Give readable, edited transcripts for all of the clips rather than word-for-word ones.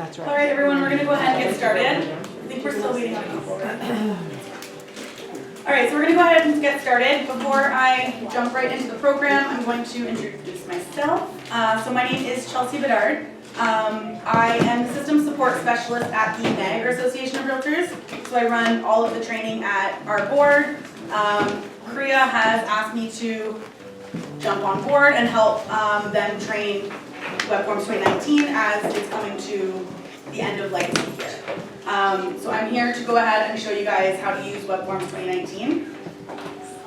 That's right. All right, everyone, we're going to go ahead and get started. I think we're still waiting on a couple, right? All right, so we're going to go ahead and get started. Before I jump right into the program, I'm going to introduce myself. So my name is Chelsea Bedard. I am the System Support Specialist at the Niagara Association of Realtors. So I run all of the training at our board. CREA has asked me to jump on board and help them train WebForms 2019 as it's coming to the end of legacy here. So I'm here to go ahead and show you guys how to use WebForms 2019.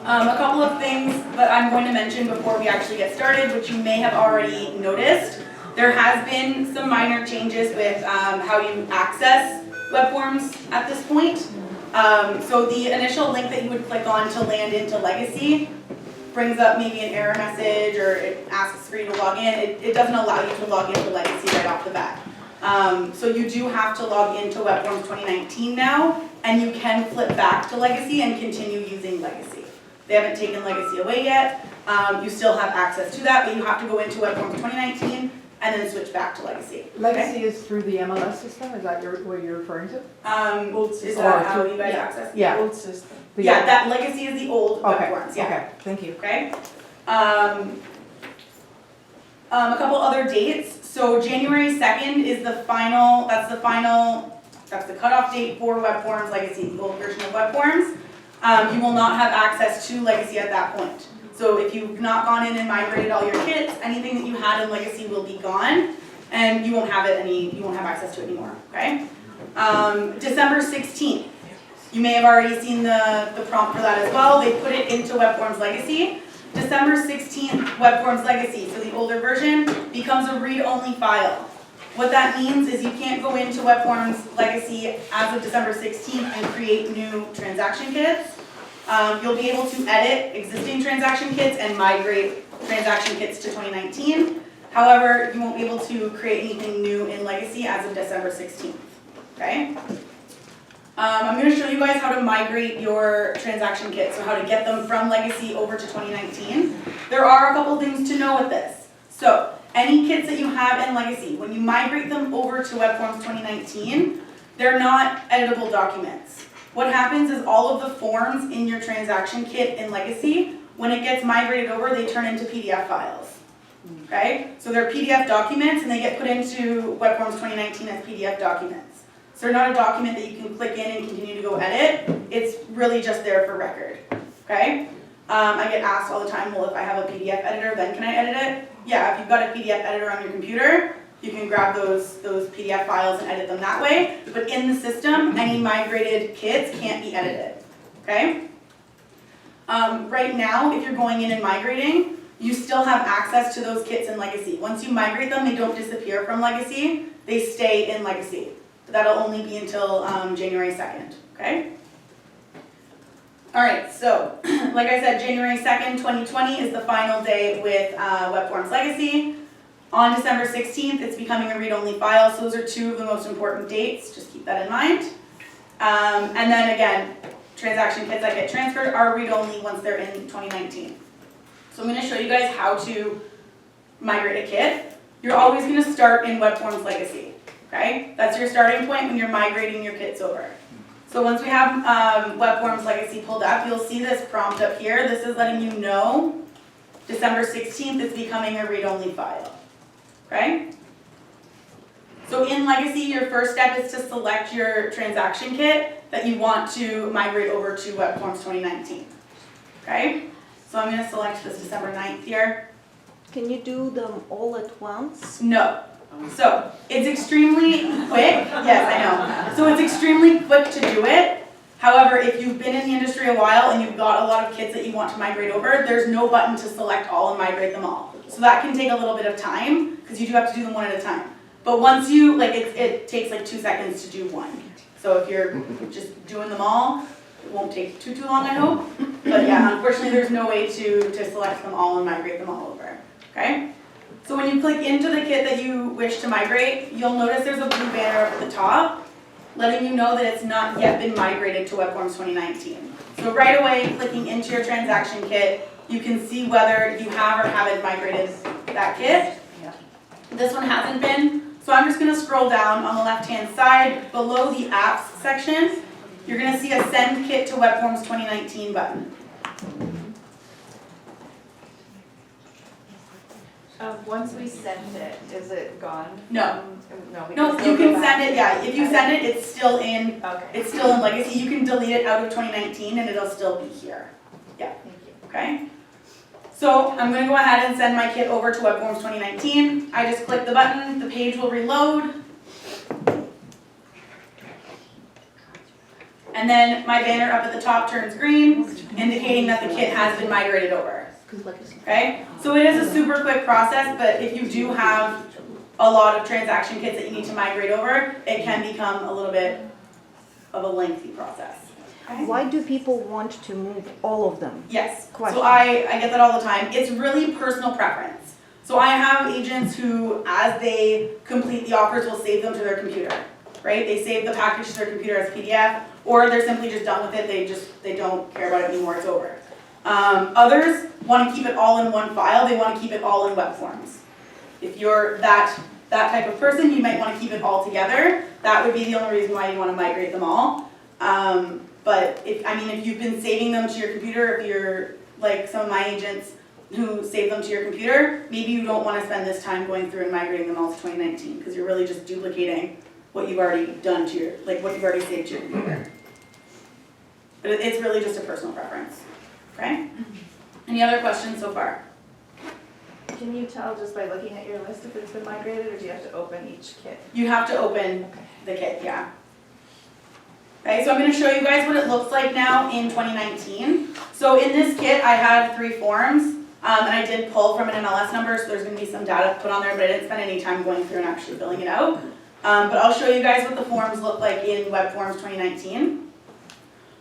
A couple of things that I'm going to mention before we actually get started, which you may have already noticed. There has been some minor changes with how you access WebForms at this point. So the initial link that you would click on to land into legacy brings up maybe an error message, or it asks for you to log in. It doesn't allow you to log into legacy right off the bat. So you do have to log into WebForms 2019 now, and you can flip back to legacy and continue using legacy. They haven't taken legacy away yet. You still have access to that, but you have to go into WebForms 2019 and then switch back to legacy. Legacy is through the MLS system? Is that what you're referring to? Old system. Is that how you guys access? Yeah. Old system. Yeah, that legacy is the old WebForms. Yeah. Okay, thank you. Okay. A couple other dates. So January 2nd is the final, that's the cutoff date for WebForms Legacy, the old version of WebForms. You will not have access to Legacy at that point. So if you've not gone in and migrated all your kits, anything that you had in Legacy will be gone, and you won't have access to it anymore, okay? December 16th. You may have already seen the prompt for that as well. They put it into WebForms Legacy. December 16th, WebForms Legacy, so the older version, becomes a read-only file. What that means is you can't go into WebForms Legacy as of December 16th and create new transaction kits. You'll be able to edit existing transaction kits and migrate transaction kits to 2019. However, you won't be able to create anything new in Legacy as of December 16th, okay? I'm going to show you guys how to migrate your transaction kits, so how to get them from Legacy over to 2019. There are a couple things to know with this. So, any kits that you have in Legacy, when you migrate them over to WebForms 2019, they're not editable documents. What happens is all of the forms in your transaction kit in Legacy, when it gets migrated over, they turn into PDF files. Okay? So they're PDF documents, and they get put into WebForms 2019 as PDF documents. So they're not a document that you can click in and continue to go edit. It's really just there for record, okay? I get asked all the time, well, if I have a PDF editor, then can I edit it? Yeah, if you've got a PDF editor on your computer, you can grab those PDF files and edit them that way. But in the system, any migrated kits can't be edited, okay? Right now, if you're going in and migrating, you still have access to those kits in Legacy. Once you migrate them, they don't disappear from Legacy. They stay in Legacy. That'll only be until January 2nd, okay? All right, so like I said, January 2nd, 2020 is the final day with WebForms Legacy. On December 16th, it's becoming a read-only file, so those are two of the most important dates, just keep that in mind. And then again, transaction kits that get transferred are read-only once they're in 2019. So I'm gonna show you guys how to migrate a kit. You're always gonna start in WebForms Legacy. Okay? That's your starting point when you're migrating your kits over. So once we have WebForms Legacy pulled up, you'll see this prompt up here. This is letting you know December 16th is becoming a read-only file. Okay? So in Legacy, your first step is to select your transaction kit that you want to migrate over to WebForms 2019. Okay? So I'm going to select this December 9th here. Can you do them all at once? No. So, it's extremely quick, yes I know, so it's extremely quick to do it. However, if you've been in the industry a while and you've got a lot of kits that you want to migrate over, there's no button to select all and migrate them all. So that can take a little bit of time, because you do have to do them one at a time. But once you, it takes like 2 seconds to do one. So if you're just doing them all, it won't take too long, I hope. But yeah, unfortunately there's no way to select them all and migrate them all over, okay? So when you click into the kit that you wish to migrate, you'll notice there's a blue banner up at the top, letting you know that it's not yet been migrated to WebForms 2019. So right away, clicking into your transaction kit, you can see whether you have or haven't migrated that kit. This one hasn't been, So I'm just gonna scroll down on the left-hand side, below the apps section, you're gonna see a send kit to WebForms 2019 button. Once we send it, is it gone? No. No, we No, can still you go can back send it, and yeah, if you edit. send it, it's still in Okay, Legacy. You can delete it out of 2019 and it'll still be here, thank you. okay? So I'm gonna go ahead and send my kit over to WebForms 2019. I just click the button, the page will reload. And then my banner up at the top turns green, indicating that the kit has been migrated over. Okay? So it is a super quick process, but if you do have a lot of transaction kits that you need to migrate over, it can become a little bit of a lengthy process. Okay? Why do people want to move all of them? Yes, Question. so I get that all the time. It's really personal preference. So I have agents who, as they complete the offers, will save them to their computer, right? They save the package to their computer as PDF, or they're simply just done with it, they don't care about it anymore, it's over. Others want to keep it all in one file, they want to keep it all in WebForms. If you're that type of person, you might want to keep it all together. That would be the only reason why you want to migrate them all. But if you've been saving them to your computer, if you're like some of my agents who save them to your computer, maybe you don't want to spend this time going through and migrating them all to 2019 because you're really just duplicating what you've already done to what you've already saved to your computer. But it's really just a personal preference, okay? Any other questions so far? Can you tell just by looking at your list if it's been migrated, or do you have to open each kit? You have to open the kit, yeah. Okay, so I'm gonna show you guys what it looks like now in 2019. So in this kit, I had 3 forms, and I did pull from an MLS number, so there's gonna be some data put on there, but I didn't spend any time going through and actually filling it out. But I'll show you guys what the forms look like in WebForms 2019.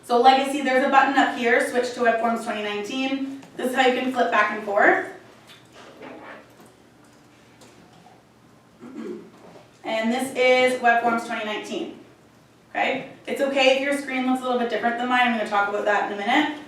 So Legacy, there's a button up here, switch to WebForms 2019. This is how you can flip back and forth. And this is WebForms 2019. Okay? It's okay if your screen looks a little bit different than mine. I'm going to talk about that in a minute.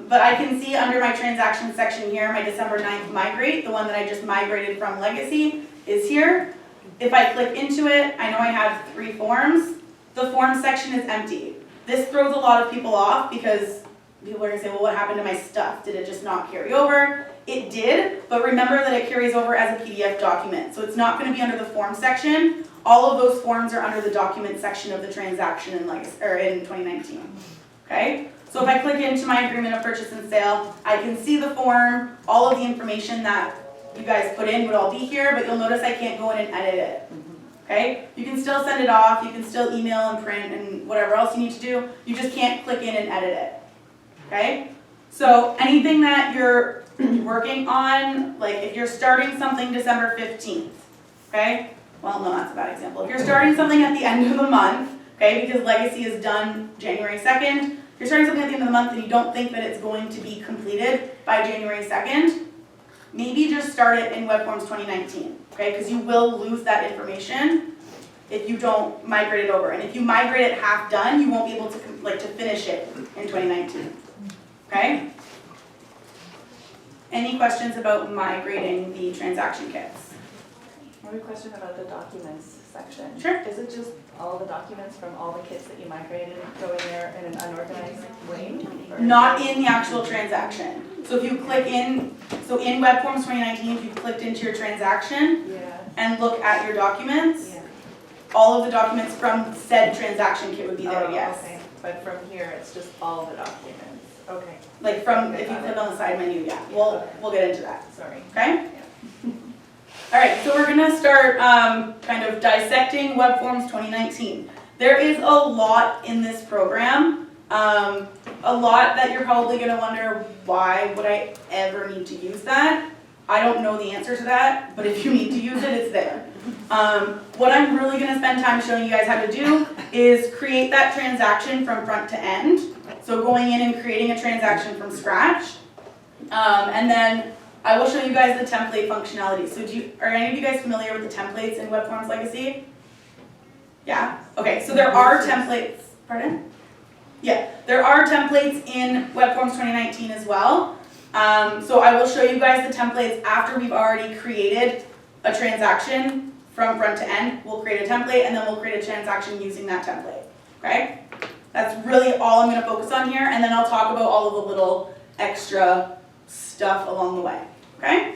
But I can see under my transactions section here, my December 9th migrate, the one that I just migrated from Legacy, is here. If I click into it, I know I have 3 forms. The form section is empty. This throws a lot of people off because people are going to say, well, what happened to my stuff? Did it just not carry over? It did, but remember that it carries over as a PDF document. So it's not going to be under the form section. All of those forms are under the document section of the transaction in 2019. Okay? So if I click into my agreement of purchase and sale, I can see the form, all of the information that you guys put in would all be here, but you'll notice I can't go in and edit it. Okay? You can still send it off, you can still email and print and whatever else you need to do, you just can't click in and edit it. Okay? So anything that you're working on, like if you're starting something December 15th, okay? Well, no, that's a bad example. If you're starting something at the end of the month, okay, because Legacy is done January 2nd, if you're starting something at the end of the month and you don't think that it's going to be completed by January 2nd, maybe just start it in WebForms 2019, okay? Because you will lose that information if you don't migrate it over. And if you migrate it half done, you won't be able to finish it in 2019, okay? Any questions about migrating the transaction kits? I have a question about the documents section. Sure. Is it just all the documents from all the kits that you migrated go in there in an unorganized way? Or Not in the actual transaction. So if you click in, so in WebForms 2019, if you clicked into your transaction Yeah, and look at your documents, yeah. all of the documents from said transaction kit would be there, Oh, yes. okay. But from here, it's just all the documents. Okay, Like from, if you click on the side menu, yeah, we'll get into that, sorry. okay? All right, so we're gonna start kind of dissecting WebForms 2019. There is a lot in this program, a lot that you're probably gonna wonder, why would I ever need to use that? I don't know the answer to that, but if you need to use it, it's there. What I'm really gonna spend time showing you guys how to do is create that transaction from front to end. So going in and creating a transaction from scratch. And then I will show you guys the template functionality. So are any of you guys familiar with the templates in WebForms Legacy? Yeah? Okay, so there are templates, pardon? Yeah, there are templates in WebForms 2019 as well. So I will show you guys the templates after we've already created a transaction from front to end. We'll create a template and then we'll create a transaction using that template, okay? That's really all I'm gonna focus on here, and then I'll talk about all of the little extra stuff along the way, okay?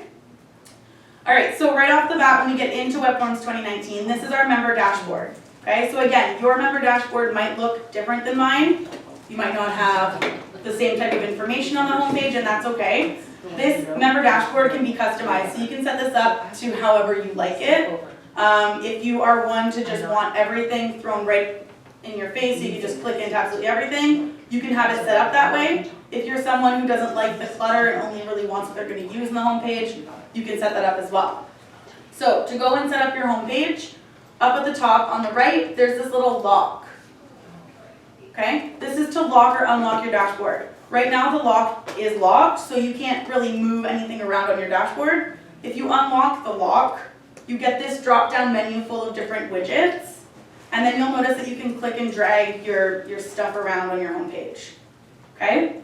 All right, so right off the bat, when we get into WebForms 2019, this is our member dashboard, okay? So again, your member dashboard might look different than mine. You might not have the same type of information on the homepage, and that's okay. This member dashboard can be customized, so you can set this up to however you like it. If you are one to just want everything thrown right in your face, so you can just click into absolutely everything, you can have it set up that way. If you're someone who doesn't like the clutter and only really wants what they're going to use in the homepage, you can set that up as well. So to go and set up your homepage, up at the top on the right, there's this little lock. Okay, this is to lock or unlock your dashboard. Right now the lock is locked, so you can't really move anything around on your dashboard. If you unlock the lock, you get this drop-down menu full of different widgets, and then you'll notice that you can click and drag your stuff around on your homepage. Okay?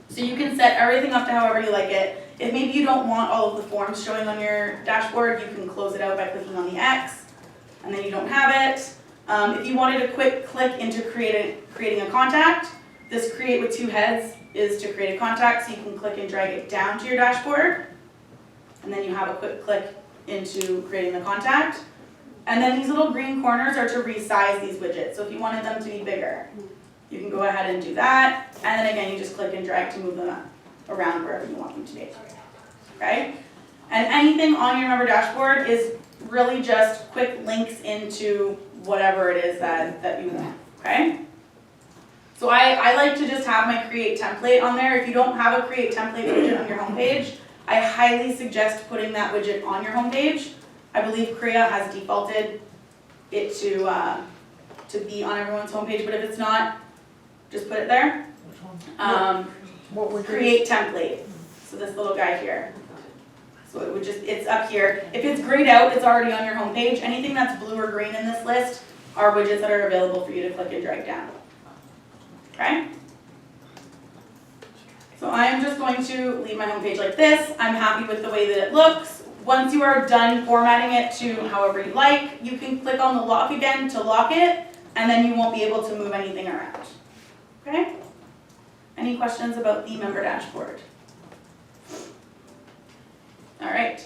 So you can set everything up to however you like it. If maybe you don't want all of the forms showing on your dashboard, you can close it out by clicking on the X, and then you don't have it. If you wanted a quick click into creating a contact, this create with two heads is to create a contact, so you can click and drag it down to your dashboard, and then you have a quick click into creating the contact. And then these little green corners are to resize these widgets, so if you wanted them to be bigger, you can go ahead and do that, and then again you just click and drag to move them around wherever you want them to be. Okay? And anything on your member dashboard is really just quick links into whatever it is that you want. Okay? So I like to just have my create template on there. If you don't have a create template widget on your homepage, I highly suggest putting that widget on your homepage. I believe CREA has defaulted it to be on everyone's homepage, but if it's not, just put it there. What would you? Create template. So this little guy here. So it would it's up here. If it's grayed out, it's already on your homepage. Anything that's blue or green in this list are widgets that are available for you to click and drag down. Okay? So I'm just going to leave my homepage like this. I'm happy with the way that it looks. Once you are done formatting it to however you like, you can click on the lock again to lock it, and then you won't be able to move anything around. Okay? Any questions about the member dashboard? All right.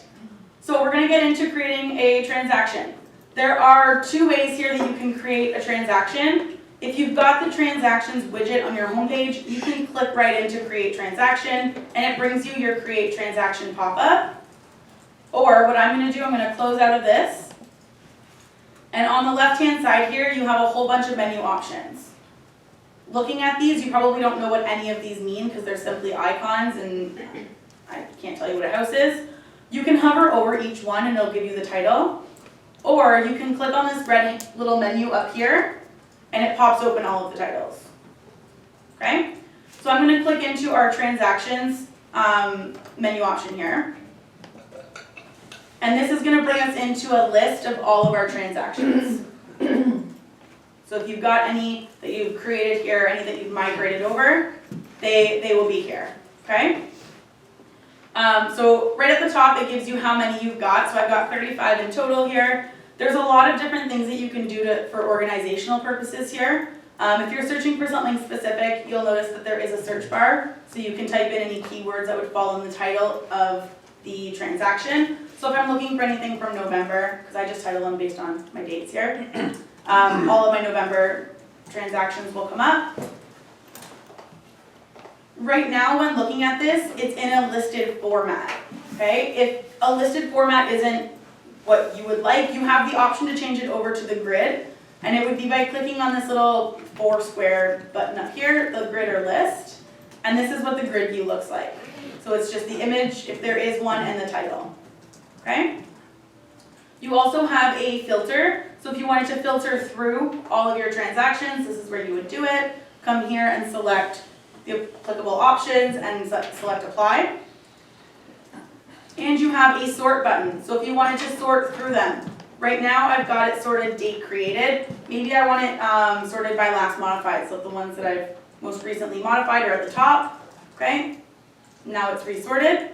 So we're going to get into creating a transaction. There are two ways here that you can create a transaction. If you've got the transactions widget on your homepage, you can click right into create transaction, and it brings you your create transaction pop-up. Or what I'm going to do, I'm going to close out of this. And on the left-hand side here, you have a whole bunch of menu options. Looking at these, you probably don't know what any of these mean because they're simply icons and I can't tell you what a house is. You can hover over each one and it'll give you the title. Or you can click on this red little menu up here and it pops open all of the titles. Okay? So I'm going to click into our transactions menu option here. And this is going to bring us into a list of all of our transactions. So if you've got any that you've created here, any that you've migrated over, they will be here, okay? So right at the top, it gives you how many you've got. So I've got 35 in total here. There's a lot of different things that you can do for organizational purposes here. If you're searching for something specific, you'll notice that there is a search bar. So you can type in any keywords that would fall in the title of the transaction. So if I'm looking for anything from November, because I just title them based on my dates here, all of my November transactions will come up. Right now, when looking at this, it's in a listed format, okay? If a listed format isn't what you would like, you have the option to change it over to the grid, and it would be by clicking on this little 4 square button up here, the grid or list, and this is what the grid view looks like. So it's just the image, if there is one, and the title, okay? You also have a filter. So if you wanted to filter through all of your transactions, this is where you would do it. Come here and select the applicable options and select apply. And you have a sort button. So if you wanted to sort through them. Right now I've got it sorted date created. Maybe I want it sorted by last modified. So the ones that I've most recently modified are at the top. Okay? Now it's resorted.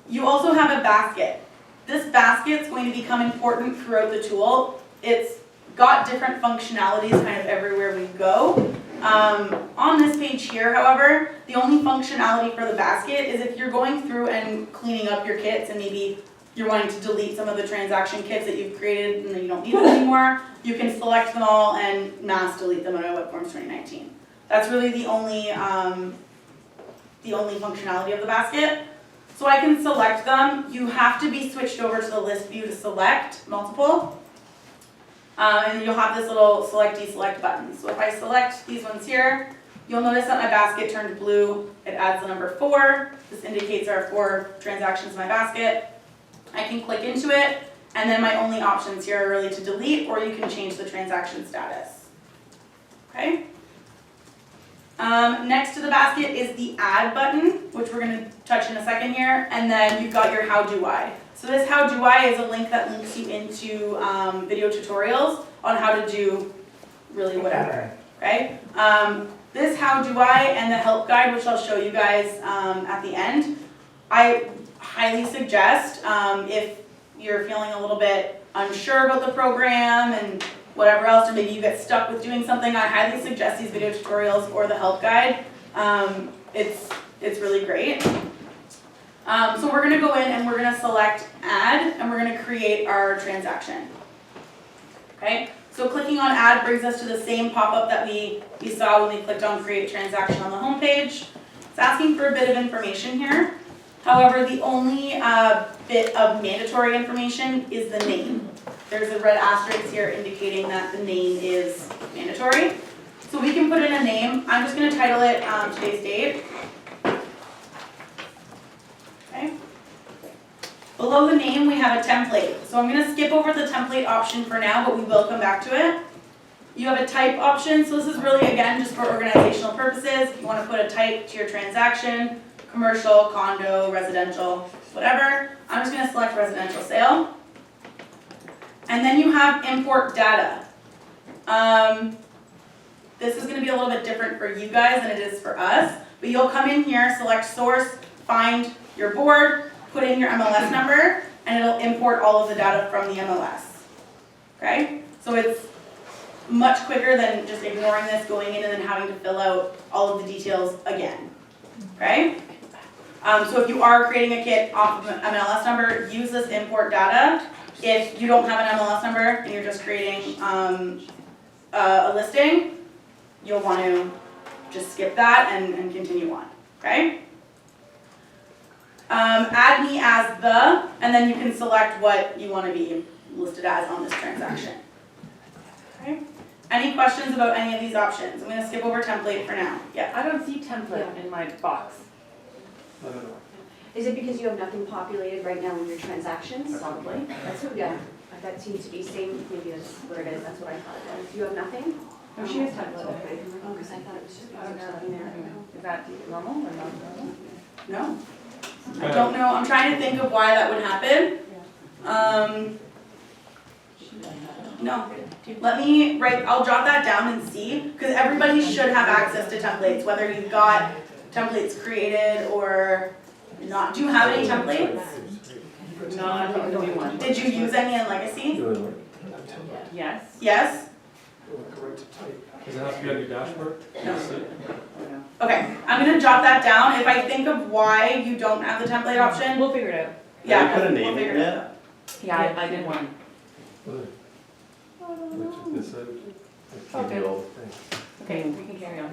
You also have a basket. This basket's going to become important throughout the tool. It's got different functionalities kind of everywhere we go. On this page here, however, the only functionality for the basket is if you're going through and cleaning up your kits and maybe you're wanting to delete some of the transaction kits that you've created and then you don't need them anymore, you can select them all and mass delete them out of WebForms 2019. That's really the only functionality of the basket. So I can select them. You have to be switched over to the list view to select multiple. And then you'll have this little select deselect button. So if I select these ones here, you'll notice that my basket turned blue. It adds the number 4. This indicates there are 4 transactions in my basket. I can click into it, and then my only options here are really to delete, or you can change the transaction status. Okay? Next to the basket is the add button, which we're going to touch in a second here, and then you've got your how do I. So this how do I is a link that links you into video tutorials on how to do really whatever. Okay? This how do I and the help guide, which I'll show you guys at the end, I highly suggest if you're feeling a little bit unsure about the program and whatever else, or maybe you get stuck with doing something, I highly suggest these video tutorials or the help guide. It's really great. So we're going to go in and we're going to select add and we're going to create our transaction. Okay, so clicking on add brings us to the same pop-up that we saw when we clicked on create transaction on the home page. It's asking for a bit of information here. However, the only bit of mandatory information is the name. There's a red asterisk here indicating that the name is mandatory. So we can put in a name. I'm just going to title it today's date. Okay. Below the name we have a template. So I'm going to skip over the template option for now, but we will come back to it. You have a type option. So this is really, again, just for organizational purposes. If you want to put a type to your transaction, commercial, condo, residential, whatever. I'm just going to select residential sale. And then you have import data. This is going to be a little bit different for you guys than it is for us. But you'll come in here, select source, find your board, put in your MLS number, and it'll import all of the data from the MLS. Okay? So it's much quicker than just ignoring this, going in and then having to fill out all of the details again. Okay? So if you are creating a kit off of an MLS number, use this import data. If you don't have an MLS number and you're just creating a listing, you'll want to just skip that and continue on. Okay? Add me as the, and then you can select what you want to be listed as on this transaction. Okay? Any questions about any of these options? I'm going to skip over template for now. Yeah. I don't see template in my box. Is it because you have nothing populated right now in your transactions? Probably. That's what, yeah, that seems to be same, maybe that's where it is, that's what I thought it was. You have nothing? No, she has template. Okay. Oh, because I thought it was just in there. Is that normal or not normal? No. I don't know. I'm trying to think of why that would happen. No. Let me I'll jot that down and see, because everybody should have access to templates, whether you've got templates created or not. Do you have any templates? No, I think the new one. Did you use any in Legacy? Yes. Yes? Does it have to be on your dashboard? No. Okay, I'm going to jot that down. If I think of why you don't have the template option, We'll figure it out. yeah, Have you put a name we'll in figure it yet? out. Yeah, I did one. Okay. Okay, we can carry on.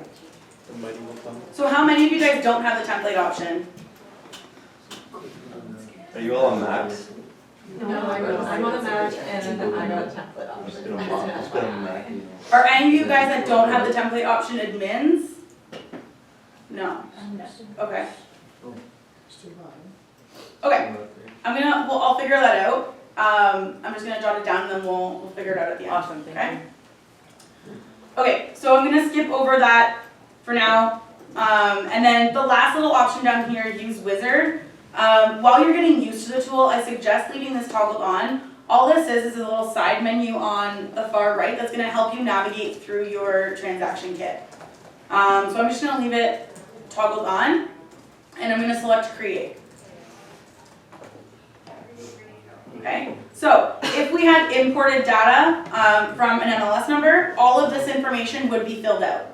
So how many of you guys don't have the template option? Are you all on Macs? No, I'm on a Mac and I got a template I'm just option. gonna Mac. Are any of you guys that don't have the template option admins? No. Okay. Okay. I'll figure that out. I'm just gonna jot it down and then we'll figure it out at the end. Awesome, thank Okay? you. Okay, so I'm gonna skip over that for now. And then the last little option down here, use wizard. While you're getting used to the tool, I suggest leaving this toggled on. All this is a little side menu on the far right that's gonna help you navigate through your transaction kit. So I'm just gonna leave it toggled on, and I'm gonna select create. Okay, so if we had imported data from an MLS number, all of this information would be filled out.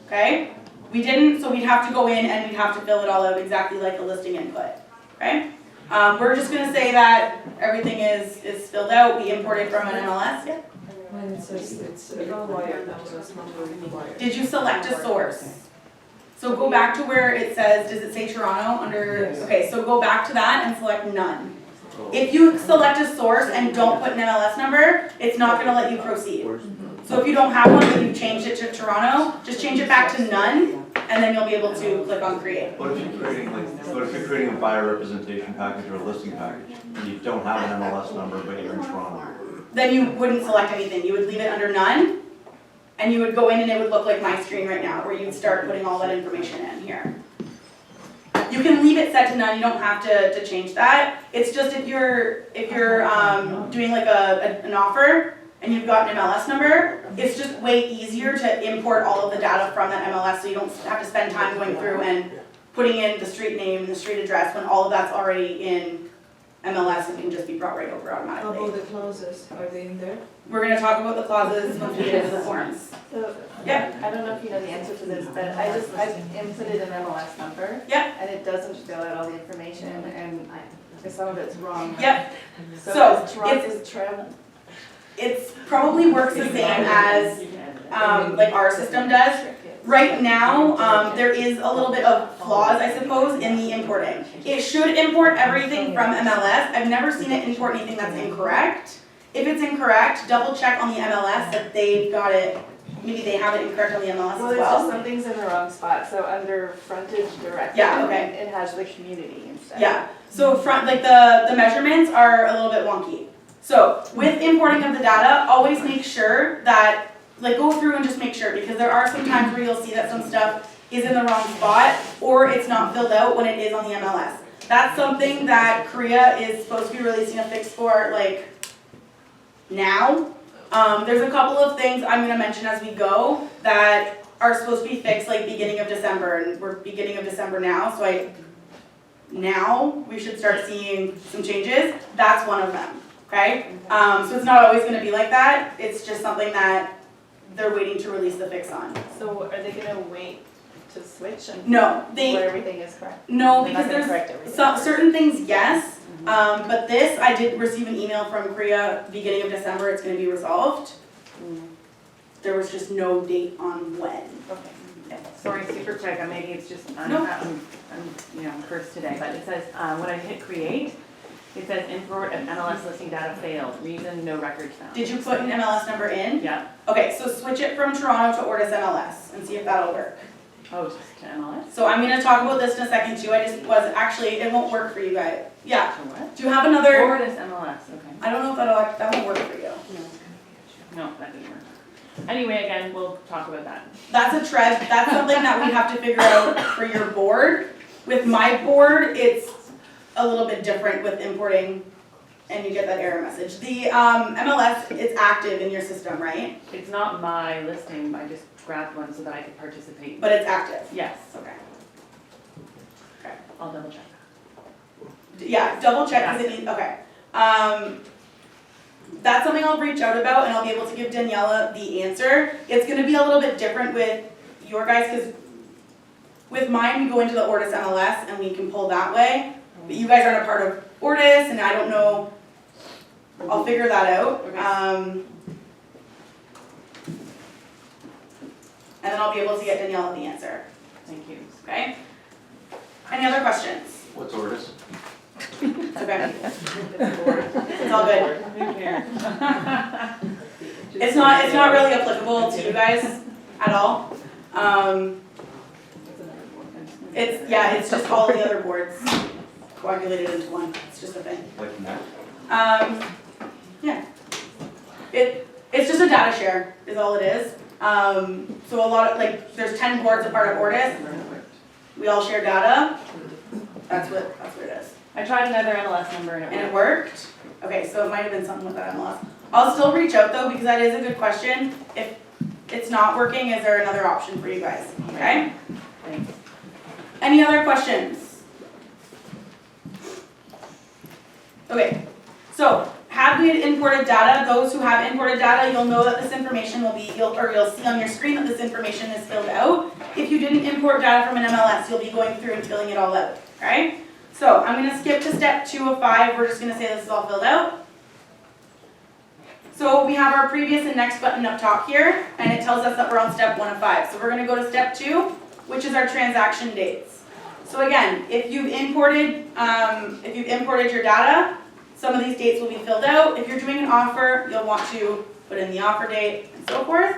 Okay, we didn't, so we'd have to go in and we'd have to fill it all out exactly like the listing input. Okay, we're just gonna say that everything is filled out. We imported from an MLS. Yeah. When it says it's required, that was not required. Did you select a source? So go back to where it says, does it say Toronto under? Yes. Okay, so go back to that and select none. If you select a source and don't put an MLS number, it's not gonna let you proceed. So if you don't have one, but you've changed it to Toronto, just change it back to none, and then you'll be able to click on create. What if you're creating a buyer representation package or a listing package, and you don't have an MLS number, but you're in Toronto? Then you wouldn't select anything, you would leave it under none, and you would go in and it would look like my screen right now, where you'd start putting all that information in here. You can leave it set to none, you don't have to change that. It's just if you're doing like an offer and you've got an MLS number, it's just way easier to import all of the data from that MLS, so you don't have to spend time going through and putting in the street name and the street address when all of that's already in MLS and can just be brought right over How automatically. about the clauses, are they in there? We're gonna talk about the clauses once we get into the forms. So, Yeah. I don't know if you know the answer to this, but I inputted an MLS number. Yeah. And it doesn't fill out all the information, and some of it's wrong. Yep, So So, is Toronto, is Toronto, it's probably works the same as like our system does. Right now, there is a little bit of flaws, I suppose, in the importing. It should import everything from MLS. I've never seen it import anything that's incorrect. If it's incorrect, double check on the MLS that they've got it, maybe they have it incorrect on the MLS well, as it's just well. some things in the wrong spot, so under frontage directly. Yeah, okay. It has the community instead. Yeah, so like the measurements are a little bit wonky. So with importing of the data, always make sure that, like go through and just make sure, because there are some times where you'll see that some stuff is in the wrong spot or it's not filled out when it is on the MLS. That's something that CREA is supposed to be releasing a fix for like now. There's a couple of things I'm gonna mention as we go that are supposed to be fixed like beginning of December, and we're beginning of December now, so now we should start seeing some changes. That's one of them, okay? So it's not always gonna be like that, it's just something that they're waiting to release the fix on. So are they gonna wait to switch and No, where everything is correct? no, They're not because gonna there's correct everything. certain things, yes. But this, I did receive an email from CREA, beginning of December, it's gonna be resolved. There was just no date on when. Okay. Sorry, super quick, maybe it's just, I'm No. cursed today, but it says, when I hit create, it says import of MLS listing data failed, reason no records found. Did you put an MLS number in? Yeah, Okay, so switch it from Toronto to Ortis MLS and see if that'll work. oh, just to MLS? So I'm gonna talk about this in a second too, actually, it won't work for you guys. Yeah, To what? do you have another, Or this MLS, okay. I don't know if that won't work for you. No, that didn't work. Anyway, again, we'll talk about that. That's that's something that we have to figure out for your board. With my board, it's a little bit different with importing and you get that error message. The MLS, it's active in your system, right? It's not my listing, I just grabbed one so that I could participate. But it's active. Yes, Okay. I'll double check. Yeah, double check, because it needs, okay. That's something I'll reach out about and I'll be able to give Daniela the answer. It's gonna be a little bit different with your guys, because with mine, we go into the Ortis MLS and we can pull that way. But you guys aren't a part of Ortis and I don't know, I'll figure that out. Okay. And then I'll be able to get Daniela the answer, Thank you. okay? Any other questions? What's Ortis? Okay, it's all good. Who cares? It's not really applicable to you guys at all. It's just all of the other boards coagulated into one, it's just a thing. Like Mac? Yeah. It's just a data share, is all it is. So a lot of, like, there's 10 boards a part of Ortis, we all share data, that's what it is. I tried another MLS number and And it it worked. worked? Okay, so it might have been something with that MLS. I'll still reach out though, because that is a good question. If it's not working, is there another option for you guys, okay? Thanks. Any other questions? Okay, So, have we imported data? Those who have imported data, you'll know that this information will be, you'll see on your screen that this information is filled out. If you didn't import data from an MLS, you'll be going through and filling it all out, right? So, I'm gonna skip to step 2 of 5, we're just gonna say this is all filled out. So we have our previous and next button up top here, and it tells us that we're on step 1 of 5. So we're gonna go to step 2, which is our transaction dates. So again, if you've imported your data, some of these dates will be filled out. If you're doing an offer, you'll want to put in the offer date and so forth.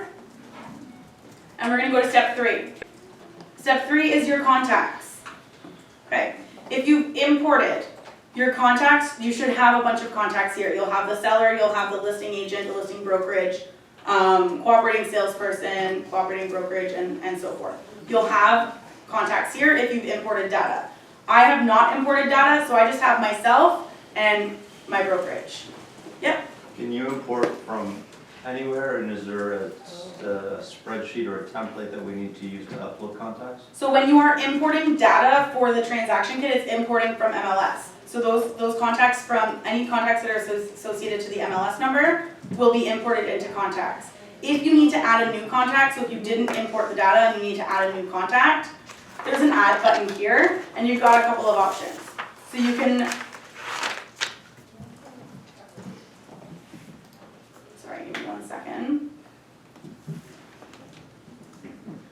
And we're gonna go to step 3. Step 3 is your contacts. Okay, if you've imported your contacts, you should have a bunch of contacts here. You'll have the seller, you'll have the listing agent, the listing brokerage, cooperating salesperson, cooperating brokerage, and so forth. You'll have contacts here if you've imported data. I have not imported data, so I just have myself and my brokerage. Yep. Can you import from anywhere, and is there a spreadsheet or a template that we need to use to upload contacts? So when you are importing data for the transaction kit, it's importing from MLS. So those contacts from, any contacts that are associated to the MLS number will be imported into contacts. If you need to add a new contact, so if you didn't import the data and you need to add a new contact, there's an add button here, and you've got a couple of options. So you can, sorry, give me 1 second.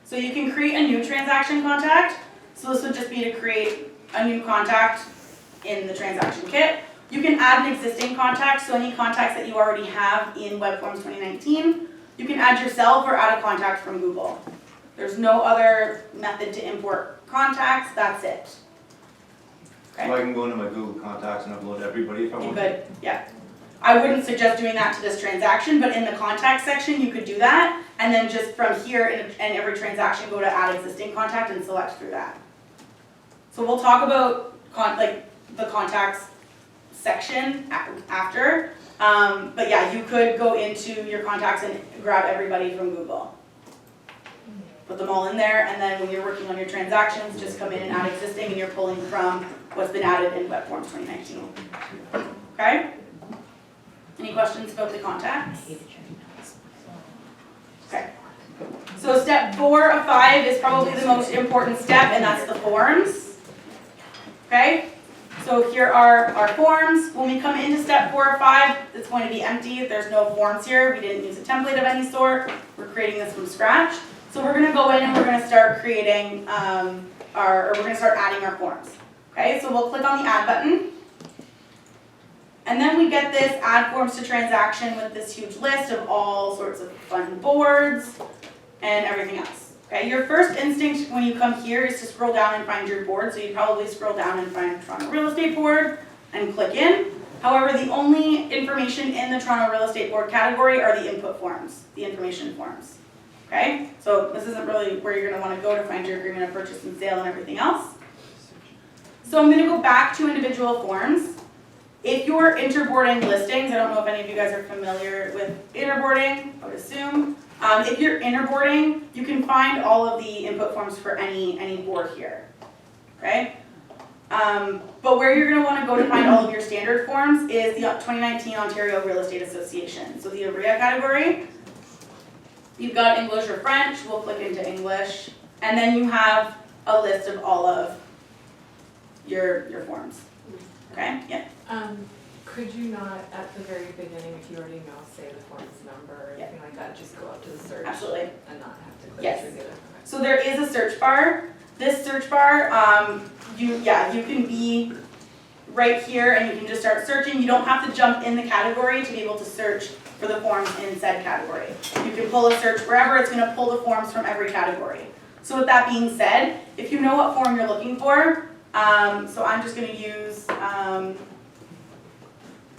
So you can create a new transaction contact. So this would just be to create a new contact in the transaction kit. You can add an existing contact, so any contacts that you already have in WebForms 2019, you can add yourself or add a contact from Google. There's no other method to import contacts, that's it. So I can go into my Google contacts and upload everybody if I You want? could, yeah. I wouldn't suggest doing that to this transaction, but in the contact section, you could do that, and then just from here and every transaction, go to add existing contact and select through that. So we'll talk about the contacts section after, but yeah, you could go into your contacts and grab everybody from Google. Put them all in there, and then when you're working on your transactions, just come in and add existing, and you're pulling from what's been added in WebForms 2019. Okay? Any questions about the contacts? Okay. So step 4 of 5 is probably the most important step, and that's the forms. Okay? So here are our forms. When we come into step 4 or 5, it's going to be empty. There's no forms here. We didn't use a template of any sort. We're creating this from scratch. So we're going to go in and we're going to start creating we're going to start adding our forms. Okay, so we'll click on the add button. And then we get this add forms to transaction with this huge list of all sorts of fun boards and everything else. Okay, your first instinct when you come here is to scroll down and find your board. So you probably scroll down and find Toronto Real Estate Board and click in. However, the only information in the Toronto Real Estate Board category are the input forms, the information forms. Okay, so this isn't really where you're going to want to go to find your agreement of purchase and sale and everything else. So I'm going to go back to individual forms. If you're interboarding listings, I don't know if any of you guys are familiar with interboarding, I would assume. If you're interboarding, you can find all of the input forms for any board here, okay? But where you're going to want to go to find all of your standard forms is the 2019 Ontario Real Estate Association, so the CREA category. You've got English or French, we'll click into English, and then you have a list of all of your forms, okay? Yeah. Could you not, at the very beginning, if you already know, say the form's number or anything like that, just go up to the search? Absolutely. And not have to click Yes. through the other? So there is a search bar. This search bar, you can be right here and you can just start searching. You don't have to jump in the category to be able to search for the forms in said category. You can pull a search wherever, it's going to pull the forms from every category. So with that being said, if you know what form you're looking for, so I'm just going to use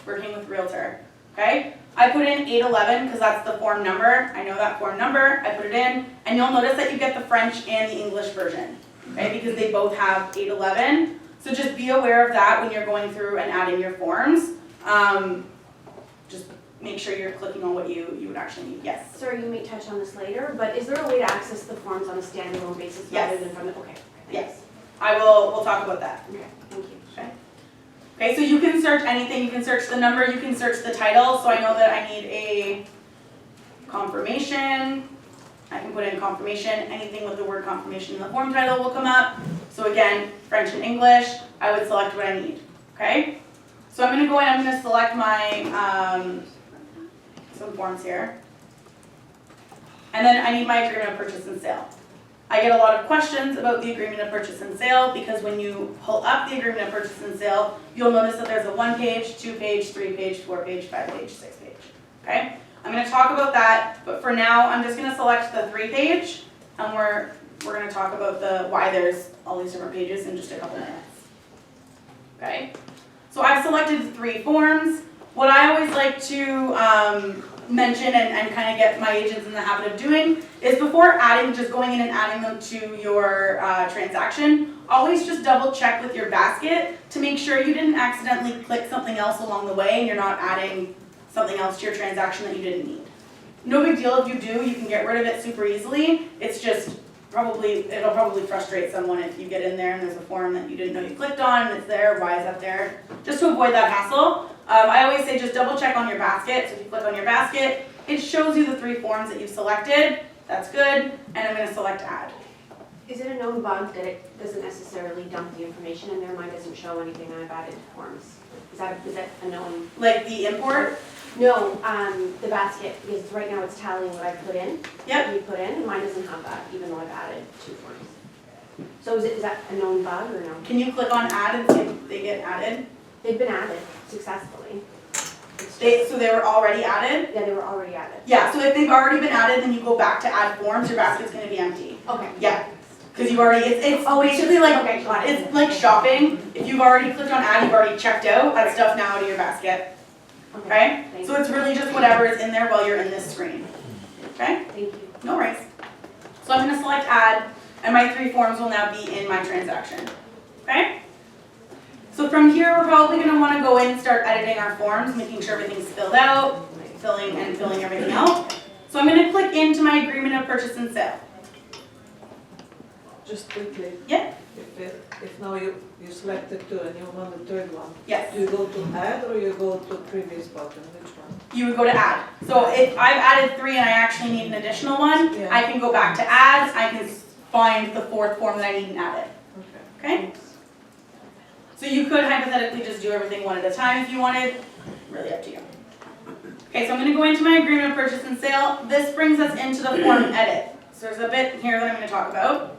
working with Realtor, okay? I put in 811 because that's the form number. I know that form number, I put it in, and you'll notice that you get the French and the English version, okay? Because they both have 811. So just be aware of that when you're going through and adding your forms. Just make sure you're clicking on what you would actually need. Yes? Sorry, you may touch on this later, but is there a way to access the forms on a standalone basis Yes. rather than from the, okay. Yes. We'll talk about that. Okay, thank you. Okay. Okay, so you can search anything, you can search the number, you can search the title, so I know that I need a confirmation. I can put in confirmation, anything with the word confirmation in the form title will come up. So again, French and English, I would select what I need, okay? So I'm gonna go in, I'm gonna select my, some forms here. And then I need my agreement of purchase and sale. I get a lot of questions about the agreement of purchase and sale because when you pull up the agreement of purchase and sale, you'll notice that there's a 1-page, 2-page, 3-page, 4-page, 5-page, 6-page, okay? I'm gonna talk about that, but for now, I'm just gonna select the 3-page, and we're gonna talk about the why there's all these different pages in just a couple minutes. Okay? So I've selected 3 forms. What I always like to mention and kind of get my agents in the habit of doing is before just going in and adding them to your transaction, always just double check with your basket to make sure you didn't accidentally click something else along the way and you're not adding something else to your transaction that you didn't need. No big deal if you do, you can get rid of it super easily. It's just it'll probably frustrate someone if you get in there and there's a form that you didn't know you clicked on and it's there, why is that there? Just to avoid that hassle, I always say just double check on your basket. So if you click on your basket, it shows you the 3 forms that you've selected. That's good, and I'm gonna select add. Is it a known bug that it doesn't necessarily dump the information in there? Mine doesn't show anything I've added to forms. Is that a known? Like the import? No, the basket, because right now it's tallying what I put in. Yep. You put in, and mine doesn't have that, even though I've added 2 forms. So is that a known bug or no? Can you click on add and see if they get added? They've been added successfully. So they were already added? Yeah, they were already added. Yeah, so if they've already been added, then you go back to add forms, your basket's gonna be empty. Okay. Yeah, because you've already, it's basically like, Okay, got it. it's like shopping. If you've already clicked on add, you've already checked out, add stuff now to your basket, okay? Thank So it's really just whatever is in there while you're in this screen, okay? Thank you. No worries. So I'm gonna select add, and my 3 forms will now be in my transaction, okay? So from here, we're probably gonna wanna go in and start editing our forms, making sure everything's filled out, filling everything out. So I'm gonna click into my agreement of purchase and sale. Just quickly. Yeah. If now you selected 2 and you want the 3rd one, Yes, do you go to add or you go to previous button, which one? you would go to add. So if I've added 3 and I actually need an additional one, Yeah. I can go back to add, I can find the 4th form that I need and add it, Okay. okay? So you could hypothetically just do everything one at a time if you wanted, really up to you. Okay, so I'm gonna go into my agreement of purchase and sale. This brings us into the form edit. So there's a bit here that I'm gonna talk about.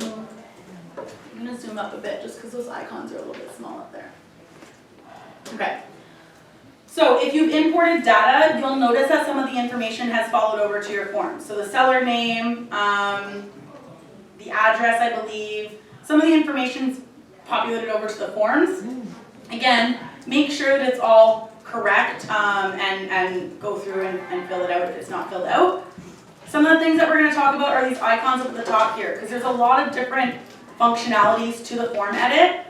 I'm gonna zoom up a bit just because those icons are a little bit small up there. Okay. So if you've imported data, you'll notice that some of the information has followed over to your form. So the seller name, the address, I believe, some of the information's populated over to the forms. Again, make sure that it's all correct and go through and fill it out if it's not filled out. Some of the things that we're going to talk about are these icons up at the top here, because there's a lot of different functionalities to the form edit.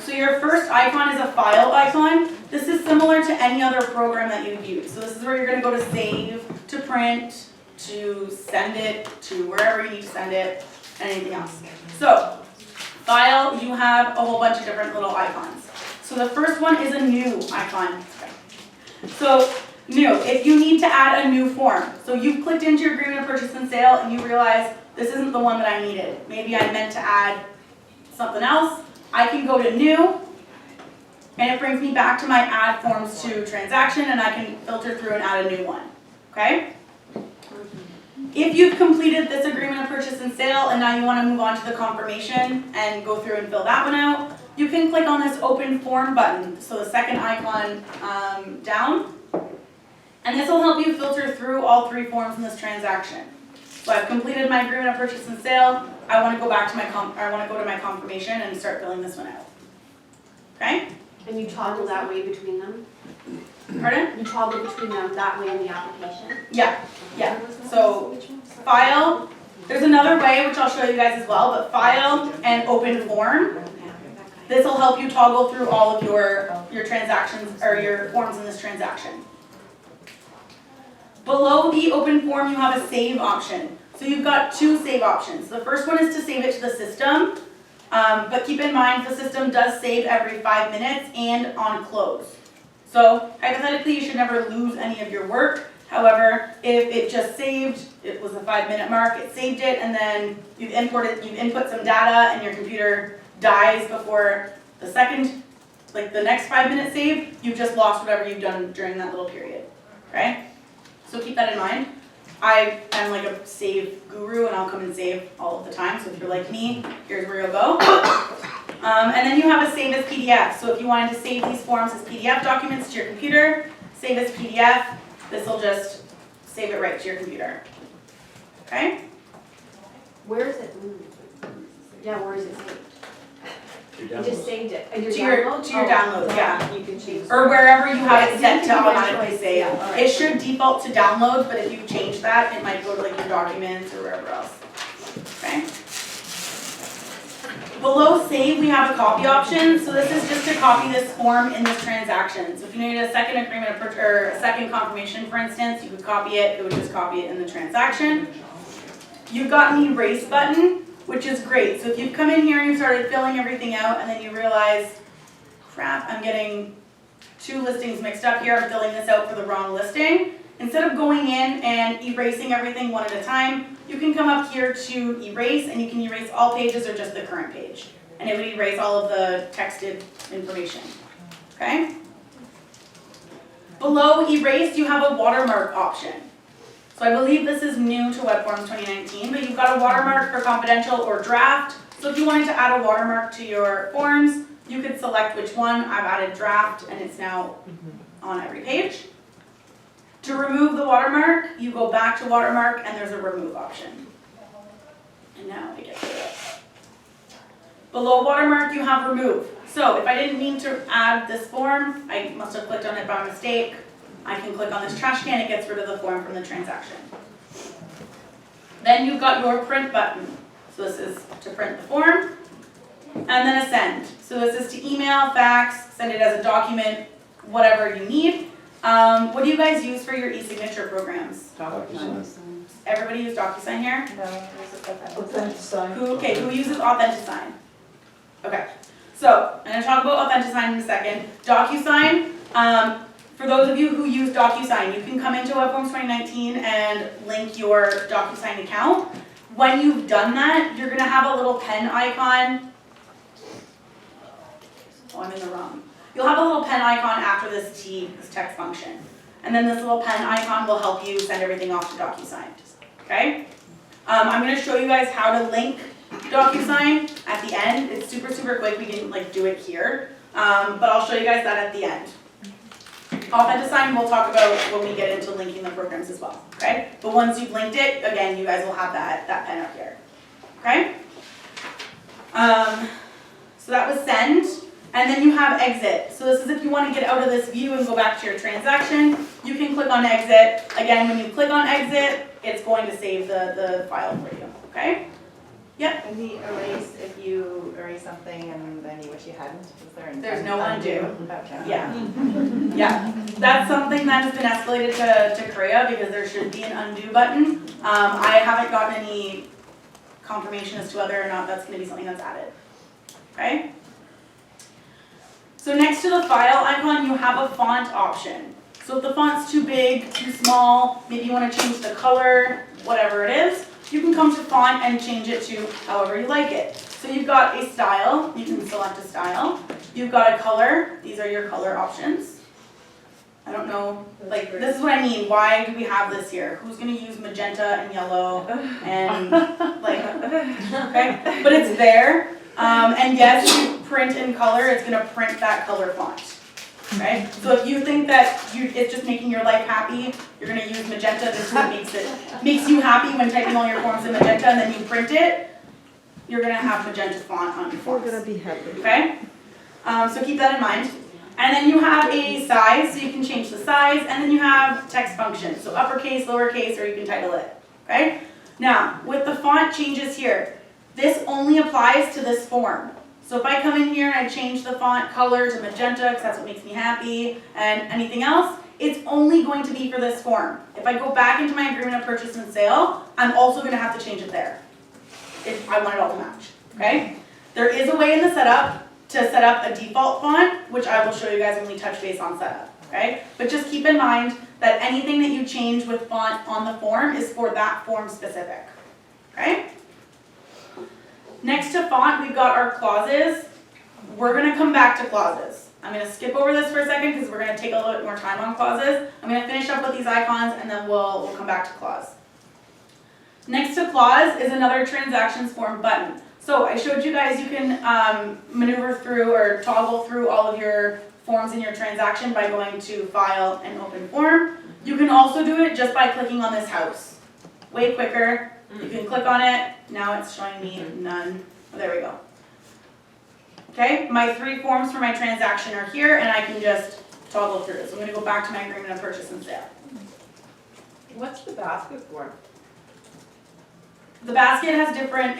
So your first icon is a file icon. This is similar to any other program that you use. So this is where you're going to go to save, to print, to send it, to wherever you need to send it, and anything else. So file, you have a whole bunch of different little icons. So the first one is a new icon. So new, if you need to add a new form. So you've clicked into your agreement of purchase and sale and you realize this isn't the one that I needed. Maybe I meant to add something else. I can go to new and it brings me back to my add forms to transaction and I can filter through and add a new one, okay? If you've completed this agreement of purchase and sale and now you want to move on to the confirmation and go through and fill that one out, you can click on this open form button, so the second icon down, and this will help you filter through all 3 forms in this transaction. So I've completed my agreement of purchase and sale. I want to go back to my go to my confirmation and start filling this one out. Okay? And you toggle that way between them? Pardon? You toggle between them that way in the application? Yeah. Yeah. So file. There's another way which I'll show you guys as well, but file and open form. This will help you toggle through all of your transactions or your forms in this transaction. Below the open form, you have a save option. So you've got 2 save options. The first one is to save it to the system. But keep in mind, the system does save every 5 minutes and on close. So hypothetically, you should never lose any of your work. However, if it just saved, it was a 5-minute mark, it saved it, and then you've input some data and your computer dies before the next 5-minute save, you've just lost whatever you've done during that little period, okay? So keep that in mind. I am like a save guru and I'll come and save all of the time, so if you're like me, here's where you'll go. And then you have a save as PDF. So if you wanted to save these forms as PDF documents to your computer, save as PDF, this will just save it right to your computer, okay? Where is it? Yeah, where is it saved? You just saved it. And To your downloads, yeah. You can choose. Or wherever you have it Yes, set you to can automatically choice, save. yeah, all right. It should default to downloads, but if you change that, it might go to like your documents or wherever else, okay? Below save, we have a copy option. So this is just to copy this form in this transaction. So if you need a second agreement or a second confirmation, for instance, you could copy it. It would just copy it in the transaction. You've got an erase button, which is great. So if you've come in here and you started filling everything out and then you realize, crap, I'm getting 2 listings mixed up here. I'm filling this out for the wrong listing. Instead of going in and erasing everything one at a time, you can come up here to erase, and you can erase all pages or just the current page. And it would erase all of the texted information, okay? Below erase, you have a watermark option. So I believe this is new to WebForms 2019, but you've got a watermark for confidential or draft. So if you wanted to add a watermark to your forms, you could select which one. I've added draft, and it's now on every page. To remove the watermark, you go back to watermark and there's a remove option. And now I get to it. Below watermark, you have remove. So if I didn't mean to add this form, I must have clicked on it by mistake. I can click on this trash can, it gets rid of the form from the transaction. Then you've got your print button. So this is to print the form. And then a send. So this is to email, fax, send it as a document, whatever you need. What do you guys use for your e-signature programs? DocuSign. Everybody use DocuSign here? No, this is Authenticate. Who uses Authenticsign? Okay, so I'm gonna talk about Authenticsign in a second. DocuSign, for those of you who use DocuSign, you can come into WebForms 2019 and link your DocuSign account. When you've done that, you're gonna have a little pen icon. Oh, I'm in the wrong. You'll have a little pen icon after this text function. And then this little pen icon will help you send everything off to DocuSign, okay? I'm gonna show you guys how to link DocuSign at the end. It's super, super quick. We didn't do it here, but I'll show you guys that at the end. Authenticsign we'll talk about when we get into linking the programs as well, okay? But once you've linked it, again, you guys will have that pen up here, okay? So that was send. And then you have exit. So this is if you want to get out of this view and go back to your transaction, you can click on exit. Again, when you click on exit, it's going to save the file for you, okay? Yep. And the erase, if you erase something and then you wish you hadn't, is there an There's no undo. Okay. Yeah. Yeah. That's something that has been escalated to CREA because there should be an undo button. I haven't gotten any confirmation as to whether or not that's going to be something that's added, okay? So next to the file icon, you have a font option. So if the font's too big, too small, maybe you want to change the color, whatever it is, you can come to font and change it to however you like it. So you've got a style, you can select a style. You've got a color, these are your color options. I don't know, this is what I mean, why do we have this here? Who's gonna use magenta and yellow and okay? But it's there. And yes, if you print in color, it's going to print that color font, okay? So if you think that it's just making your life happy, you're going to use magenta. This is what makes you happy when typing all your forms in magenta, and then you print it. You're going to have magenta font on your We're forms, gonna be happy. okay? So keep that in mind. And then you have a size, so you can change the size, and then you have text functions, so uppercase, lowercase, or you can title it, okay? Now, with the font changes here, this only applies to this form. So if I come in here and I change the font color to magenta, because that's what makes me happy, and anything else, it's only going to be for this form. If I go back into my agreement of purchase and sale, I'm also going to have to change it there if I want it all to match, okay? There is a way in the setup to set up a default font, which I will show you guys when we touch base on setup, okay? But just keep in mind that anything that you change with font on the form is for that form specific, okay? Next to font, we've got our clauses. We're gonna come back to clauses. I'm gonna skip over this for a second because we're gonna take a little bit more time on clauses. I'm gonna finish up with these icons and then we'll come back to clause. Next to clause is another transactions form button. So I showed you guys you can maneuver through or toggle through all of your forms in your transaction by going to File and Open Form. You can also do it just by clicking on this house. Way quicker. You can click on it. Now it's showing me none. Oh, there we go. Okay, my 3 forms for my transaction are here and I can just toggle through. So I'm gonna go back to my agreement of purchase and sale. What's the basket for? The basket has different,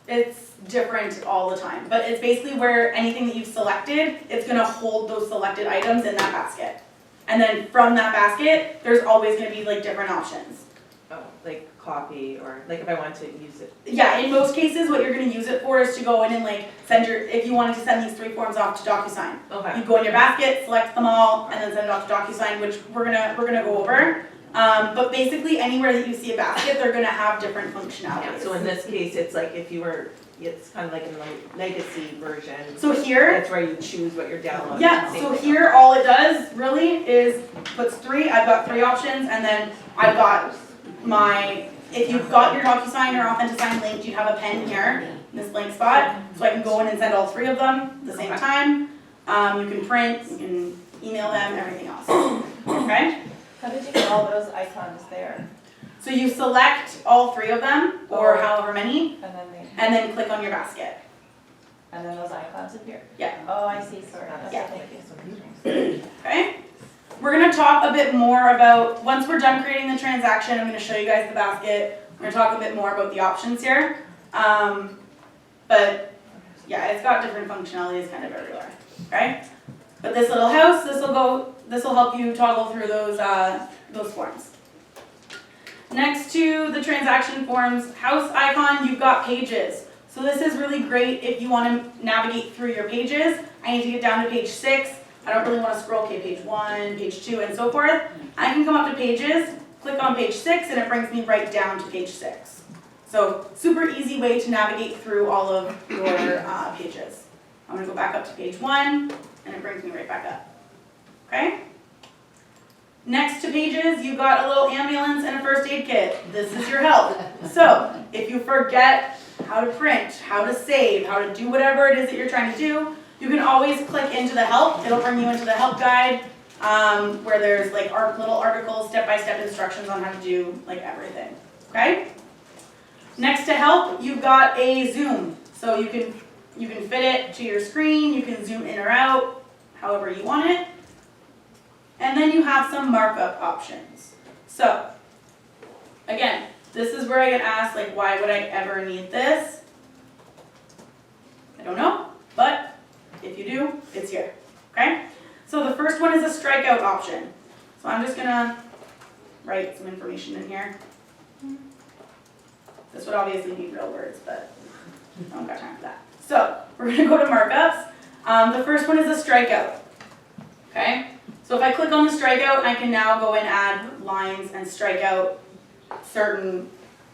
it's different all the time, but it's basically where anything that you've selected, it's gonna hold those selected items in that basket. And then from that basket, there's always gonna be like different options. Oh, like copy or like if I want to use it. Yeah, in most cases, what you're gonna use it for is to go in and like send your, if you wanted to send these 3 forms off to DocuSign. Okay. You go in your basket, select them all, and then send it off to DocuSign, which we're gonna go over. But basically, anywhere that you see a basket, they're gonna have different functionalities. So in this case, it's like if you were, it's kind of like in the legacy version. So here, That's where you choose what you're downloading. yeah, so here, all it does really is puts 3, I've got 3 options, and then I've got my, if you've got your DocuSign or AuthentiSign linked, you have a pen here, in this blank spot, so I can go in and send all 3 of them at the same time. You can print, you can email them, everything else, okay? How did you get all those icons there? So you select all 3 of them, or however many, And then and then click on your basket. those icons appear? Yeah. Oh, I see, sorry. Yeah. Thank you. Okay? We're gonna talk a bit more about, once we're done creating the transaction, I'm gonna show you guys the basket. We're gonna talk a bit more about the options here. But yeah, it's got different functionalities kind of everywhere, okay? But this little house, this will help you toggle through those forms. Next to the transaction forms house icon, you've got pages. So this is really great if you want to navigate through your pages. I need to get down to page 6. I don't really want to scroll, okay, page 1, page 2, and so forth. I can come up to pages, click on page 6, and it brings me right down to page 6. So super easy way to navigate through all of your pages. I'm going to go back up to page 1, and it brings me right back up. Okay? Next to pages, you've got a little ambulance and a first aid kit. This is your help. So if you forget how to print, how to save, how to do whatever it is that you're trying to do, you can always click into the help. It'll bring you into the help guide where there's like little articles, step-by-step instructions on how to do like everything. Okay? Next to help, you've got a zoom. So you can fit it to your screen, you can zoom in or out, however you want it. And then you have some markup options. So, again, this is where I get asked, like, why would I ever need this? I don't know, but if you do, it's here, okay? So the first one is a strikeout option. So I'm just gonna write some information in here. This would obviously be real words, but I don't got time for that. So, we're gonna go to markups. The first one is a strikeout, okay? So if I click on the strikeout, I can now go and add lines and strike out certain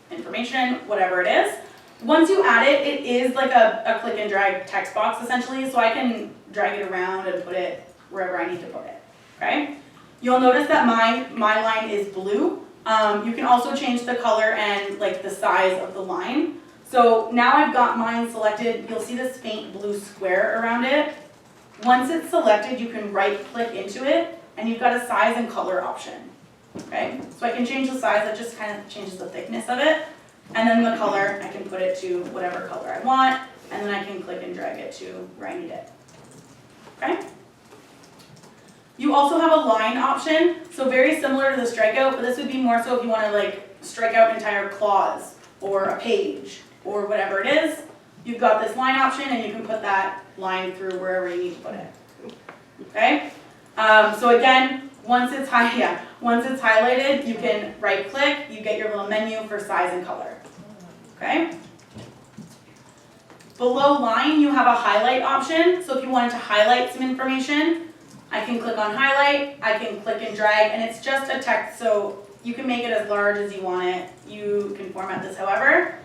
information, whatever it is. Once you add it, it is like a click and drag text box essentially, so I can drag it around and put it wherever I need to put it, okay? You'll notice that my line is blue. You can also change the color and like the size of the line. So now I've got mine selected, you'll see this faint blue square around it. Once it's selected, you can right click into it and you've got a size and color option, okay? So I can change the size, that just kind of changes the thickness of it. And then the color, I can put it to whatever color I want, and then I can click and drag it to where I need it, okay? You also have a line option, so very similar to the strikeout, but this would be more so if you want to like strike out an entire clause or a page or whatever it is. You've got this line option and you can put that line through wherever you need to put it, okay? So again, once it's highlighted, you can right click, you get your little menu for size and color, okay? Below line, you have a highlight option, so if you wanted to highlight some information, I can click on highlight, I can click and drag, and it's just a text, so you can make it as large as you want it. You can format this however,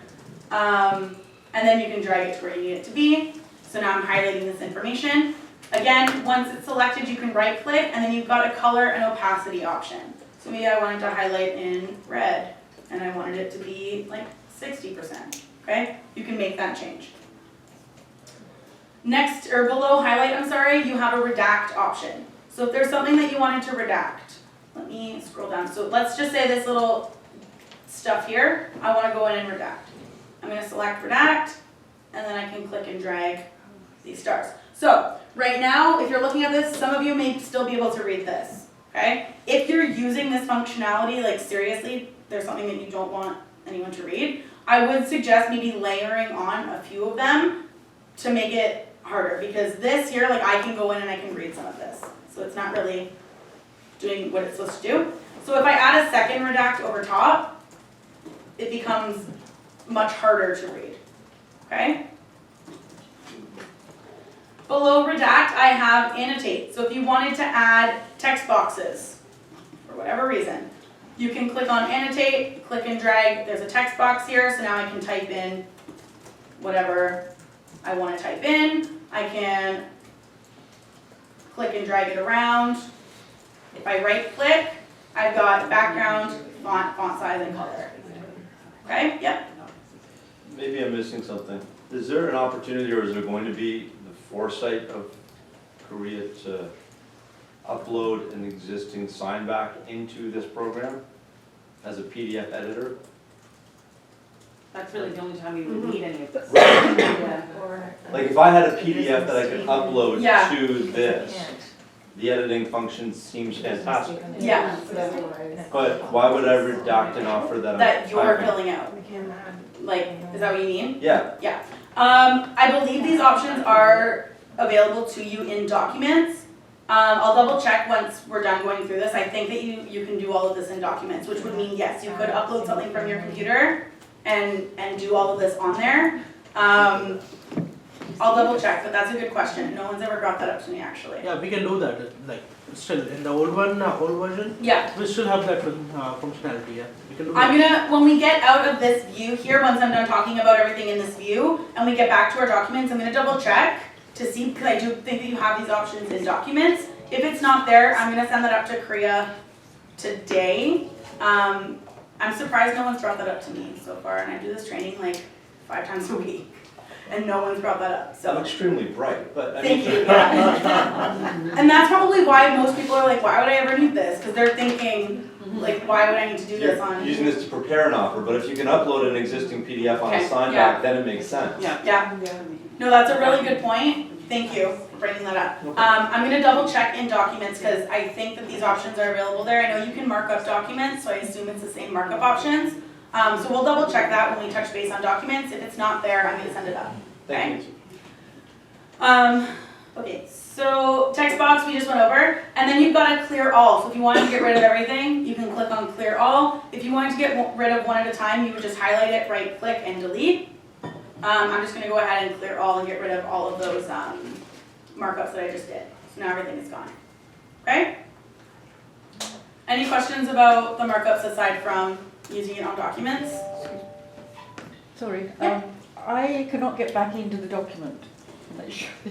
and then you can drag it to where you need it to be. So now I'm highlighting this information. Again, once it's selected, you can right click, and then you've got a color and opacity option. So maybe I wanted to highlight in red, and I wanted it to be like 60%, okay? You can make that change. Next, or below highlight, I'm sorry, you have a redact option. So if there's something that you wanted to redact, let me scroll down. So let's just say this little stuff here, I want to go in and redact. I'm going to select redact, and then I can click and drag these stars. So right now, if you're looking at this, some of you may still be able to read this, okay? If you're using this functionality, like seriously, there's something that you don't want anyone to read, I would suggest maybe layering on a few of them to make it harder, because this here, like I can go in and I can read some of this. So it's not really doing what it's supposed to do. So if I add a second redact over top, it becomes much harder to read, okay? Below redact, I have annotate. So if you wanted to add text boxes, for whatever reason, you can click on annotate, click and drag, there's a text box here, so now I can type in whatever I want to type in. I can click and drag it around. If I right click, I've got background, font size, and color. Okay, yep. Maybe I'm missing something. Is there an opportunity, or is there going to be the foresight of CREA to upload an existing sign back into this program as a PDF editor? That's really the only time you would need any of this. Yeah. Like if I had a PDF that I could upload Yeah. to this, the editing function seems fantastic. Yeah. But why would I redact and offer that? That you're filling out. Like, is that what you mean? Yeah, Yeah. I believe these options are available to you in documents. I'll double check once we're done going through this. I think that you can do all of this in documents, which would mean, yes, you could upload something from your computer and do all of this on there. I'll double check, but that's a good question. No one's ever brought that up to me, actually. Yeah, we can do that, like, still, in the old one, old version, Yeah. we still have that functionality, yeah, we can do I'm that. gonna, when we get out of this view here, once I'm done talking about everything in this view, and we get back to our documents, I'm gonna double check to see, because I do think that you have these options in documents. If it's not there, I'm gonna send that up to CREA today. I'm surprised no one's brought that up to me so far, and I do this training like 5 times a week, and no one's brought that up, so. I'm extremely bright, but I mean. Thank you, yeah. And that's probably why most people are like, why would I ever need this? Because they're thinking, like, why would I need to do this You're on? using this to prepare an offer, but if you can upload an existing PDF on Okay, a sign yeah. back, then it makes sense. Yeah, no, that's a really good point. Thank you for bringing that up. I'm gonna double check in documents because I think that these options are available there. I know you can mark up documents, so I assume it's the same markup options. So we'll double check that when we touch base on documents. If it's not there, I'm gonna send it up. Thank you. Okay, so text box we just went over, and then you've got to clear all. So if you wanted to get rid of everything, you can click on clear all. If you wanted to get rid of one at a time, you would just highlight it, right click, and delete. I'm just going to go ahead and clear all and get rid of all of those markups that I just did. So now everything is gone. Okay? Any questions about the markups aside from using it on documents? Sorry, Yeah. I cannot get back into the document.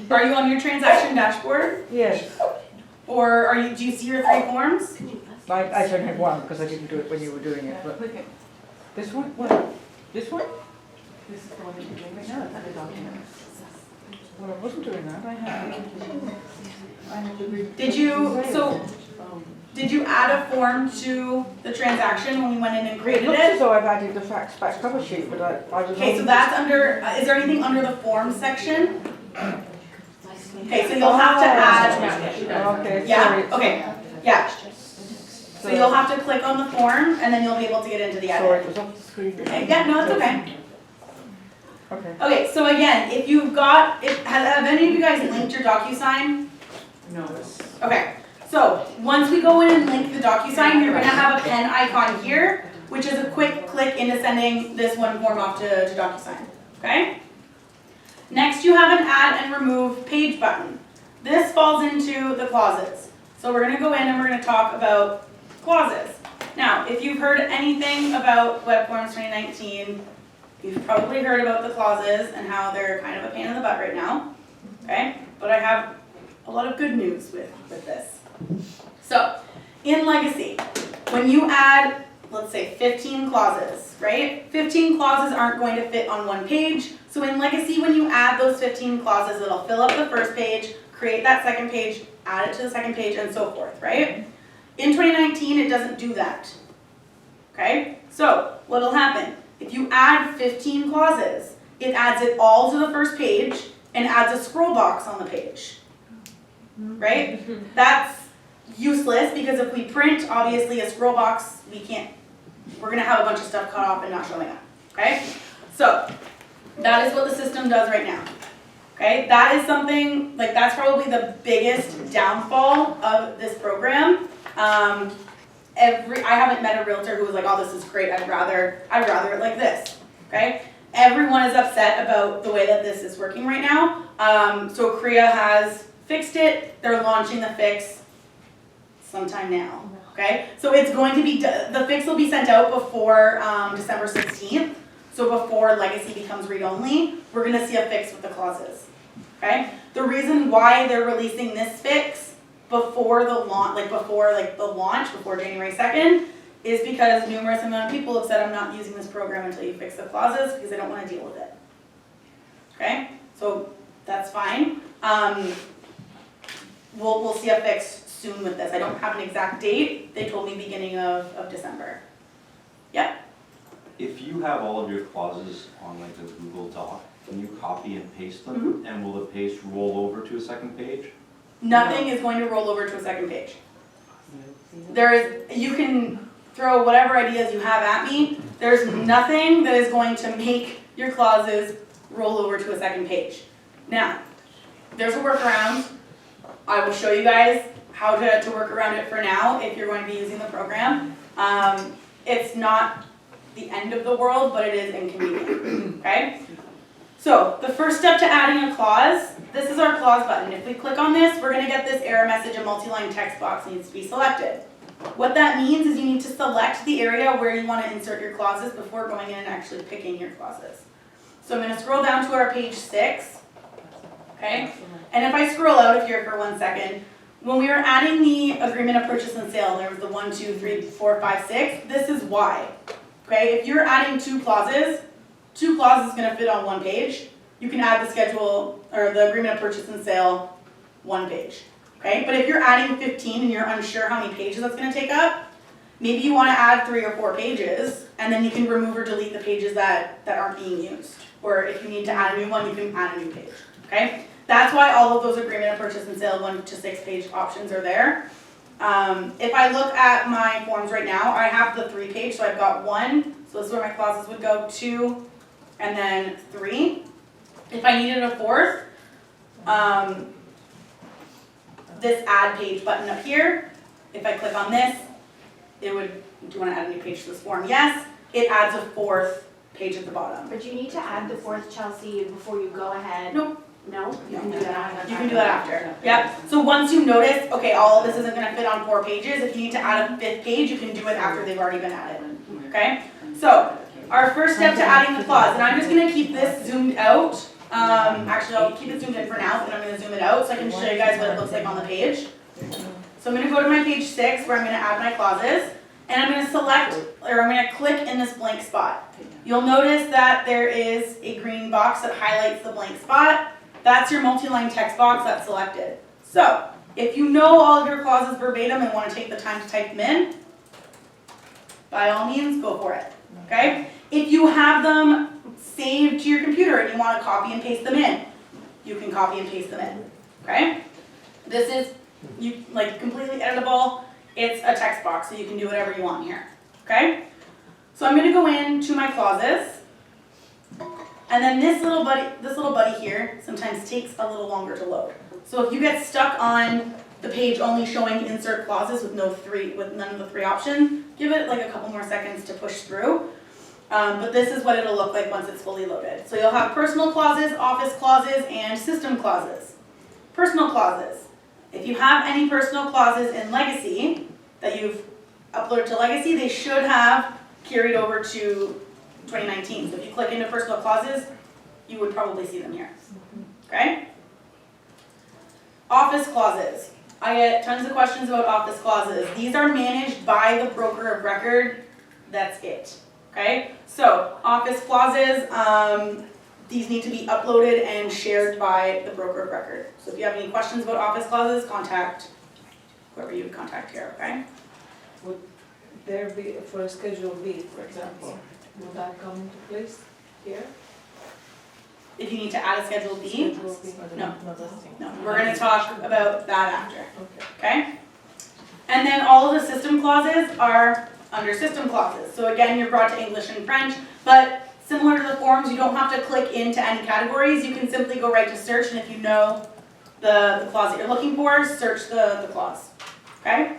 Are you on your transaction dashboard? Yes, Or do you see your 3 forms? I don't have one because I didn't do it when you were doing it, but Click it. this one, what, this one? This is the one you're doing right now, it's under documents. Well, I wasn't doing that, I had the. Did you add a form to the transaction when we went in and It created looks as it? though I've added the facts back cover sheet, but I was. Okay, so that's under, is there anything under the form section? Okay, so you'll have to add, Okay, yeah, sorry. okay, yeah. So you'll have to click on the form and then you'll be able to get into the Sorry, edit. it was off the screen. Okay, yeah, no, it's okay. Okay. Okay, so again, if you've got, have any of you guys linked your DocuSign? No. Okay, so once we go in and link the DocuSign, you're gonna have a pen icon here, which is a quick click into sending this one form off to DocuSign, okay? Next, you have an add and remove page button. This falls into the clauses. So we're gonna go in and we're gonna talk about clauses. Now, if you've heard anything about WebForms 2019, you've probably heard about the clauses and how they're kind of a pain in the butt right now, okay? But I have a lot of good news with this. So, in Legacy, when you add, let's say 15 clauses, right? 15 clauses aren't going to fit on one page. So in Legacy, when you add those 15 clauses, it'll fill up the first page, create that second page, add it to the second page, and so forth, right? In 2019, it doesn't do that, okay? So what'll happen? If you add 15 clauses, it adds it all to the first page and adds a scroll box on the page, right? That's useless because if we print, obviously, a scroll box, we're gonna have a bunch of stuff cut off and not showing up, okay? So that is what the system does right now. Okay, that is something, like that's probably the biggest downfall of this program. I haven't met a realtor who was like, oh, this is great, I'd rather it like this, okay? Everyone is upset about the way that this is working right now. So CREA has fixed it, they're launching the fix sometime now, okay? So it's going to be, the fix will be sent out before December 16th. So before Legacy becomes read-only, we're gonna see a fix with the clauses, okay? The reason why they're releasing this fix before the launch, before January 2nd, is because numerous amount of people have said, I'm not using this program until you fix the clauses because they don't wanna deal with it, okay? So that's fine. We'll see a fix soon with this. I don't have an exact date. They told me beginning of December. Yeah? If you have all of your clauses on like a Google Doc, can you copy and paste them? And will the paste roll over to a second page? Nothing is going to roll over to a second page. You can throw whatever ideas you have at me. There's nothing that is going to make your clauses roll over to a second page. Now, there's a workaround. I will show you guys how to work around it for now if you're going to be using the program. It's not the end of the world, but it is inconvenient, okay? So the first step to adding a clause, this is our clause button. If we click on this, we're gonna get this error message, a multi-line text box needs to be selected. What that means is you need to select the area where you wanna insert your clauses before going in and actually picking your clauses. So I'm gonna scroll down to our page 6, okay? And if I scroll out of here for 1 second, when we were adding the agreement of purchase and sale, there was the 1, 2, 3, 4, 5, 6, this is why. Okay, if you're adding 2 clauses is gonna fit on 1 page. You can add the schedule, or the agreement of purchase and sale, 1 page. Okay, but if you're adding 15 and you're unsure how many pages that's gonna take up, maybe you wanna add 3 or 4 pages, and then you can remove or delete the pages that aren't being used. Or if you need to add a new one, you can add a new page, okay? That's why all of those agreement of purchase and sale 1 to 6 page options are there. If I look at my forms right now, I have the 3 page, so I've got 1, so this is where my clauses would go, 2, and then 3. If I needed a 4th, this add page button up here, if I click on this, it would, do you want to add a new page to this form? Yes, it adds a 4th page at the bottom. But you need to add the 4th, Chelsea, before you go ahead. Nope. No? You can do that. You can do that after. Yep. So once you notice, okay, all of this isn't gonna fit on 4 pages, if you need to add a 5th page, you can do it after they've already been added. Okay? So, our first step to adding the clause, and I'm just gonna keep this zoomed out. Actually, I'll keep it zoomed in for now, and I'm gonna zoom it out so I can show you guys what it looks like on the page. So I'm gonna go to my page 6 where I'm gonna add my clauses, and I'm gonna I'm gonna click in this blank spot. You'll notice that there is a green box that highlights the blank spot. That's your multi-line text box that's selected. So, if you know all of your clauses verbatim and want to take the time to type them in, by all means, go for it, okay? If you have them saved to your computer and you want to copy and paste them in, you can copy and paste them in, okay? This is completely editable. It's a text box, so you can do whatever you want here, okay? So I'm going to go into my clauses. And then this little buddy here sometimes takes a little longer to load. So if you get stuck on the page only showing insert clauses with none of the 3 options, give it like a couple more seconds to push through. But this is what it'll look like once it's fully loaded. So you'll have personal clauses, office clauses, and system clauses. Personal clauses. If you have any personal clauses in Legacy that you've uploaded to Legacy, they should have carried over to 2019. So if you click into personal clauses, you would probably see them here. Okay? Office clauses. I get tons of questions about office clauses. These are managed by the broker of record. That's it. Okay? So, office clauses, these need to be uploaded and shared by the broker of record. So if you have any questions about office clauses, contact whoever you would contact here, okay? Would there be, for a Schedule B, for example, will that come into place here? If you need to add a Schedule B, Schedule B, No. listing. no, we're gonna talk about that after, Okay. okay? And then all of the system clauses are under system clauses. So again, you're brought to English and French, but similar to the forms, you don't have to click into any categories. You can simply go right to search, and if you know the clause that you're looking for, search the clause, okay?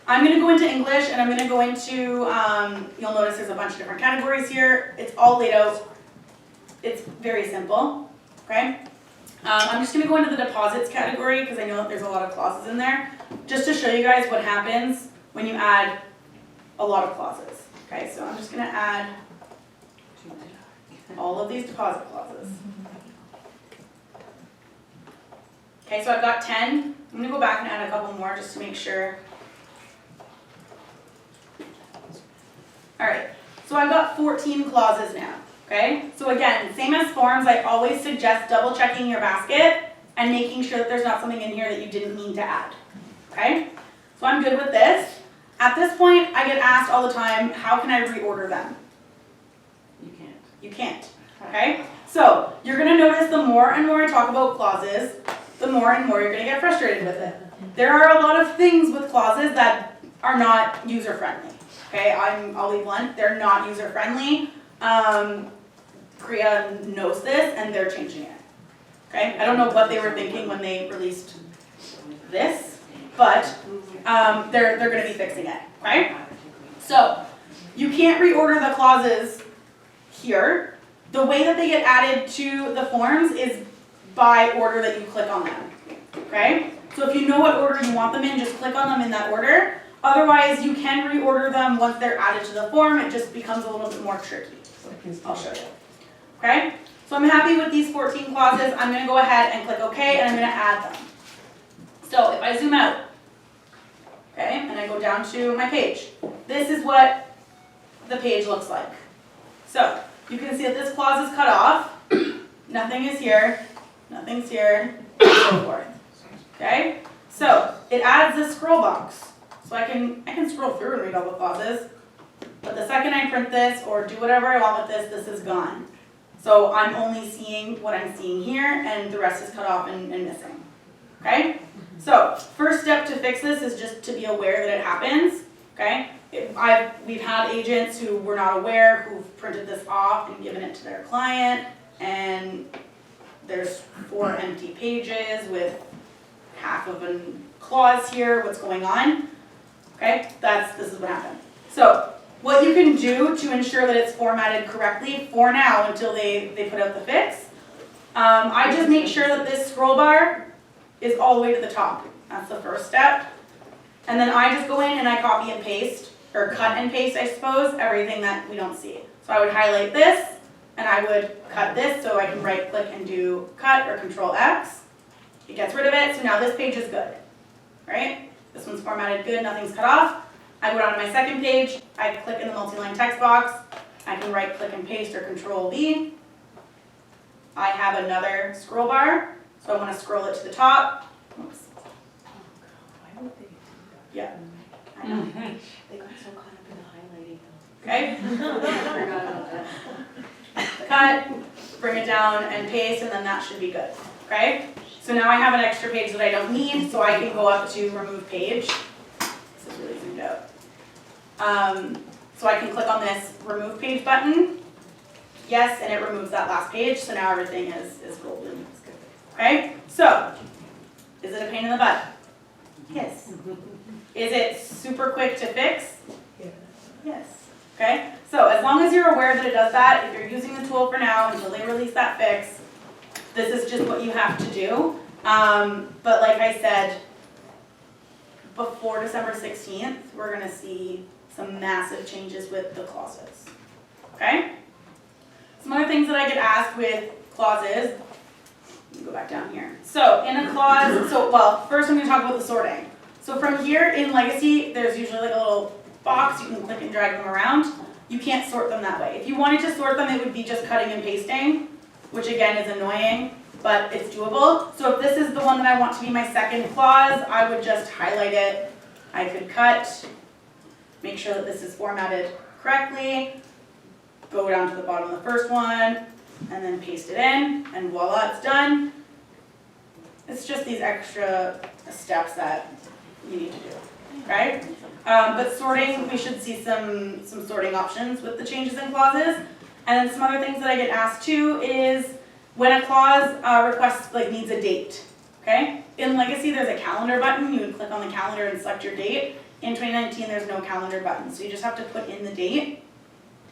I'm gonna go into English, and I'm gonna go into, you'll notice there's a bunch of different categories here. It's all laid out. It's very simple, okay? I'm just gonna go into the deposits category, because I know that there's a lot of clauses in there, just to show you guys what happens when you add a lot of clauses. Okay, so I'm just gonna add all of these deposit clauses. Okay, so I've got 10. I'm gonna go back and add a couple more just to make sure. All right, so I've got 14 clauses now, okay? So again, same as forms, I always suggest double checking your basket and making sure that there's not something in here that you didn't mean to add, okay? So I'm good with this. At this point, I get asked all the time, how can I reorder them? You can't. You can't, okay? So you're gonna notice the more and more I talk about clauses, the more and more you're gonna get frustrated with it. There are a lot of things with clauses that are not user-friendly, okay? I'll be blunt, they're not user-friendly. CREA knows this and they're changing it, okay? I don't know what they were thinking when they released this, but they're gonna be fixing it, okay? So, you can't reorder the clauses here. The way that they get added to the forms is by order that you click on them, okay? So if you know what order you want them in, just click on them in that order. Otherwise, you can reorder them once they're added to the form. It just becomes a little bit more tricky. I'll show you, okay? So I'm happy with these 14 clauses. I'm gonna go ahead and click OK, and I'm gonna add them. So if I zoom out, okay, and I go down to my page, this is what the page looks like. So you can see that this clause is cut off, nothing is here, nothing's here, and so forth. Okay? So it adds this scroll box. So I can scroll through and read all the clauses, but the second I print this or do whatever I want with this, this is gone. So I'm only seeing what I'm seeing here, and the rest is cut off and missing. Okay? So, first step to fix this is just to be aware that it happens, okay? We've had agents who were not aware, who've printed this off and given it to their client, and there's 4 empty pages with half of a clause here, what's going on, okay? This is what happened. So, what you can do to ensure that it's formatted correctly for now until they put out the fix, I just make sure that this scroll bar is all the way to the top. That's the first step. And then I just go in and I copy and paste, or cut and paste, I suppose, everything that we don't see. So I would highlight this, and I would cut this, so I can right click and do cut or Control X. It gets rid of it, so now this page is good, right? This one's formatted good, nothing's cut off. I go down to my second page, I click in the multi-line text box, I can right click and paste or Control V. I have another scroll bar, so I want to scroll it to the top. Oops. Yeah. I know. They got so caught up in the highlighting. Okay? Forgot about that. Cut, bring it down and paste, and then that should be good. Okay? So now I have an extra page that I don't need, so I can go up to remove page. This is really zoomed out. So I can click on this remove page button. Yes, and it removes that last page, so now everything is golden. Okay? So, is it a pain in the butt? Yes. Is it super quick to fix? Yes. Okay? So, as as long as you're aware that it does that, if you're using the tool for now until they release that fix, this is just what you have to do. But like I said, before December 16th, we're gonna see some massive changes with the clauses, okay? Some other things that I get asked with clauses, let me go back down here. So in a clause, well, first I'm gonna talk about the sorting. So from here in Legacy, there's usually like a little box, you can click and drag them around. You can't sort them that way. If you wanted to sort them, it would be just cutting and pasting, which again is annoying, but it's doable. So if this is the one that I want to be my second clause, I would just highlight it. I could cut, make sure that this is formatted correctly, go down to the bottom of the first one, and then paste it in, and voila, it's done. It's just these extra steps that you need to do, right? But sorting, we should see some sorting options with the changes in clauses. And then some other things that I get asked too is when a clause request needs a date, okay? In Legacy, there's a calendar button. You would click on the calendar and select your date. In 2019, there's no calendar button, so you just have to put in the date.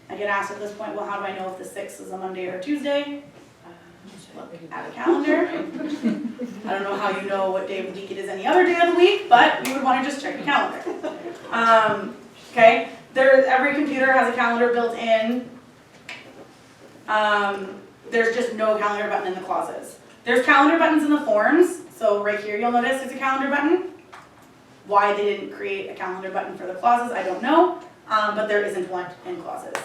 I get asked at this point, well, how do I know if the 6th is a Monday or a Tuesday? Just look at a calendar. I don't know how you know what day of the week it is any other day of the week, but you would want to just check the calendar. Okay, every computer has a calendar built in. There's just no calendar button in the clauses. There's calendar buttons in the forms, so right here you'll notice there's a calendar button. Why they didn't create a calendar button for the clauses, I don't know, but there isn't one in clauses.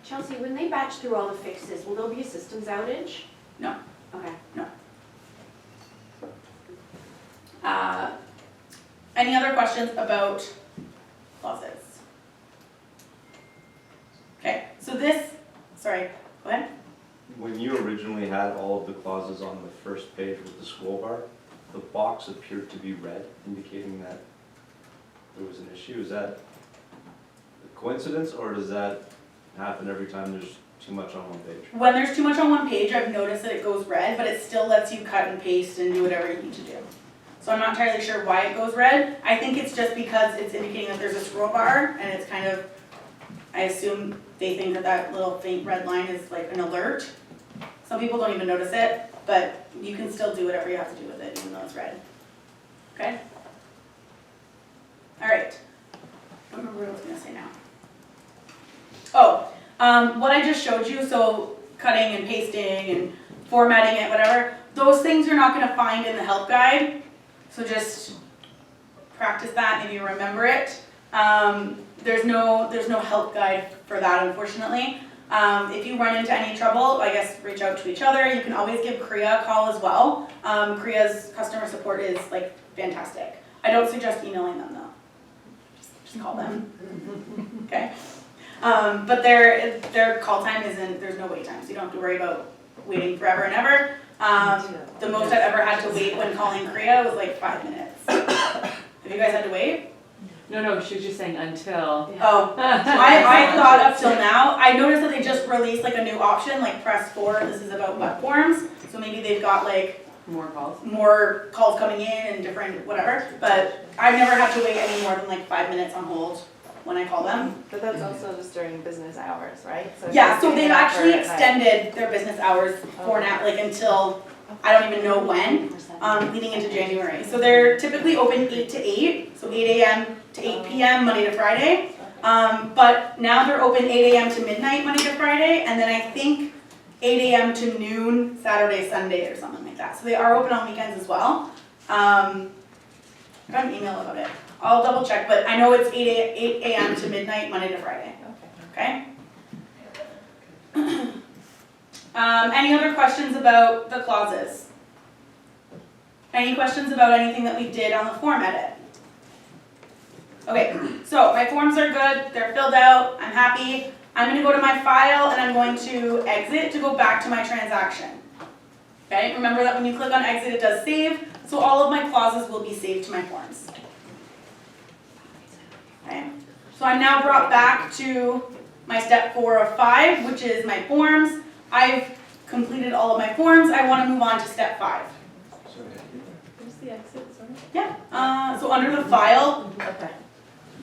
Chelsea, when they batch through all the fixes, will there be a systems outage? No. Okay. No. Any other questions about clauses? Okay, so sorry, go ahead. When you originally had all of the clauses on the first page with the scroll bar, the box appeared to be red, indicating that there was an issue. Is that a coincidence, or does that happen every time there's too much on one page? When there's too much on one page, I've noticed that it goes red, but it still lets you cut and paste and do whatever you need to do. So I'm not entirely sure why it goes red. I think it's just because it's indicating that there's a scroll bar, and it's kind of, I assume they think that that little faint red line is like an alert. Some people don't even notice it, but you can still do whatever you have to do with it, even though it's red. Okay? All right. I don't remember what I was going to say now. Oh, what I just showed you, so cutting and pasting and formatting it, whatever, those things you're not going to find in the help guide. So just practice that, maybe remember it. There's no help guide for that, unfortunately. If you run into any trouble, I guess reach out to each other. You can always give CREA a call as well. CREA's customer support is fantastic. I don't suggest emailing them though. Just call them. Okay. But their call time there's no wait time, so you don't have to worry about waiting forever and ever. The most I've ever had to wait when calling CREA was 5 minutes. Have you guys had to wait? No, she was just saying until. Oh, I thought up till now. I noticed that they just released a new option, press 4, this is about WebForms. So maybe they've got more calls coming in and different whatever. But I've never had to wait any more than 5 minutes on hold when I call them. But that's also just during business hours, right? So if Yeah, you're so doing they've that actually for at night- extended their business hours for now, until I don't even know when, leading into January. So they're typically open 8 to 8, so 8 a.m. to 8 p.m. Monday to Friday. But now they're open 8 a.m. to midnight Monday to Friday, and then I think 8 a.m. to noon Saturday, Sunday, or something like that. So they are open on weekends as well. I got an email about it. I'll double check, but I know it's 8 a.m. to midnight Monday to Friday. Okay? Any other questions about the clauses? Any questions about anything that we did on the form edit? Okay, so my forms are good, they're filled out, I'm happy. I'm going to go to my file and I'm going to exit to go back to my transaction. Okay, remember that when you click on exit it does save, so all of my clauses will be saved to my forms. Okay, so I'm now brought back to my step 4 of 5, which is my forms. I've completed all of my forms, I want to move on to step 5. Where's the exit, sorry? Yeah, so under the file, Okay.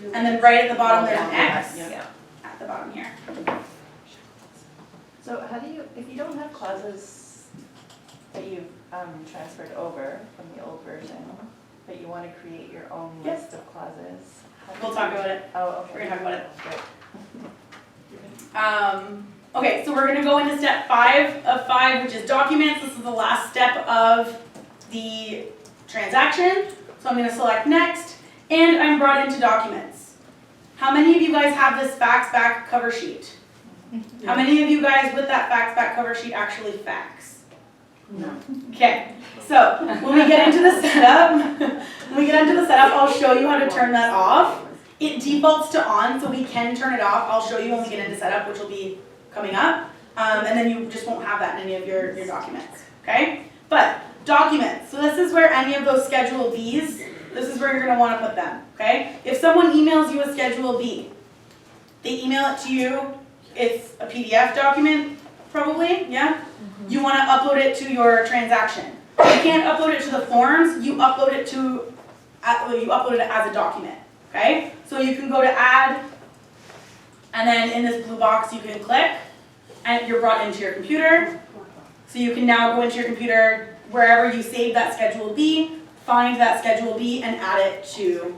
and then right at the bottom there's an X. Yeah. the bottom here. So how do you, if you don't have clauses that you've transferred over from the old version, but you want to create your own Yep. list of clauses? how do We'll you- talk about it. Oh, okay. We're gonna talk about it. Great. Okay, so we're gonna go into step 5 of 5, which is documents. This is the last step of the transaction. So I'm gonna select next, and I'm brought into documents. How many of you guys have this fax back cover sheet? How many of you guys with that fax back cover sheet actually fax? No. Okay, so when we get into the setup, I'll show you how to turn that off. It defaults to on, so we can turn it off. I'll show you when we get into setup, which will be coming up. And then you just won't have that in any of your documents, okay? But documents, so this is where any of those Schedule Bs, this is where you're gonna wanna put them, okay? If someone emails you a Schedule B, they email it to you, it's a PDF document, probably, yeah? You wanna upload it to your transaction. You can't upload it to the forms, you upload it as a document, okay? So you can go to add, and then in this blue box you can click, and you're brought into your computer. So you can now go into your computer, wherever you saved that Schedule B, find that Schedule B and add it to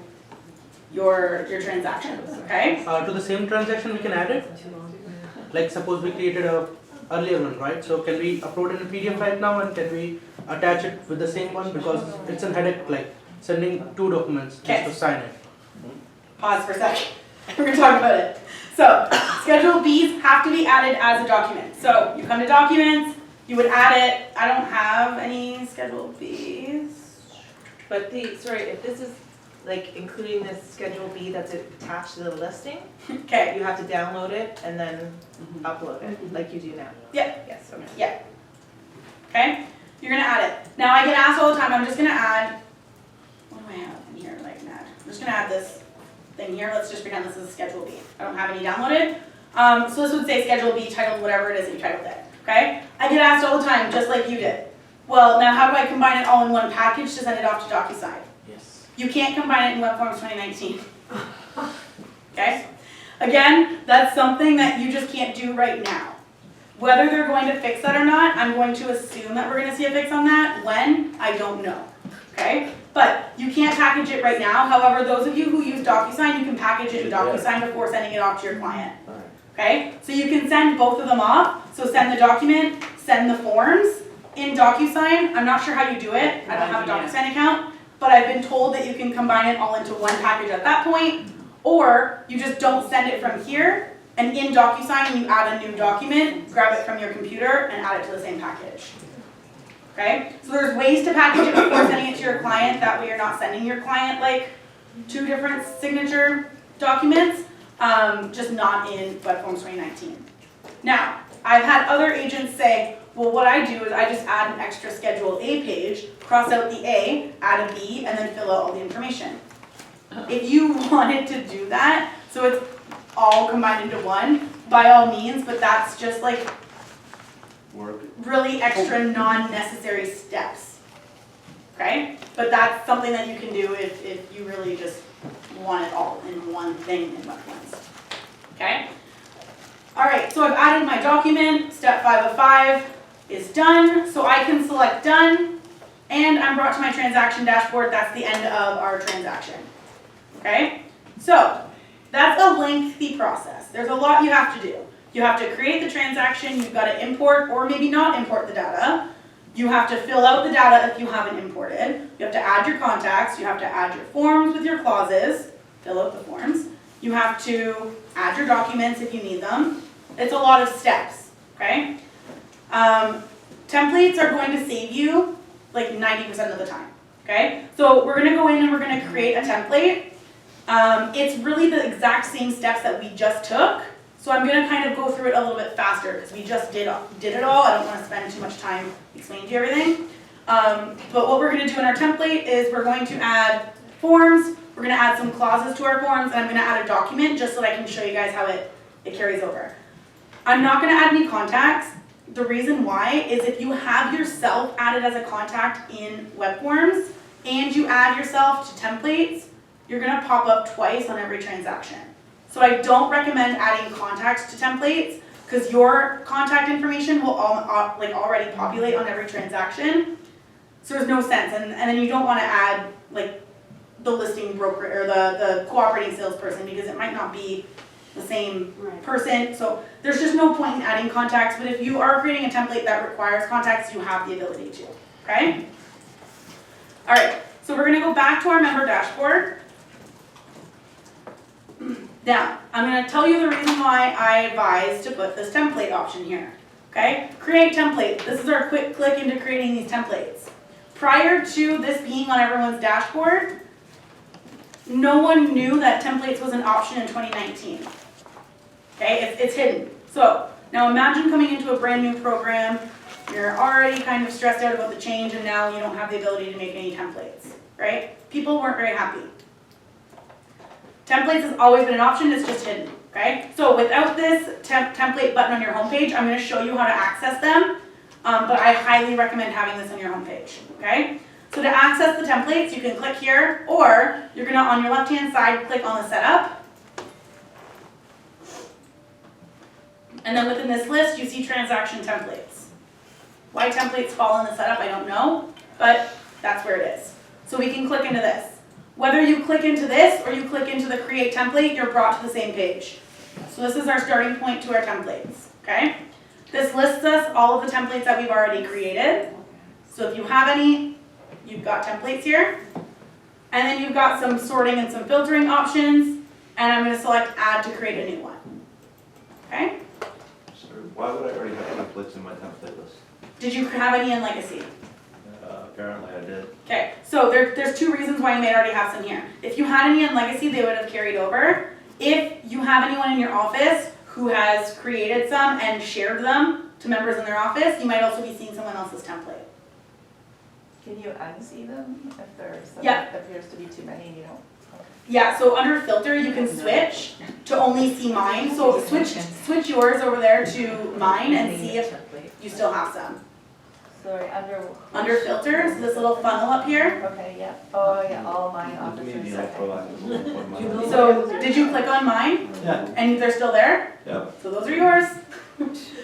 your transactions, okay? To the same transaction we can add it? Like suppose we created a earlier one, right? So can we upload in a PDF right now and can we attach it with the same one? Because it's a headache, like sending 2 documents just Okay. to sign it. Pause for a second. We're gonna talk about it. So, Schedule Bs have to be added as a document. So, you come to Documents, you would add it. I don't have any Schedule Bs. But if this is like including this Schedule B that's attached to the listing, Okay, you have to download it and then upload it, like you do now. Yeah. Yes, okay. okay? You're gonna add it. Now, I get asked all the time, I'm just gonna add, what do I have in here that I can add? I'm just gonna add this thing here. Let's just pretend this is a Schedule B. I don't have any downloaded. So this would say Schedule B titled whatever it is that you titled it, okay? I get asked all the time, just like you did. Well, now how do I combine it all in one package to send it off to DocuSign? Yes. You can't combine it in WebForms 2019. Okay? Again, that's something that you just can't do right now. Whether they're going to fix that or not, I'm going to assume that we're going to see a fix on that. When? I don't know. Okay? But you can't package it right now. However, those of you who use DocuSign, you can package it in DocuSign before sending it off to your client. Okay? So you can send both of them off. So send the document, send the forms in DocuSign. I'm not sure how you do it. I don't have a DocuSign account. But I've been told that you can combine it all into one package at that point. Or you just don't send it from here. And in DocuSign, you add a new document, grab it from your computer, and add it to the same package. Okay? So there's ways to package it before sending it to your client. That way you're not sending your client like 2 different signature documents, just not in WebForms 2019. Now, I've had other agents say, well, what I do is I just add an extra Schedule A page, cross out the A, add a B, and then fill out all the information. If you wanted to do that, so it's all combined into one, by all means, but that's just like Work. really extra non-necessary steps, okay? But that's something that you can do if you really just want it all in one thing in WebForms, okay? All right, so I've added my document, step 5 of 5 is done, so I can select done, and I'm brought to my transaction dashboard. That's the end of our transaction, okay? So that's a lengthy process. There's a lot you have to do. You have to create the transaction, you've got to import or maybe not import the data. You have to fill out the data if you haven't imported. You have to add your contacts, you have to add your forms with your clauses, fill out the forms. You have to add your documents if you need them. It's a lot of steps, okay? Templates are going to save you like 90% of the time, okay? So we're gonna go in and we're gonna create a template. It's really the exact same steps that we just took. So I'm gonna kind of go through it a little bit faster because we just did it all. I don't wanna spend too much time explaining to you everything. But what we're gonna do in our template is we're going to add forms, we're gonna add some clauses to our forms, and I'm gonna add a document just so that I can show you guys how it carries over. I'm not gonna add any contacts. The reason why is if you have yourself added as a contact in WebForms and you add yourself to templates, you're gonna pop up twice on every transaction. So I don't recommend adding contacts to templates, because your contact information will already populate on every transaction. So there's no sense, and then you don't wanna add like the listing broker, or the cooperating salesperson, because it might not be the same Right. person, so there's just no point in adding contacts, but if you are creating a template that requires contacts, you have the ability to, okay? All right, so we're gonna go back to our member dashboard. Now, I'm gonna tell you the reason why I advise to put this template option here, okay? Create template, this is our quick click into creating these templates. Prior to this being on everyone's dashboard, no one knew that templates was an option in 2019. Okay, it's hidden. So now imagine coming into a brand new program, you're already kind of stressed out about the change, and now you don't have the ability to make any templates, right? People weren't very happy. Templates has always been an option, it's just hidden, okay? So without this template button on your homepage, I'm gonna show you how to access them, but I highly recommend having this on your homepage, okay? So to access the templates, you can click here, or you're gonna, on your left-hand side, click on the setup. And then within this list, you see transaction templates. Why templates fall in the setup, I don't know, but that's where it is. So we can click into this. Whether you click into this or you click into the create template, you're brought to the same page. So this is our starting point to our templates, okay? This lists us all of the templates that we've already created. So if you have any, you've got templates here. And then you've got some sorting and some filtering options, and I'm gonna select add to create a new one, okay? So why would I already have templates in my template list? Did you have any in Legacy? Apparently I did. Okay, so there's two reasons why you may already have some here. If you had any in Legacy, they would have carried over. If you have anyone in your office who has created some and shared them to members in their office, you might also be seeing someone else's template. Can you unsee them if there's some Yeah. that appears to be too many and you don't? Yeah, so under filter, you can switch to only see mine. So switch yours over there to mine and see if you still have some. Sorry, Under filters, this little funnel up here. Okay, yeah. Oh, yeah, all mine Maybe officers. like proactive. So did you click on mine? Yeah. And they're still there? Yeah. So those are yours.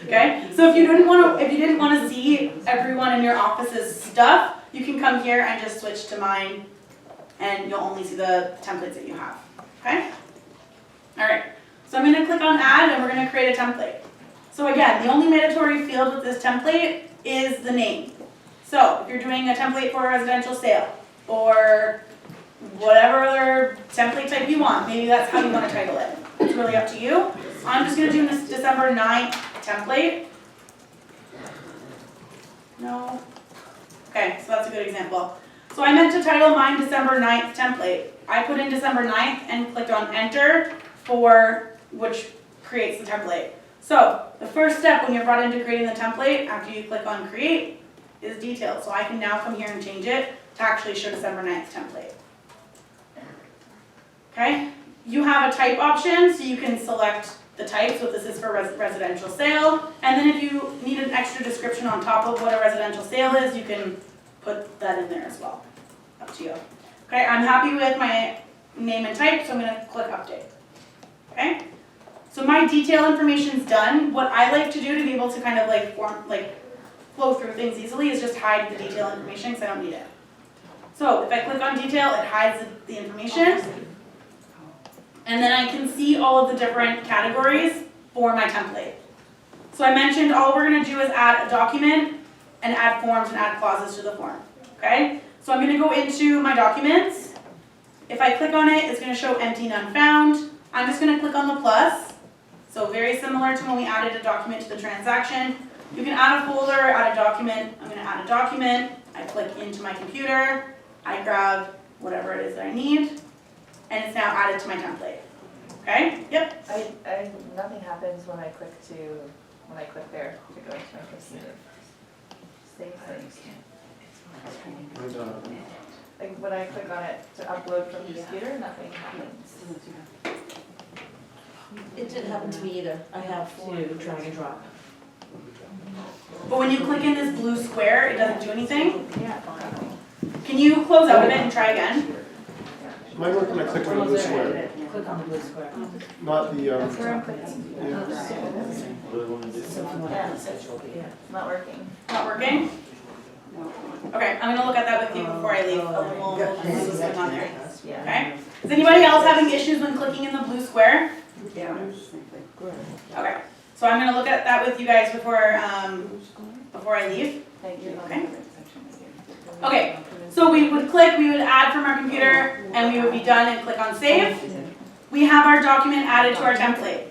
Okay? So if you didn't want to see everyone in your office's stuff, you can come here and just switch to mine, and you'll only see the templates that you have. Okay? All right. So I'm going to click on add, and we're going to create a template. So again, the only mandatory field with this template is the name. So if you're doing a template for a residential sale, or whatever other template type you want, maybe that's how you want to title it. It's really up to you. I'm just going to do this December 9th template. No. Okay, so that's a good example. So I meant to title mine December 9th template. I put in December 9th and clicked on enter for which creates the template. So the first step when you're brought into creating the template after you click on create is details. So I can now come here and change it to actually show December 9th template. Okay, you have a type option, so you can select the type. So this is for residential sale. And then if you need an extra description on top of what a residential sale is, you can put that in there as well. Up to you. Okay, I'm happy with my name and type, so I'm going to click update. Okay, so my detail information is done. What I like to do to be able to kind of flow through things easily is just hide the detail information because I don't need it. So if I click on detail, it hides the information. And then I can see all of the different categories for my template. So I mentioned all we're going to do is add a document and add forms and add clauses to the form. Okay? So I'm going to go into my documents. If I click on it, it's going to show empty, none found. I'm just going to click on the plus. So very similar to when we added a document to the transaction. You can add a folder, add a document. I'm going to add a document. I click into my computer. I grab whatever it is that I need. And it's now added to my template. Okay? Yep. Nothing happens when I click there to go into my computer. Same thing. Like when I click on it to upload from the computer, nothing happens. It didn't happen to me either. I have to drag and drop. But when you click in this blue square, it doesn't do anything. Yeah. Can you close out of it and try again? Mine worked when I clicked on the blue square. click on the blue square. Not the, That's where I'm clicking. yeah. What do they want to do? So if you want to add a section, Yeah, not working. Not working? Okay, I'm gonna look at that with you before I leave, and we'll see what's going on there. Yeah. Okay? Is anybody else having issues when clicking in the blue square? Yeah. Okay, so I'm gonna look at that with you guys before I leave. Thank you. Okay. Okay, so we would click, we would add from our computer, and we would be done and click on save. We have our document added to our template.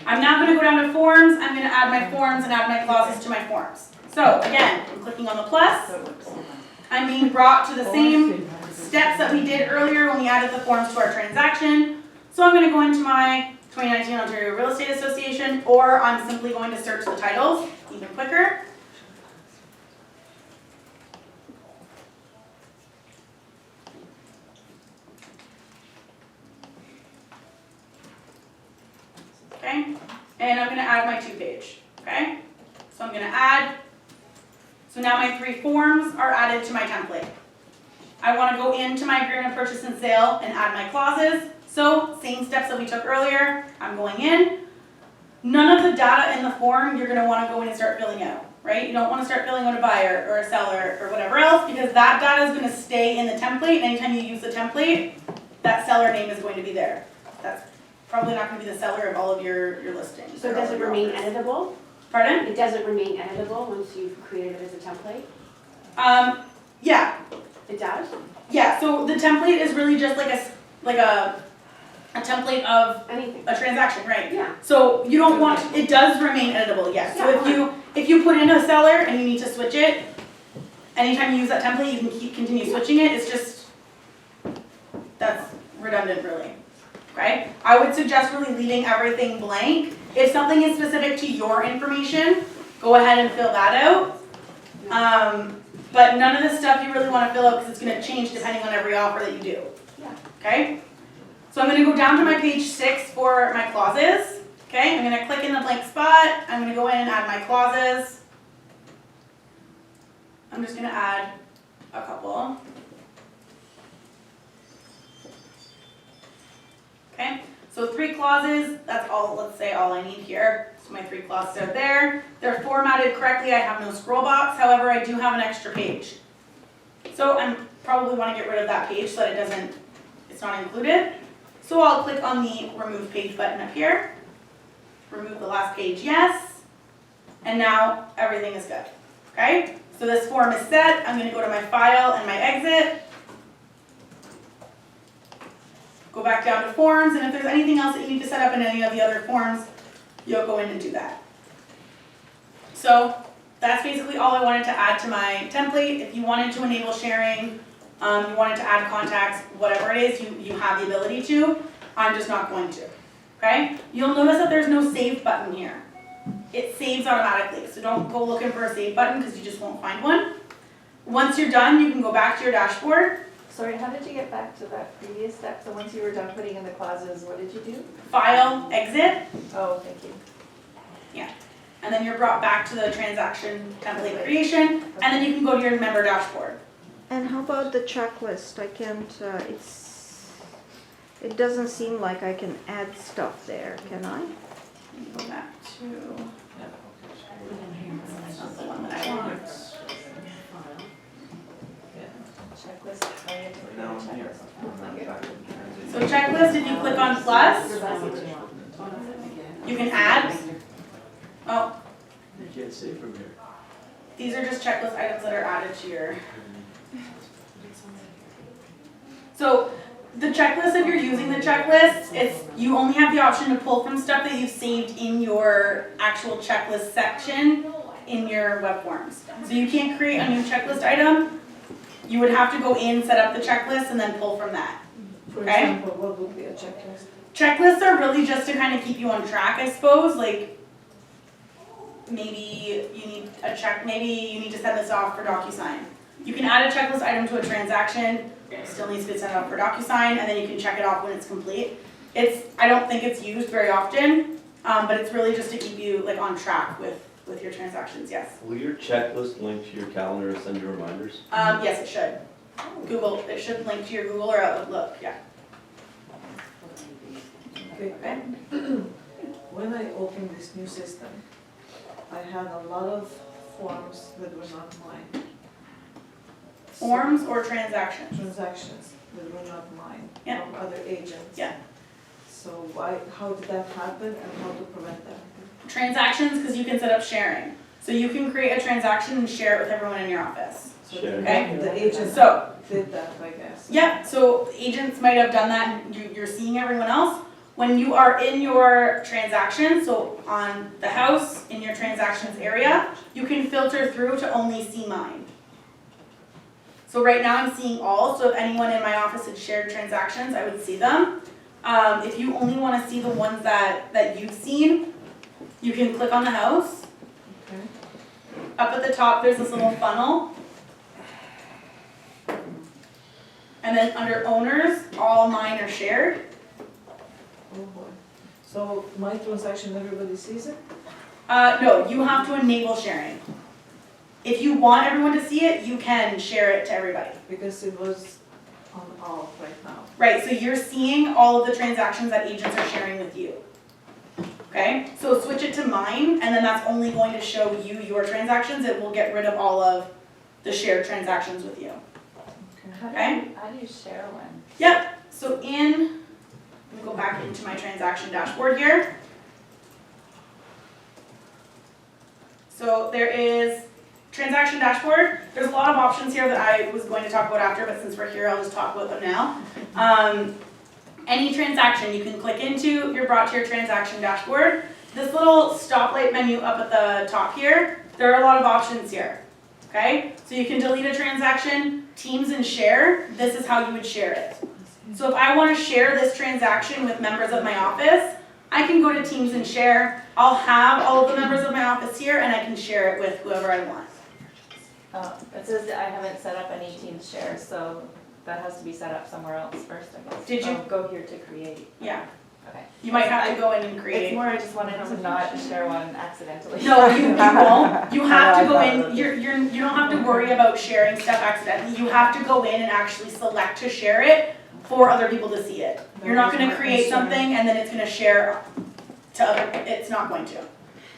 I'm now gonna go down to forms, I'm gonna add my forms and add my clauses to my forms. So again, I'm clicking on the plus, I'm being brought to the same steps that we did earlier when we added the forms to our transaction. So I'm gonna go into my 2019 Ontario Real Estate Association, or I'm simply going to search the titles, even quicker. Okay, and I'm gonna add my 2-page, okay? So I'm gonna add, so now my 3 forms are added to my template. I wanna go into my agreement of purchase and sale and add my clauses. So same steps that we took earlier, I'm going in. None of the data in the form you're gonna wanna go in and start filling out, right? You don't wanna start filling out a buyer or a seller or whatever else, because that data is gonna stay in the template. Anytime you use the template, that seller name is going to be there. That's probably not gonna be the seller of all of your listings. So or does all it of your remain offers. editable? Pardon? It doesn't remain editable once you've created it as a template? Yeah, It does? yeah, so the template is really just like a template of Anything? a transaction, right? Yeah. So you don't want, it does remain editable, yes. So if you put in a seller and you need to switch it, anytime you use that template, you can continue switching it. It's just, that's redundant really, okay? I would suggest really leaving everything blank. If something is specific to your information, go ahead and fill that out. But none of this stuff you really want to fill out because it's going to change depending on every offer that you do. Yeah. Okay? So I'm going to go down to my page 6 for my clauses. Okay? I'm going to click in the blank spot. I'm going to go in and add my clauses. I'm just going to add a couple. Okay? So 3 clauses, that's all, let's say all I need here. So my 3 clauses are there. They're formatted correctly, I have no scroll box, however I do have an extra page. So I probably want to get rid of that page so that it's not included. So I'll click on the remove page button up here. Remove the last page, yes. And now everything is good, okay? So this form is set, I'm gonna go to my file and my exit. Go back down to forms, and if there's anything else that you need to set up in any of the other forms, you'll go in and do that. So that's basically all I wanted to add to my template. If you wanted to enable sharing, you wanted to add contacts, whatever it is, you have the ability to. I'm just not going to, okay? You'll notice that there's no save button here. It saves automatically, so don't go looking for a save button because you just won't find one. Once you're done, you can go back to your dashboard. Sorry, how did you get back to that previous step? So once you were done putting in the clauses, what did you do? File, exit, Oh, thank you. and then you're brought back to the transaction template creation, and then you can go to your member dashboard. And how about the checklist? I can't, it doesn't seem like I can add stuff there, can I? Go back to, that's not the one that I want. Checklist. Oh, you have to put in a checklist. So checklist, if you click on plus, you can add. Oh, You can't save from here. these are just checklist items that are added to your. So the checklist, if you're using the checklist, you only have the option to pull from stuff that you've saved in your actual checklist section in your web forms. So you can't create a new checklist item. You would have to go in, set up the checklist, and then pull from that. For Okay. example, what would be a checklist? Checklists are really just to kind of keep you on track, I suppose. Like, maybe you need a check, maybe you need to send this off for DocuSign. You can add a checklist item to a transaction, it still needs to be sent off for DocuSign, and then you can check it off when it's complete. I don't think it's used very often, but it's really just to keep you like on track with your transactions, yes. Will your checklist link to your calendar and send you reminders? Yes, it should. Google, it should link to your Google or Outlook, yeah. Okay. When I opened this new system, I had a lot of forms that were not mine. Forms or transactions? Transactions that were not mine, Yeah. from other agents. Yeah. So how did that happen and how to prevent that? Transactions, because you can set up sharing. So you can create a transaction and share it with everyone in your office. So Okay. the agent So, did that, I guess. yeah, so agents might have done that, you're seeing everyone else. When you are in your transactions, so on the house, in your transactions area, you can filter through to only see mine. So right now I'm seeing all, so if anyone in my office had shared transactions, I would see them. If you only want to see the ones that you've seen, you can click on the house. Okay. Up at the top, there's this little funnel. And then under owners, all mine are shared. Oh boy. So my transaction, everybody sees it? No, you have to enable sharing. If you want everyone to see it, you can share it to everybody. Because it was on off right now. Right, so you're seeing all of the transactions that agents are sharing with you. Okay, so switch it to mine, and then that's only going to show you your transactions. It will get rid of all of the shared transactions with you. Okay. How do you share one? Yep, so let me go back into my transaction dashboard here. So there is transaction dashboard. There's a lot of options here that I was going to talk about after, but since we're here, I'll just talk about them now. Any transaction you can click into, you're brought to your transaction dashboard. This little stoplight menu up at the top here, there are a lot of options here. Okay, so you can delete a transaction, teams and share. This is how you would share it. So if I want to share this transaction with members of my office, I can go to Teams and share. I'll have all of the members of my office here and I can share it with whoever I want. It says that I haven't set up any Teams share, so that has to be set up somewhere else first, I guess. Did you? Go here to create. Yeah. Okay. You might have to go in and It's create. more, I just wanted to not share one accidentally. No, you won't. You have to go in. You don't have to worry about sharing stuff accidentally. You have to go in and actually select to share it for other people to see it. You're not going to create something and then it's going to share to other. It's not going to.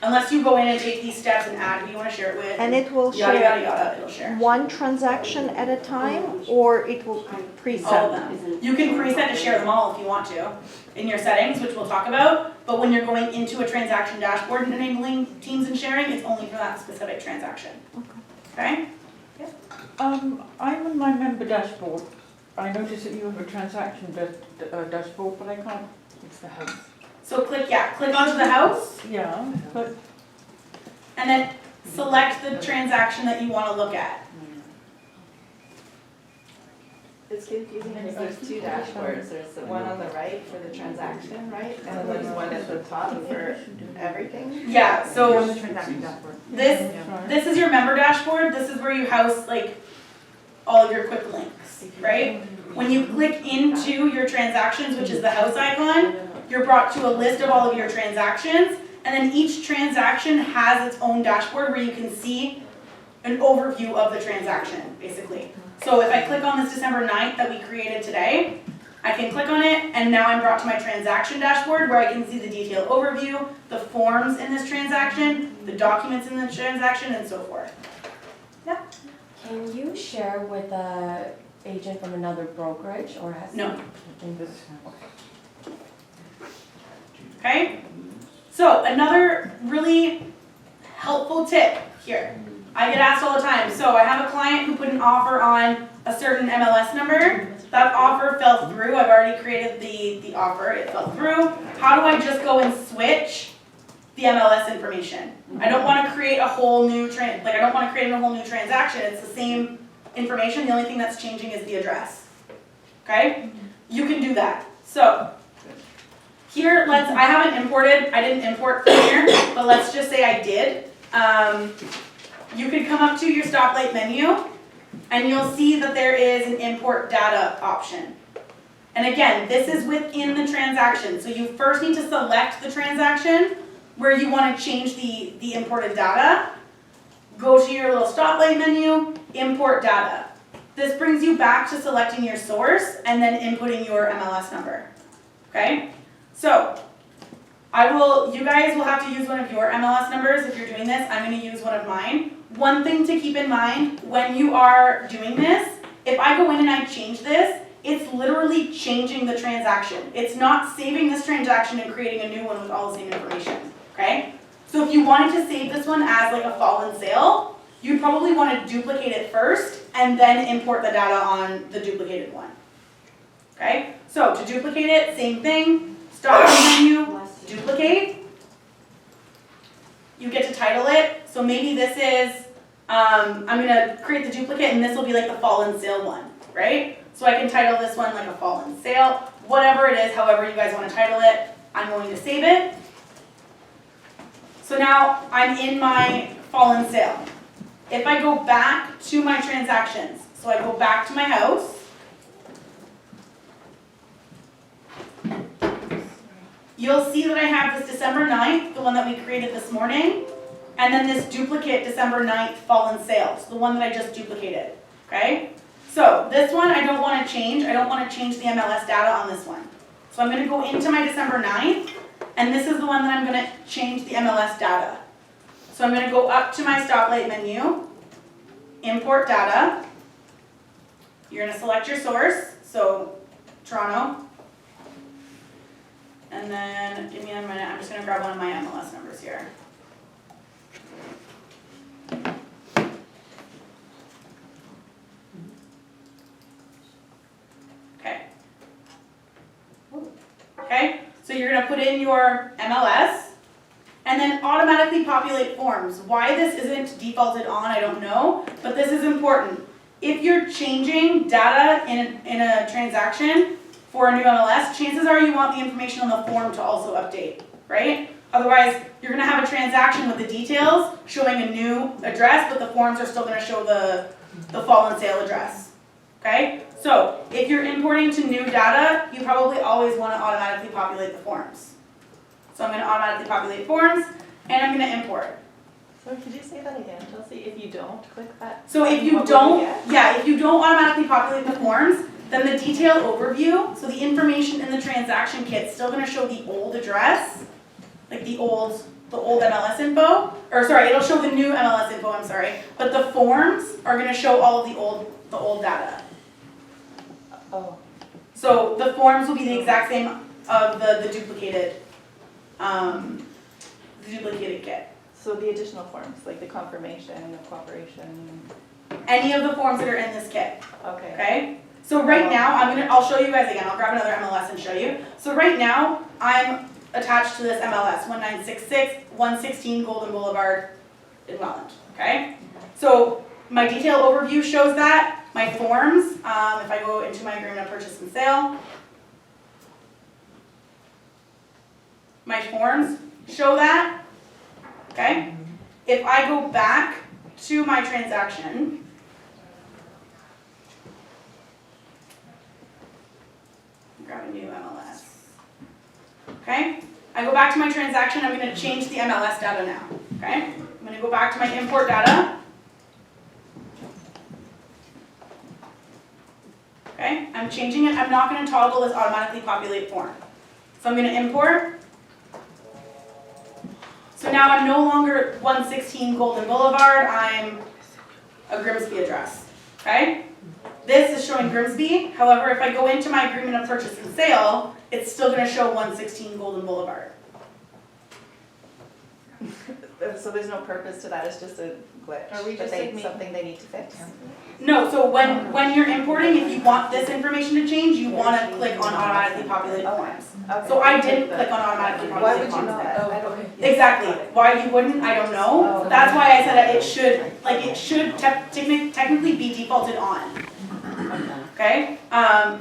Unless you go in and take these steps and add who you want to share it with. And it will yada, share yada, yada, it'll share. one transaction at a time, or it will preset? All of them. You can preset to share them all if you want to in your settings, which we'll talk about. But when you're going into a transaction dashboard and enabling Teams and sharing, it's only for that specific transaction. Okay? I'm on my member dashboard. I noticed that you have a transaction dashboard, but I can't, it's the house. So click onto the house. Yeah, but And then select the transaction that you want to look at. It's confusing because there's two dashboards. There's the one on the right for the transaction, right? And then there's one at the top for everything. Yeah, so Transaction dashboard. this is your member dashboard. This is where you house like all of your quick links, right? When you click into your transactions, which is the house icon, you're brought to a list of all of your transactions, and then each transaction has its own dashboard where you can see an overview of the transaction, basically. So if I click on this December 9th that we created today, I can click on it, and now I'm brought to my transaction dashboard where I can see the detailed overview, the forms in this transaction, the documents in the transaction, and so forth. Can you share with a agent from another brokerage or has? No. in this, Okay? So another really helpful tip here. I get asked all the time. So I have a client who put an offer on a certain MLS number. That offer fell through. I've already created the offer. It fell through. How do I just go and switch the MLS information? I don't want to create a whole new I don't want to create a whole new transaction. It's the same information. The only thing that's changing is the address. Okay? You can do that. So here, I haven't imported, I didn't import from here, but let's just say I did. You could come up to your stoplight menu, and you'll see that there is an import data option. And again, this is within the transaction. So you first need to select the transaction where you want to change the imported data. Go to your little stoplight menu, import data. This brings you back to selecting your source and then inputting your MLS number. Okay? So, you guys will have to use one of your MLS numbers if you're doing this. I'm gonna use one of mine. One thing to keep in mind when you are doing this, if I go in and I change this, it's literally changing the transaction. It's not saving this transaction and creating a new one with all the same information, okay? So if you wanted to save this one as like a fallen sale, you'd probably want to duplicate it first and then import the data on the duplicated one, okay? So to duplicate it, same thing, stop menu, duplicate. You get to title it, so maybe this is, I'm gonna create the duplicate and this will be like the fallen sale one, right? So I can title this one like a fallen sale, whatever it is, however you guys want to title it, I'm going to save it. So now I'm in my fallen sale. If I go back to my transactions, so I go back to my house, you'll see that I have this December 9th, the one that we created this morning, and then this duplicate December 9th fallen sales, the one that I just duplicated, okay? So this one I don't want to change. I don't want to change the MLS data on this one. So I'm going to go into my December 9th, and this is the one that I'm going to change the MLS data. So I'm going to go up to my stoplight menu, import data. You're going to select your source, so Toronto. And then, give me a minute, I'm just going to grab one of my MLS numbers here. Okay. Okay, so you're going to put in your MLS and then automatically populate forms. Why this isn't defaulted on, I don't know, but this is important. If you're changing data in a transaction for a new MLS, chances are you want the information on the form to also update, right? Otherwise, you're going to have a transaction with the details showing a new address, but the forms are still going to show the fallen sale address, okay? So if you're importing to new data, you probably always want to automatically populate the forms. So I'm going to automatically populate forms, and I'm going to import. So could you say that again, Chelsea? If you don't click that? So if you don't, if you don't automatically populate the forms, then the detail overview, so the information in the transaction kit is still going to show the old address, like the old MLS info, or sorry, it'll show the new MLS info, I'm sorry, but the forms are going to show all of the old data. Oh. So the forms will be the exact same of the duplicated kit. So the additional forms, like the confirmation, the cooperation. Any of the forms that are in this kit. Okay. Okay? So right now, I'll show you guys again. I'll grab another MLS and show you. So right now, I'm attached to this MLS, 1966, 116 Golden Boulevard in Welland. Okay? So my detail overview shows that. My forms, if I go into my agreement of purchase and sale, my forms show that. Okay? If I go back to my transaction, grab a new MLS. Okay? I go back to my transaction, I'm going to change the MLS data now. Okay? I'm going to go back to my import data. Okay? I'm changing it. I'm not going to toggle this automatically populate form. So I'm going to import. So now I'm no longer 116 Golden Boulevard, I'm a Grimsby address. Okay? This is showing Grimsby. However, if I go into my agreement of purchase and sale, it's still going to show 116 Golden Boulevard. So there's no purpose to that, it's just a glitch? Are we just something they need to fix? No, so when you're importing, if you want this information to change, you want to click on automatically populate forms. Okay. So I didn't click on automatically Why populate would you forms not? there. I don't. Exactly. Why you wouldn't, I don't know. Oh. That's why I said that it should technically be defaulted on. Okay?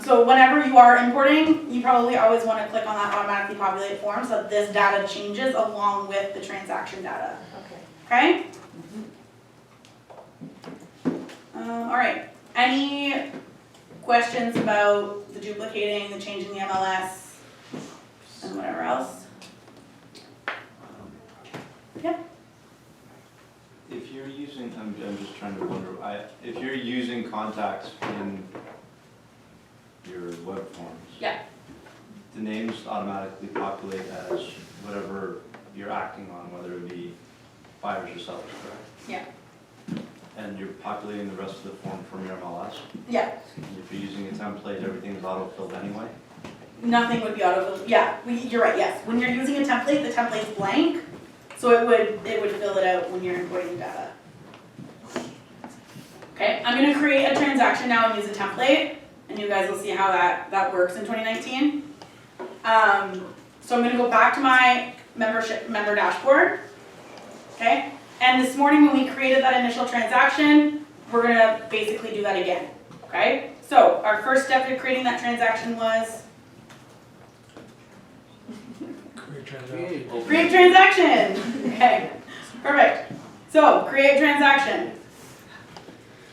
So whenever you are importing, you probably always want to click on that automatically populate form so that this data changes along with the transaction data. Okay? All right. Any questions about the duplicating, the changing the MLS, and whatever else? Yep. If you're using, I'm just trying to wonder, if you're using contacts in your web forms. Yeah. the names automatically populate as whatever you're acting on, whether it be buyers or sellers, correct? Yeah. And you're populating the rest of the form from your MLS? Yeah, And if you're using a template, everything's auto-filled anyway? nothing would be autofilled, yeah, you're right, yes. When you're using a template, the template's blank, so it would fill it out when you're importing data. Okay, I'm gonna create a transaction now and use a template, and you guys will see how that works in 2019. So I'm gonna go back to my member dashboard, okay? And this morning when we created that initial transaction, we're gonna basically do that again, okay? So our first step to creating that transaction was Create transaction. create transaction. Okay, perfect. So create transaction.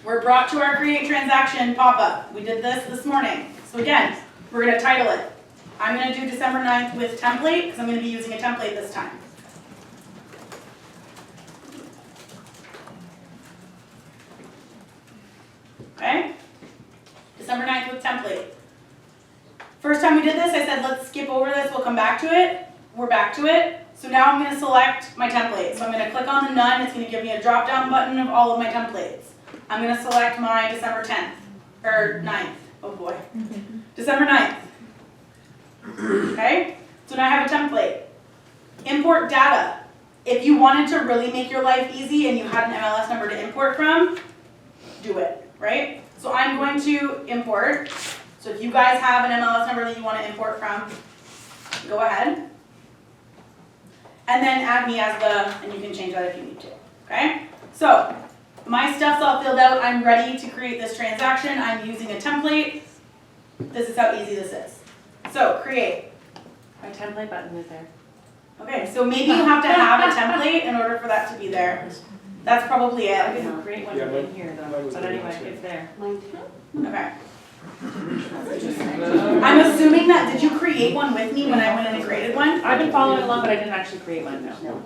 We're brought to our create transaction pop-up. We did this morning. So again, we're gonna title it. I'm gonna do December 9th with template, because I'm gonna be using a template this time. Okay? December 9th with template. First time we did this, I said, let's skip over this, we'll come back to it. We're back to it. So now I'm gonna select my template. So I'm gonna click on the none, it's gonna give me a drop-down button of all of my templates. I'm gonna select my December 10th, or 9th, oh boy. December 9th. Okay, so now I have a template. Import data. If you wanted to really make your life easy and you had an MLS number to import from, do it, right? So I'm going to import. So if you guys have an MLS number that you want to import from, go ahead. And then add me as and you can change that if you need to, okay? So my stuff's all filled out. I'm ready to create this transaction. I'm using a template. This is how easy this is. So create. My template button is there. Okay, so maybe you have to have a template in order for that to be there. That's probably I it. didn't create one Yeah, in here mine though, was but there anyway, too. it's there. Okay. I'm assuming that, did you create one with me when I went in and created one? I've been following along, but I didn't actually create one, no.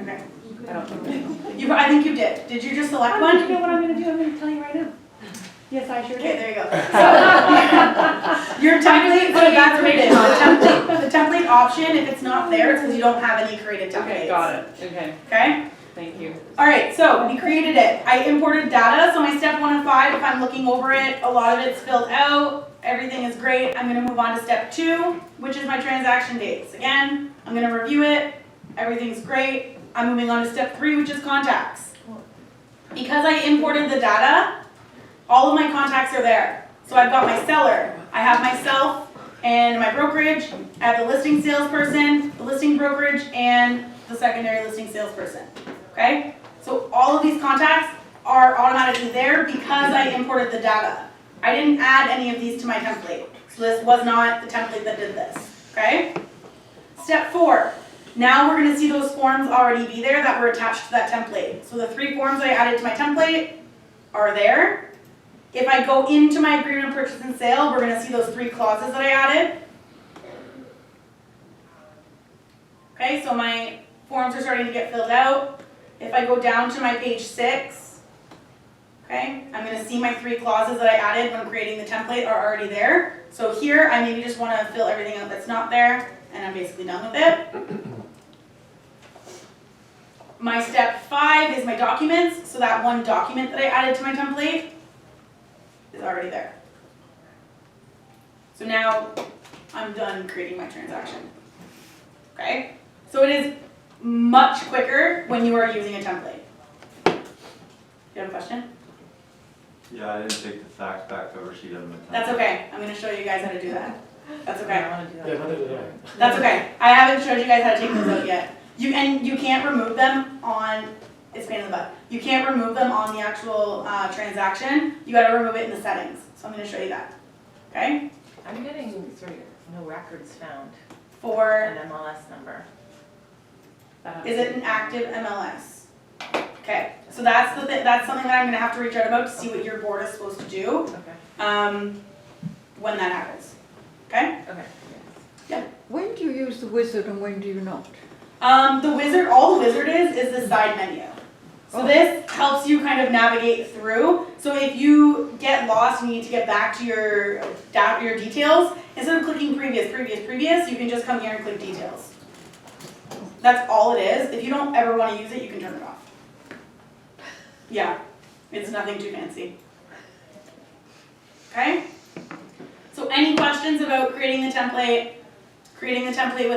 Okay. I don't think. I think you did. Did you just select You one? know what I'm gonna do? I'm gonna tell you right now. Yes, I sure Okay, did. there you go. So, your template, so that's what it is. The template option, if it's not there, it's because you don't have any created templates. Okay, got it. Okay, Okay? thank you. Alright, so we created it. I imported data, so my step 1 of 5, if I'm looking over it, a lot of it's filled out. Everything is great. I'm gonna move on to step 2, which is my transaction dates. Again, I'm gonna review it. Everything's great. I'm moving on to step 3, which is contacts. Because I imported the data, all of my contacts are there. So I've got my seller, I have myself and my brokerage, I have the listing salesperson, the listing brokerage, and the secondary listing salesperson. Okay? So all of these contacts are automatically there because I imported the data. I didn't add any of these to my template. So this was not the template that did this. Okay? Step 4. Now we're going to see those forms already be there that were attached to that template. So the 3 forms that I added to my template are there. If I go into my agreement of purchase and sale, we're going to see those 3 clauses that I added. Okay, so my forms are starting to get filled out. If I go down to my page 6, okay, I'm going to see my 3 clauses that I added when creating the template are already there. So here, I maybe just want to fill everything out that's not there, and I'm basically done with it. My step 5 is my documents. So that one document that I added to my template is already there. So now I'm done creating my transaction. Okay? So it is much quicker when you are using a template. Do you have a question? Yeah, I didn't take the fact back cover sheet of my template. That's okay. I'm going to show you guys how to do that. That's okay. I wanna do that. Yeah, how did it? That's okay. I haven't showed you guys how to take those out yet. You can't remove them on, it's a pain in the butt. You can't remove them on the actual transaction. You gotta remove it in the settings. So I'm gonna show you that. Okay? I'm getting, no records found For, an MLS number. is it an active MLS? Okay, so that's that's something that I'm gonna have to reach out about to see what your board is supposed to do, Okay, when that happens. Okay? okay. When do you use the wizard and when do you not? The wizard, all the wizard is the side menu. So this helps you kind of navigate through. So if you get lost and you need to get back to your details, instead of clicking previous, you can just come here and click details. That's all it is. If you don't ever want to use it, you can turn it off. Yeah, it's nothing too fancy. Okay? So any questions about creating the template creating the transaction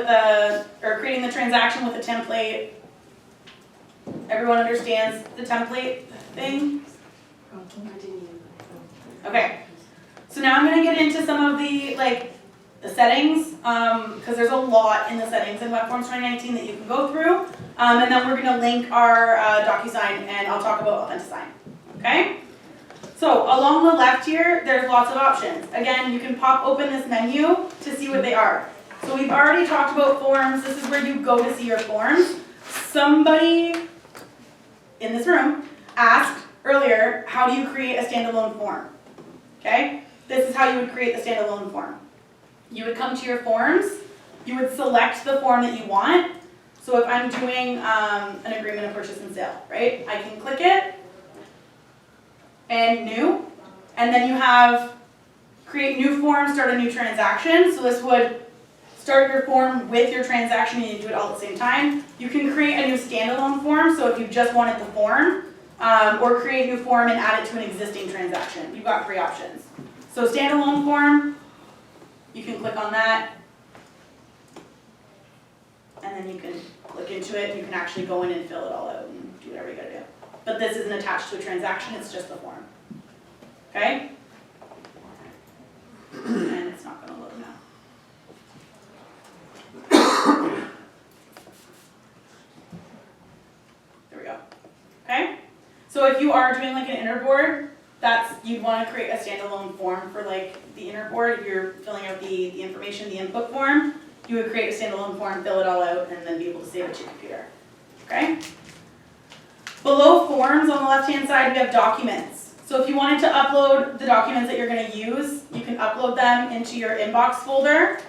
with a template? Everyone understands the template thing? Okay. So now I'm going to get into some of the settings, because there's a lot in the settings in WebForms 2019 that you can go through, and then we're going to link our DocuSign, and I'll talk about AuthentiSign. Okay? So along the left here, there's lots of options. Again, you can pop open this menu to see what they are. So we've already talked about forms. This is where you go to see your forms. Somebody in this room asked earlier, how do you create a standalone form? Okay? This is how you would create the standalone form. You would come to your forms, you would select the form that you want. So if I'm doing an agreement of purchase and sale, right? I can click it, and new, and then you have create new form, start a new transaction. So this would start your form with your transaction and you do it all at the same time. You can create a new standalone form, so if you just wanted the form, or create a new form and add it to an existing transaction. You've got 3 options. So standalone form, you can click on that, and then you can click into it. You can actually go in and fill it all out and do whatever you gotta do. But this isn't attached to a transaction, it's just the form. Okay? And it's not gonna load now. There we go. Okay? So if you are doing like an inner board, you'd want to create a standalone form for like the inner board. If you're filling out the information, the input form, you would create a standalone form, fill it all out, and then be able to save it to your computer. Okay? Below forms on the left-hand side, we have documents. So if you wanted to upload the documents that you're going to use, you can upload them into your inbox folder.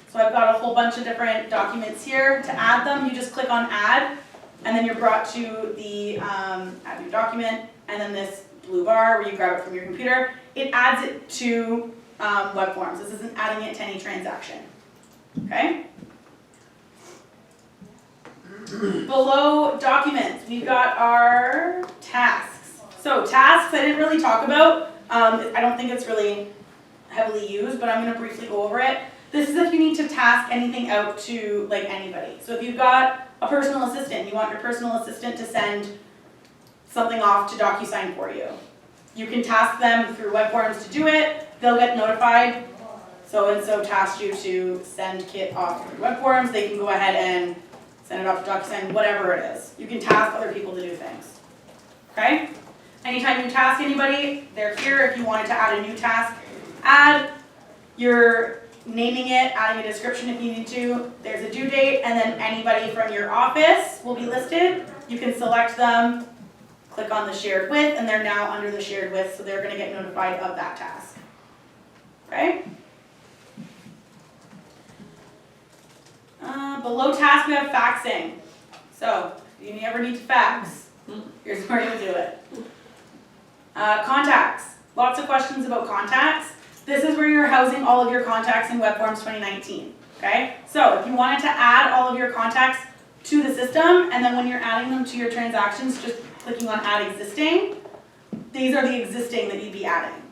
So I've got a whole bunch of different documents here. To add them, you just click on add, and then you're brought to the add new document, and then this blue bar where you grab it from your computer. It adds it to WebForms. This isn't adding it to any transaction. Okay? Below documents, we've got our tasks. So tasks I didn't really talk about. I don't think it's really heavily used, but I'm going to briefly go over it. This is if you need to task anything out to like anybody. So if you've got a personal assistant, you want your personal assistant to send something off to DocuSign for you. You can task them through WebForms to do it. They'll get notified. So-and-so tasked you to send Kit off through WebForms. They can go ahead and send it off to DocuSign, whatever it is. You can task other people to do things. Okay? Anytime you task anybody, they're here. If you wanted to add a new task, add. You're naming it, adding a description if you need to. There's a due date, and then anybody from your office will be listed. You can select them, click on the shared with, and they're now under the shared with, so they're going to get notified of that task. Okay? Below task, we have faxing. So, if you ever need to fax, here's where you'll do it. Contacts. Lots of questions about contacts. This is where you're housing all of your contacts in WebForms 2019. Okay? So, if you wanted to add all of your contacts to the system, and then when you're adding them to your transactions, just clicking on Add Existing, these are the existing that you'd be adding.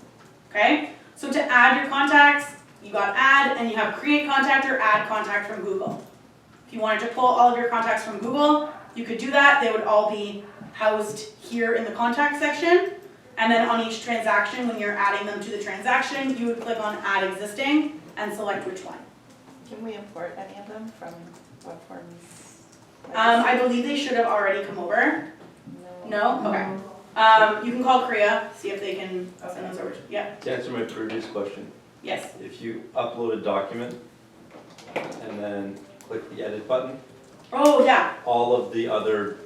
Okay? So to add your contacts, you got Add, and you have Create Contact or Add Contact from Google. If you wanted to pull all of your contacts from Google, you could do that. They would all be housed here in the Contact section. And then on each transaction, when you're adding them to the transaction, you would click on Add Existing and select which one. Can we import any of them from WebForms? I believe they should have already come over. No? Okay. You can call CREA, see if they can send those over. Yeah. To answer my previous question, Yes. if you upload a document and then click the edit button, Oh, yeah. all of the other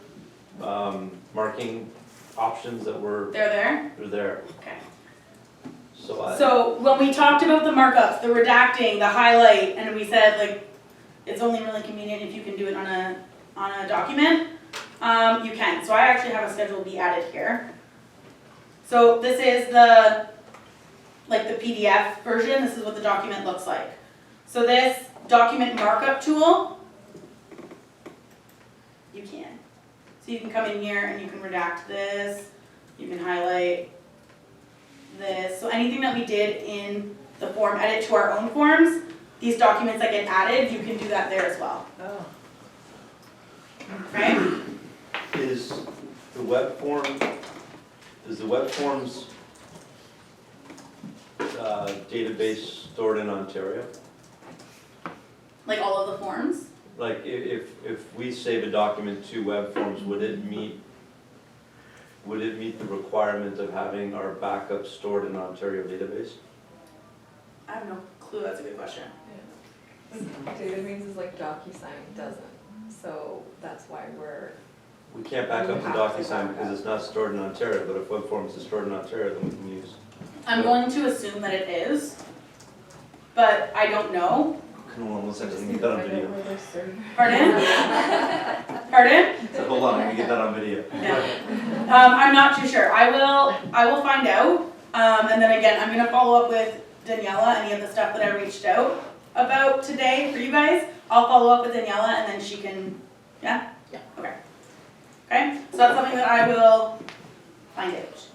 marking options that were, They're they're there. Okay. So when we talked about the markups, the redacting, the highlight, and we said like it's only really convenient if you can do it on a document. You can, so I actually have a Schedule B added here. So this is the, like the PDF version, this is what the document looks like. So this document markup tool, you can. So you can come in here and you can redact this, you can highlight this. So anything that we did in the form edit to our own forms, these documents that get added, you can do that there as well. Oh. Right? Is the web form, is the WebForms database stored in Ontario? Like all of the forms? Like if we save a document to WebForms, would it meet the requirement of having our backup stored in Ontario database? I have no clue, that's a good question. Data means is like DocuSign doesn't, so that's why we're. We can't back up to DocuSign because it's not stored in Ontario, but if WebForms is stored in Ontario, then we can use. I'm going to assume that it is, but I don't know. Come on, one second, let me get that on video. Pardon? Pardon? So hold on, let me get that on video. Yeah. I'm not too sure. I will find out. And then again, I'm gonna follow up with Daniela, any of the stuff that I reached out about today for you guys. I'll follow up with Daniela and then she can, yeah? Yeah. Okay. Okay, so that's something that I will find out.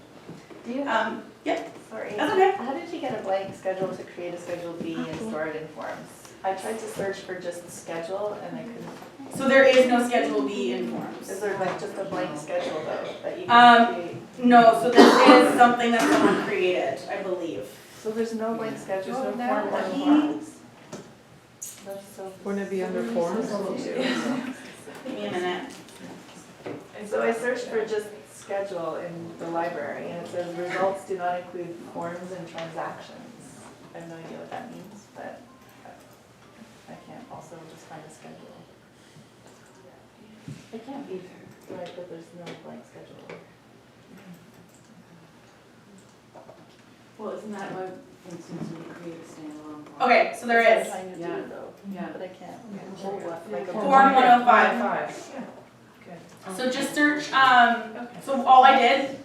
Do you, yeah, sorry. that's okay. How did you get a blank schedule to create a Schedule B and store it in forms? I tried to search for just schedule and I couldn't. So there is no Schedule B in Is forms. there like just a blank schedule though, that you can create? No, so this is something that someone created, I believe. So there's no blank schedule There's no now? form Let on me- forms. That's so. Wouldn't it be under forms? Give me a minute. So I searched for just schedule in the library and it says results do not include forms and transactions. I have no idea what that means, but I can't also just find a schedule. It can't be right that there's no blank schedule. Well, isn't that why, for instance, we create a standalone form? Okay, so there That's is. what I'm trying to Yeah. do though, Yeah. but I can't hold what, like a. Form 105. Good. So just search, Okay. so all I did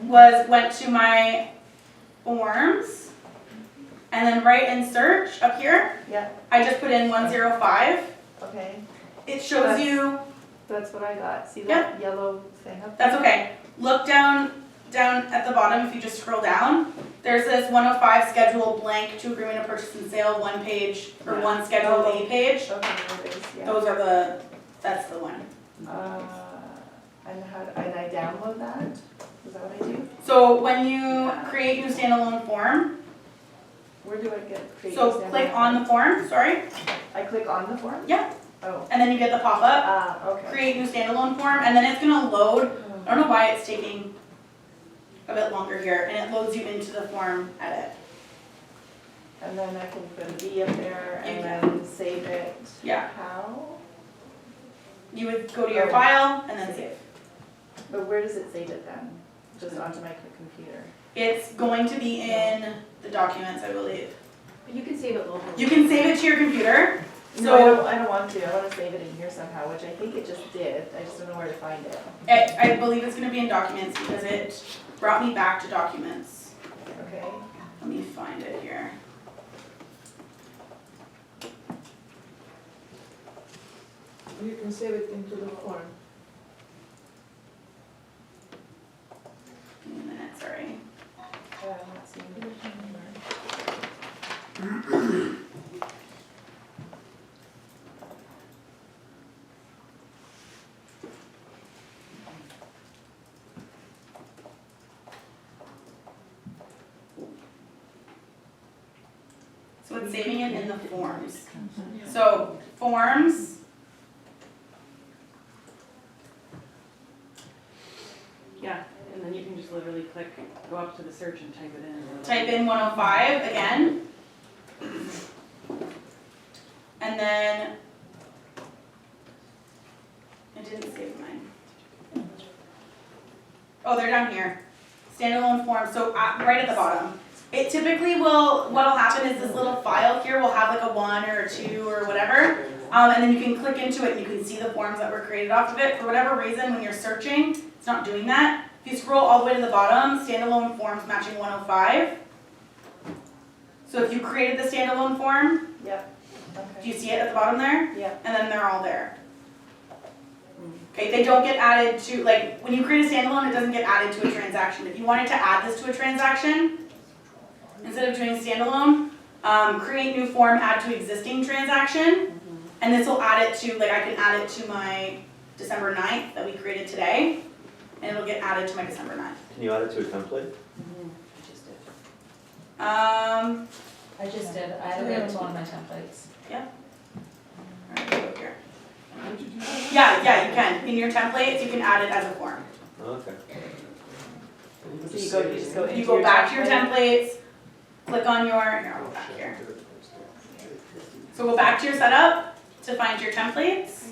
Mhm. went to my forms, and then right in search up here, Yeah, I just put in 105. okay, It shows you, that's what I got. See that yellow thing up there? that's okay. Look down at the bottom, if you just scroll down, there's this 105 schedule blank to agreement of purchase and sale, one page, or Yeah. one Schedule A page. Okay, there it is, yeah. Those are that's the one. And I download that? Is that what I do? So when you create new standalone form, Where do I get create? so click on the form, sorry, I click on the form? yeah, Oh, and then you get the pop-up, okay. create new standalone form, and then it's gonna load. I don't know why it's taking a bit longer here, and it loads you into the form edit. And then I can put a B up there You and can. then save it. Yeah. How? You would go to your file and then save. But where does it save it then? Just onto my computer? It's going to be in the documents, I believe. You can save it locally. You can save it to your computer, No, I don't want to. I want to save it in here somehow, which I think it just did. I just don't know where to find it. I believe it's gonna be in documents because it brought me back to documents. Okay. Let me find it here. You can save it into the form. Give me a minute, sorry. I'm not seeing it anywhere. So it's saving it in the forms. So forms. Yeah, and then you can just literally click, go up to the search and type it in. Type in 105 again. And then, it didn't save mine. Oh, they're down here. Standalone form, so right at the bottom. It typically will, what'll happen is this little file here will have like a 1 or a 2 or whatever. And then you can click into it and you can see the forms that were created off of it. For whatever reason, when you're searching, it's not doing that. If you scroll all the way to the bottom, standalone forms matching 105. So if you created the standalone form, Yep. do Okay. you see it at the bottom there? Yep. And then they're all there. Okay, they don't get added to, like, when you create a standalone, it doesn't get added to a transaction. If you wanted to add this to a transaction, instead of doing standalone, create new form, add to existing transaction, and this will add it to, like, I can add it to my December 9th that we created today, and it'll get added to my December 9th. Can you add it to a template? I just did, I added it to one of my templates. Alright, go here. Yeah, you can. In your templates, you can add it as a form. Okay. So you just go into You go back to your templates, click on your, here, I'll go back here. So go back to your setup to find your templates.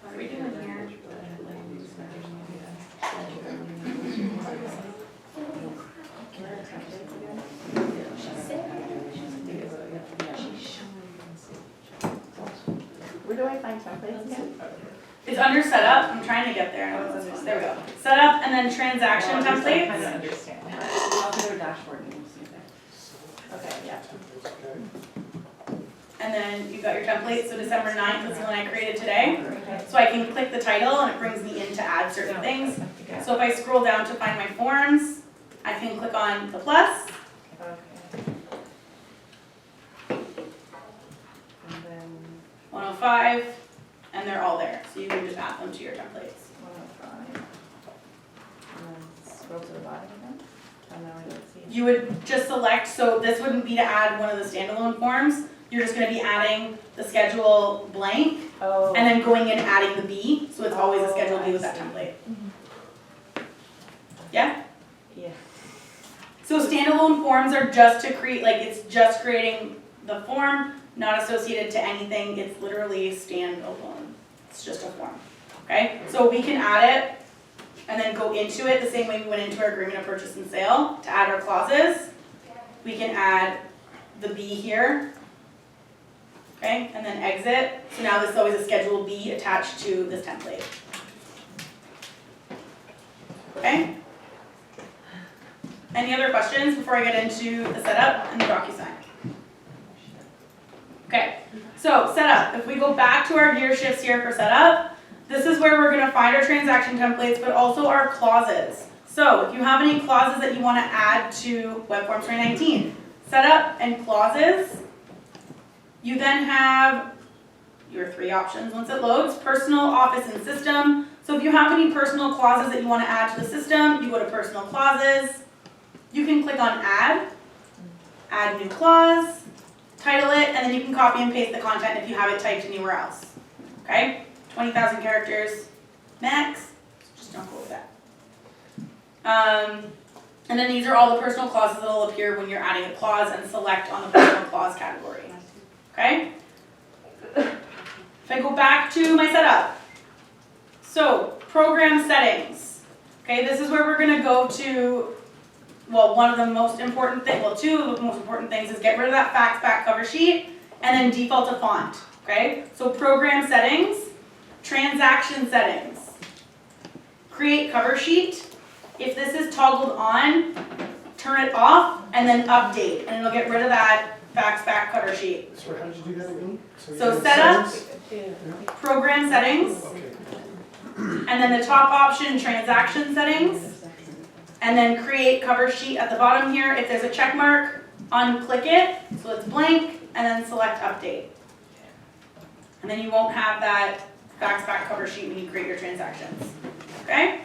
What are we doing here? Where do I find templates again? It's under setup. I'm trying to get there. I know it's under, there we go. Setup and then transaction I templates. kind of understand. I'll go to dashboard and you'll see there. Okay, yeah. And then you've got your template. So December 9th is the one I created today. Okay. So I can click the title and it brings me in to add certain things. So if I scroll down to find my forms, I can click on the plus. Okay. And then 105, and they're all there. So you can just add them to your templates. 105. And then scroll to the bottom again. And now I don't see. You would just select, so this wouldn't be to add one of the standalone forms. You're just gonna be adding the schedule blank, Oh. and then going in and adding the B, so it's always a schedule B with that template. Yeah? Yeah. So standalone forms are just to create, like, it's just creating the form, not associated to anything, it's literally standalone. It's just a form, okay? So we can add it, and then go into it the same way we went into our agreement of purchase and sale to add our clauses. We can add the B here, okay, and then exit. So now this is always a Schedule B attached to this template. Okay? Any other questions before I get into the setup and the DocuSign? Okay, so setup. If we go back to our gear shifts here for setup, this is where we're gonna find our transaction templates, but also our clauses. So if you have any clauses that you wanna add to WebForms 2019, setup and clauses, you then have your three options once it loads: personal, office, and system. So if you have any personal clauses that you wanna add to the system, you go to personal clauses. You can click on add new clause, title it, and then you can copy and paste the content if you have it typed anywhere else. Okay? 20,000 characters max, just don't go with that. And then these are all the personal clauses that will appear when you're adding a clause, and select on the personal clause category. Okay? If I go back to my setup, so program settings. Okay, this is where we're gonna go to, well, one of the most important things, well, two of the most important things is get rid of that fax back cover sheet and then default to font. Okay, so program settings, transaction settings, create cover sheet. If this is toggled on, turn it off and then update, and it'll get rid of that fax back cover sheet. So how did you do that again? So you setup, settings? program settings, Okay. and then the top option, transaction settings, and then create cover sheet at the bottom here. If there's a check mark, unclick it, so it's blank, and then select update. And then you won't have that fax back cover sheet when you create your transactions, okay?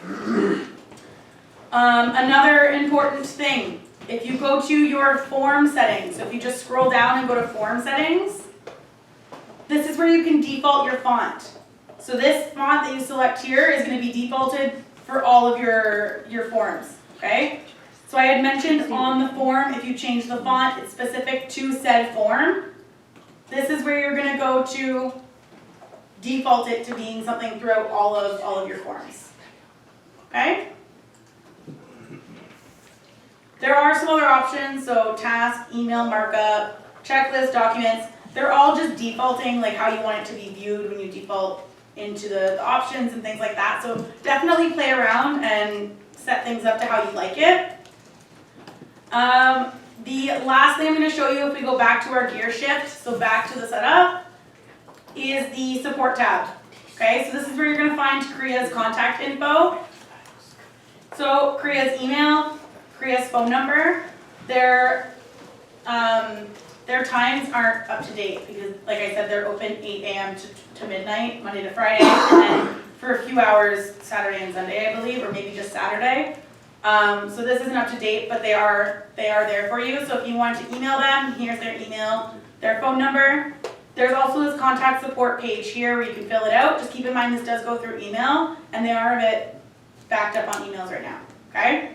Another important thing, if you go to your form settings, so if you just scroll down and go to form settings, this is where you can default your font. So this font that you select here is going to be defaulted for all of your forms, okay? So I had mentioned on the form, if you change the font, it's specific to said form. This is where you're going to go to default it to being something throughout all of your forms, okay? There are some other options, so task, email markup, checklist, documents. They're all just defaulting like how you want it to be viewed when you default into the options and things like that. So definitely play around and set things up to how you like it. The last thing I'm going to show you, if we go back to our gear shift, so back to the setup, is the support tab. Okay, so this is where you're going to find CREA's contact info. So CREA's email, CREA's phone number, their times aren't up to date because, like I said, they're open 8 a.m. to midnight, Monday to Friday, and then for a few hours Saturday and Sunday, I believe, or maybe just Saturday. So this isn't up to date, but they are there for you. So if you want to email them, here's their email, their phone number. There's also this contact support page here where you can fill it out. Just keep in mind this does go through email, and they are a bit backed up on emails right now, okay?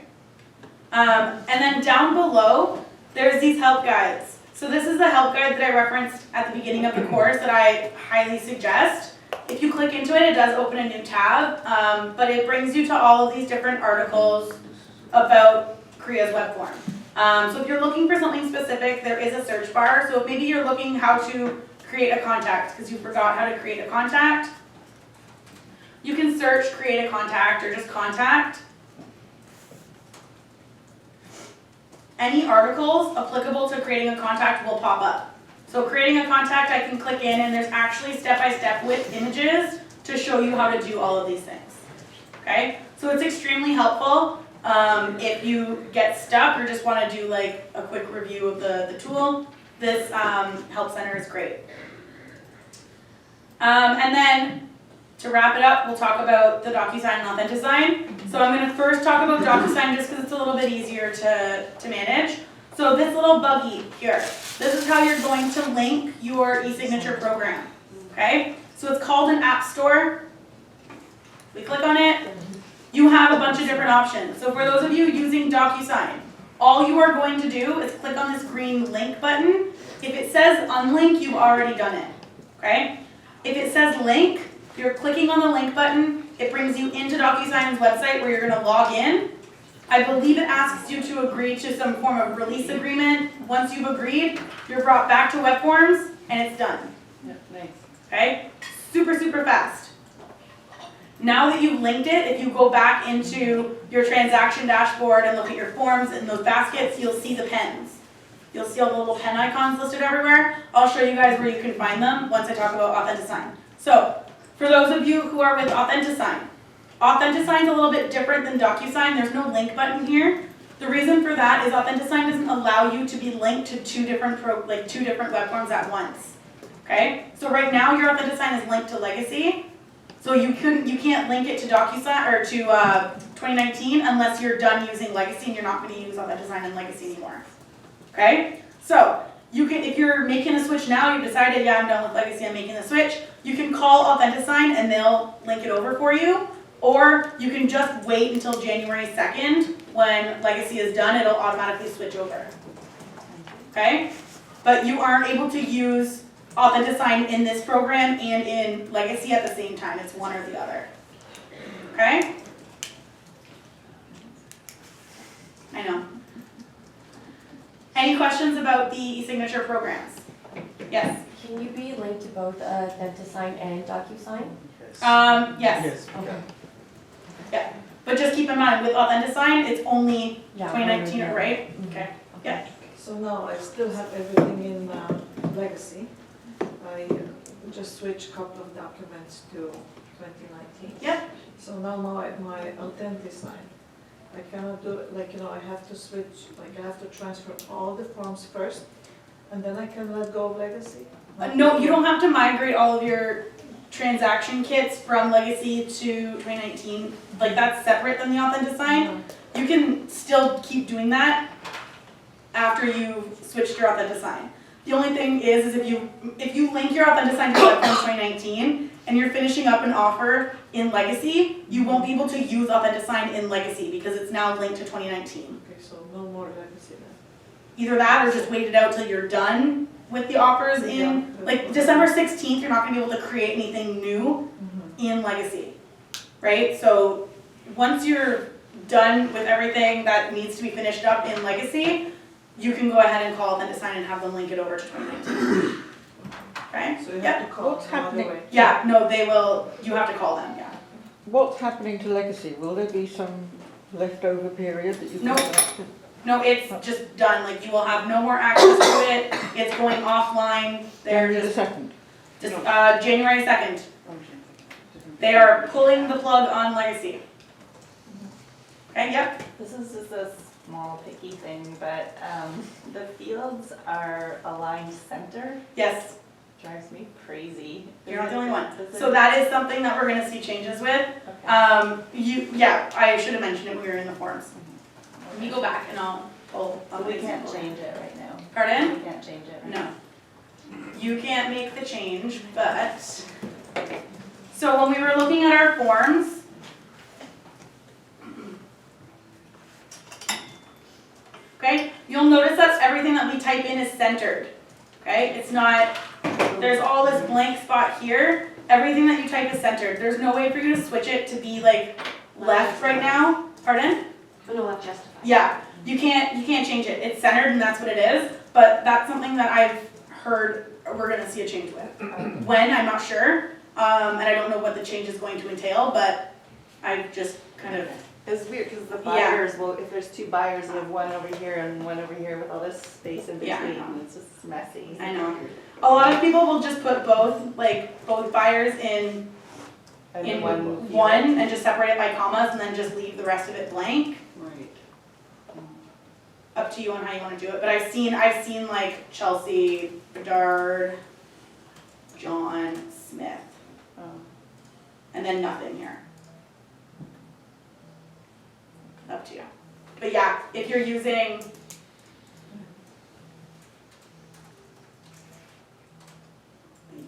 And then down below, there's these help guides. So this is the help guide that I referenced at the beginning of the course that I highly suggest. If you click into it, it does open a new tab, but it brings you to all of these different articles about CREA's web form. So if you're looking for something specific, there is a search bar. So if maybe you're looking how to create a contact because you forgot how to create a contact, you can search create a contact or just contact. Any articles applicable to creating a contact will pop up. So creating a contact, I can click in and there's actually step-by-step with images to show you how to do all of these things. Okay, so it's extremely helpful if you get stuck or just want to do like a quick review of the tool. This help center is great. And then to wrap it up, we'll talk about the DocuSign and AuthentiSign. So I'm going to first talk about DocuSign just because it's a little bit easier to manage. So this little buggy here, this is how you're going to link your e-signature program. Okay, so it's called an app store. We click on it, you have a bunch of different options. So for those of you using DocuSign, all you are going to do is click on this green link button. If it says unlink, you've already done it. Okay, if it says link, if you're clicking on the link button, it brings you into DocuSign's website where you're going to log in. I believe it asks you to agree to some form of release agreement. Once you've agreed, you're brought back to WebForms and it's done. Yeah, nice. Okay? Super, super fast. Now that you've linked it, if you go back into your transaction dashboard and look at your forms and those baskets, you'll see the pens. You'll see all the little pen icons listed everywhere. I'll show you guys where you can find them once I talk about AuthentiSign. So, for those of you who are with AuthentiSign, AuthentiSign is a little bit different than DocuSign. There's no link button here. The reason for that is AuthentiSign doesn't allow you to be linked to two different web forms at once. Okay? So right now your AuthentiSign is linked to Legacy. So you can't link it to DocuSign or to 2019 unless you're done using Legacy and you're not going to use AuthentiSign and Legacy anymore. Okay? So you can, if you're making a switch now, you've decided, yeah, I'm done with Legacy, I'm making the switch, you can call AuthentiSign and they'll link it over for you. Or you can just wait until January 2nd when Legacy is done, it'll automatically switch over. Okay? But you aren't able to use AuthentiSign in this program and in Legacy at the same time. It's one or the other. Okay? I know. Any questions about the e-signature programs? Yes? Can you be linked to both AuthentiSign and DocuSign? Yes. Okay. Yeah. But just keep in mind, with AuthentiSign, it's only Yeah, 2019, right? Okay. Yeah. So now I still have everything in Legacy. I just switched a couple of documents to 2019. Yep. So now my AuthentiSign, I cannot do it, like, I have to switch, like I have to transfer all the forms first, and then I can let go of Legacy? No, you don't have to migrate all of your transaction kits from Legacy to 2019. Like, that's separate than the AuthentiSign. You can still keep doing that after you've switched your AuthentiSign. The only thing is if you link your AuthentiSign to WebForms 2019 and you're finishing up an offer in Legacy, you won't be able to use AuthentiSign in Legacy because it's now linked to 2019. Okay, so no more Legacy then? Either that or just wait it out till you're done with the offers in, like December 16th, you're not going to be able to create anything new in Legacy, right? So once you're done with everything that needs to be finished up in legacy, you can go ahead and call Vendesign and have them link it over to 2019. Okay? So you Yep. have to call What's them all the happening? way. Yeah, no, they will, you have to call them, yeah. What's happening to legacy? Will there be some leftover period that you can No. go back to? No, it's just done, like you will have no more access to it, it's going offline, they're January the just, 2nd. January 2nd. They are pulling the plug on legacy. Okay, yep, This is just a small picky thing, but the fields are aligned center, yes, drives me crazy. you're not the only one. Does it- So that is something that we're gonna see changes with. Okay. Yeah, I should have mentioned it when we were in the forms. Let me go back and I'll pull So up we an can't example. change it right now. Pardon? We can't change it right No. You can't make the change, but, so when we were looking at our forms, okay, you'll notice that everything that we type in is centered, okay? It's not, there's all this blank spot here, everything that you type is centered. There's no way for you to switch it to be like left right now, pardon? Oh, no, left justified. Yeah, you can't change it. It's centered and that's what it is, but that's something that I've heard we're gonna see a change with. When, I'm not sure, and I don't know what the change is going to entail, but I just kind of, It's weird because the Yeah. buyers will, if there's two buyers, you have one over here and one over here with all this space in Yeah, I between, know. and it's just messy. I know. A lot of people will just put both buyers in And in one field. one and just separate it by commas and then just leave the rest of it blank. Right. Up to you on how you wanna do it, but I've seen like Chelsea, Bedard, John, Smith, Oh. and then nothing here. Up to you. But yeah, if you're using,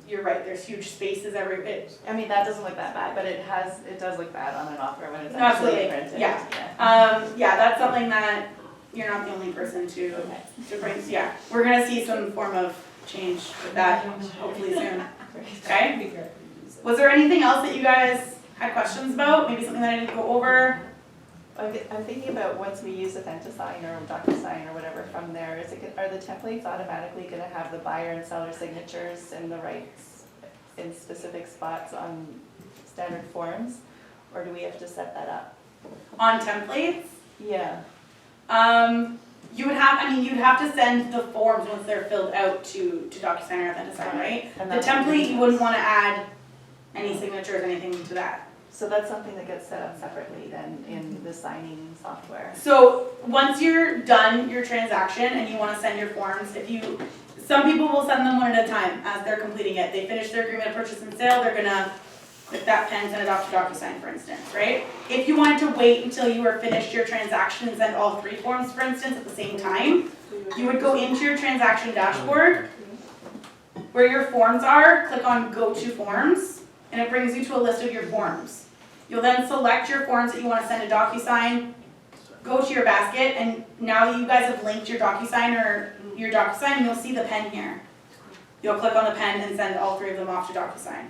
you're right, there's huge spaces I mean, that doesn't look that bad, but it does look bad on an offer when it's actually Absolutely, printed. yeah. Yeah, that's something that you're not the only person to bring, yeah. We're gonna see some form of change with that hopefully soon, okay? Was there anything else that you guys had questions about? Maybe something that I didn't go over? I'm thinking about once we use Vendesign or DocuSign or whatever from there, are the templates automatically gonna have the buyer and seller signatures in the rights in specific spots on standard forms? Or do we have to set that up? On templates? Yeah. You'd have to send the forms once they're filled out to DocuSign or Vendesign, right? And The that's- template, you wouldn't wanna add any signatures, anything to that. So that's something that gets set up separately then in the signing software. So, once you're done your transaction and you wanna send your forms, some people will send them one at a time as they're completing it. They finish their agreement of purchase and sale, they're gonna click that pen, send it off to DocuSign, for instance, right? If you wanted to wait until you were finished your transaction and send all 3 forms, for instance, at the same time, you would go into your transaction dashboard, where your forms are, click on Go to Forms, and it brings you to a list of your forms. You'll then select your forms that you want to send to DocuSign, go to your basket, and now that you guys have linked your DocuSign, you'll see the pen here. You'll click on the pen and send all 3 of them off to DocuSign.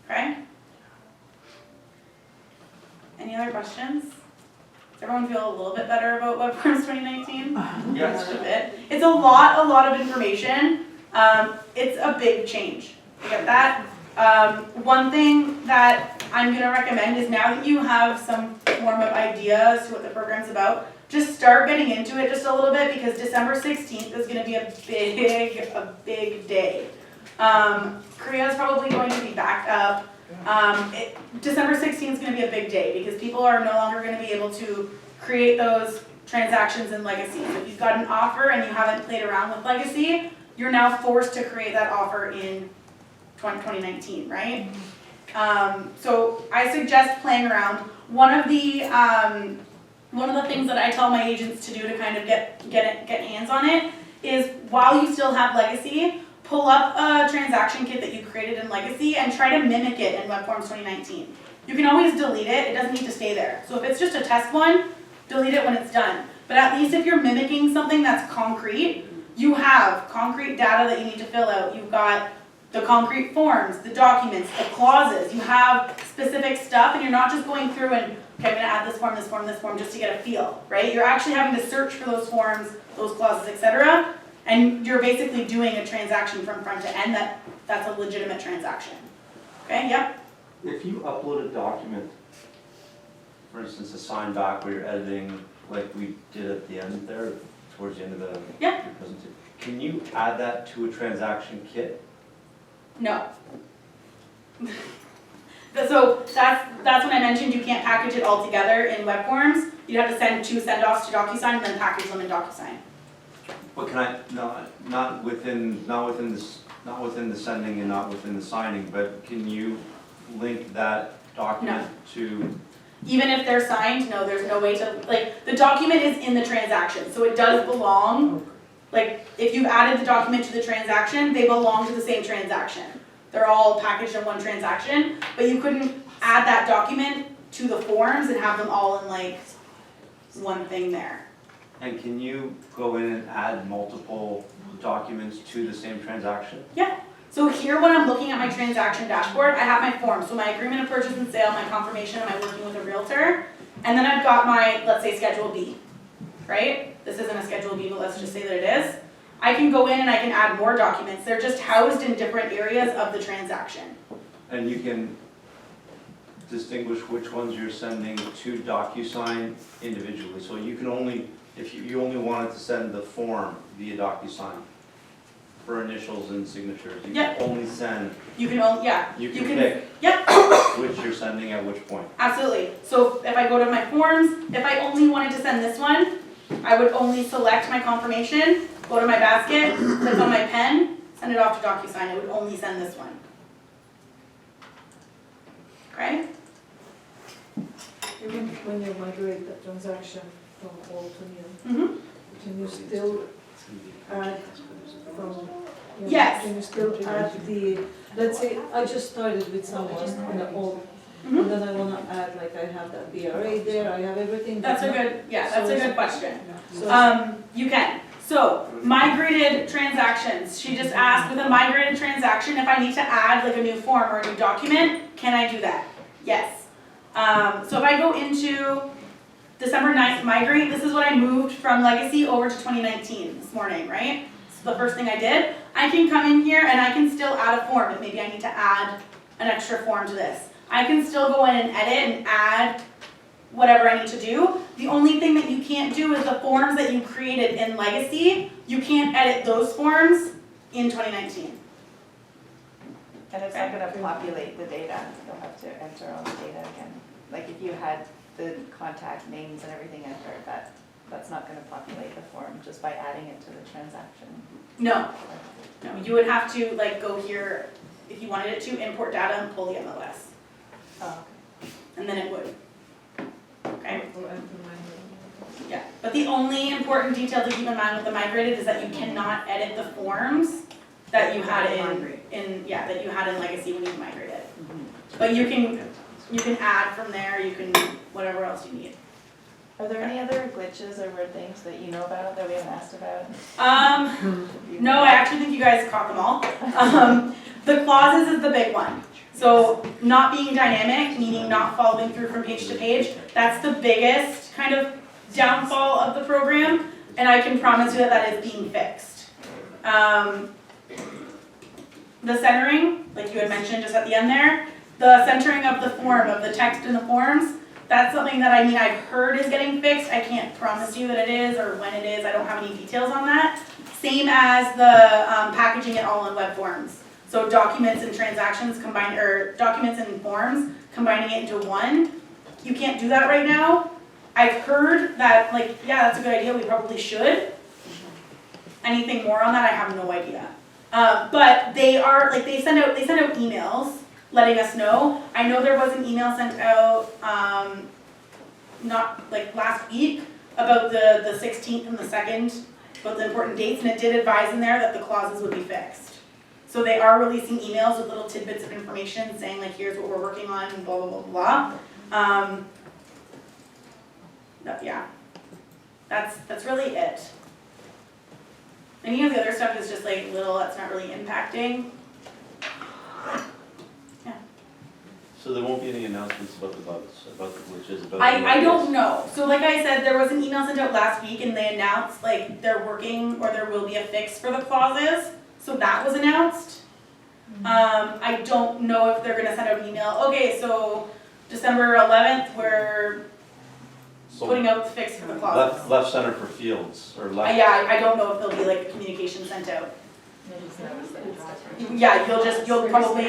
Okay? Any other questions? Does everyone feel a little bit better about WebForms 2019? Yes. Just a bit. It's a lot of information. It's a big change. You get that? One thing that I'm gonna recommend is now that you have some form of idea as to what the program's about, just start getting into it just a little bit because December 16th is gonna be a big day. CREA is probably going to be backed up. December 16th is gonna be a big day because people are no longer gonna be able to create those transactions in Legacy. So if you've got an offer and you haven't played around with Legacy, you're now forced to create that offer in 2019, right? So I suggest playing around. One of the things that I tell my agents to do to kind of get hands on it is while you still have Legacy, pull up a transaction kit that you created in Legacy and try to mimic it in WebForms 2019. You can always delete it, it doesn't need to stay there. So if it's just a test one, delete it when it's done. But at least if you're mimicking something that's concrete, you have concrete data that you need to fill out. You've got the concrete forms, the documents, the clauses. You have specific stuff and you're not just going through and, okay, I'm gonna add this form, this form, this form, just to get a feel, right? You're actually having to search for those forms, those clauses, etc. And you're basically doing a transaction from front to end that's a legitimate transaction. Okay, yep. If you upload a document, for instance, a sign back where you're editing, like we did at the end there, towards the end of the Yeah. presentation, can you add that to a transaction kit? No. So that's when I mentioned you can't package it all together in WebForms. You'd have to send 2 send-offs to DocuSign and then package them in DocuSign. But can I, no, not within the sending and not within the signing, but can you link that document to? Even if they're signed, no, there's no way to, like, the document is in the transaction, so it does belong. Like, if you've added the document to the transaction, they belong to the same transaction. They're all packaged in one transaction, but you couldn't add that document to the forms and have them all in like one thing there. And can you go in and add multiple documents to the same transaction? Yeah. So here when I'm looking at my transaction dashboard, I have my form. So my agreement of purchase and sale, my confirmation, am I working with a realtor? And then I've got my, let's say, Schedule B, right? This isn't a Schedule B, but let's just say that it is. I can go in and I can add more documents. They're just housed in different areas of the transaction. And you can distinguish which ones you're sending to DocuSign individually. So you can only, if you only wanted to send the form via DocuSign for initials and signatures, you can only send. You can only, You can pick. Yep. Which you're sending at which point. Absolutely. So if I go to my forms, if I only wanted to send this one, I would only select my confirmation, go to my basket, click on my pen, send it off to DocuSign. It would only send this one. Okay? Even when you migrate the transaction from old to new, can you still add from, Yes. can you still add the, let's say I just started with someone on the old, and then I wanna add, like I have that BRA there, I have everything. That's a good, that's a good question. So You can. So, migrated transactions. She just asked, with a migrated transaction, if I need to add like a new form or a new document, can I do that? Yes. So if I go into December 9th, migrate, this is what I moved from legacy over to 2019 this morning, right? So the first thing I did, I can come in here and I can still add a form, but maybe I need to add an extra form to this. I can still go in and edit and add whatever I need to do. The only thing that you can't do is the forms that you created in legacy, you can't edit those forms in 2019. And it's not gonna populate the data, you'll have to enter all the data again. Like if you had the contact names and everything entered, that's not gonna populate the form just by adding it to the transaction. No, no, you would have to like go here, if you wanted it to, import data and pull the MLS. Oh, And then it would. Okay? okay. Yeah, but the only important detail to keep in mind with the migrated is that you cannot edit the forms that you had that you had in legacy when you migrated. But you can add from there, you can, whatever else you need. Are there any other glitches or weird things that you know about that we haven't asked about? No, I actually think you guys caught them all. The clauses is the big one. So not being dynamic, meaning not following through from page to page, that's the biggest kind of downfall of the program, and I can promise you that that is being fixed. The centering, like you had mentioned just at the end there, the centering of the form, of the text in the forms, that's something that I've heard is getting fixed. I can't promise you that it is or when it is. I don't have any details on that. Same as the packaging it all in WebForms. So documents and transactions combined, or documents and forms, combining it into one. You can't do that right now. I've heard that, like, yeah, that's a good idea, we probably should. Anything more on that, I have no idea. But they are, like, they send out emails letting us know. I know there was an email sent out, not, like, last week about the 16th and the 2nd, about the important dates, and it did advise in there that the clauses would be fixed. So they are releasing emails with little tidbits of information saying, like, here's what we're working on, and blah, blah, blah, blah. Yeah, that's really it. Any of the other stuff is just like little, that's not really impacting So there won't be any announcements about the bugs, about the glitches, about. I don't know. So like I said, there was an email sent out last week and they announced like they're working or there will be a fix for the clauses. So that was announced. I don't know if they're gonna send out an email. Okay, so December 11th, we're So putting out the fix for the clauses. left center for fields, or left. Yeah, I don't know if there'll be like communication sent out. You'll just notice that it's different. Yeah, you'll probably,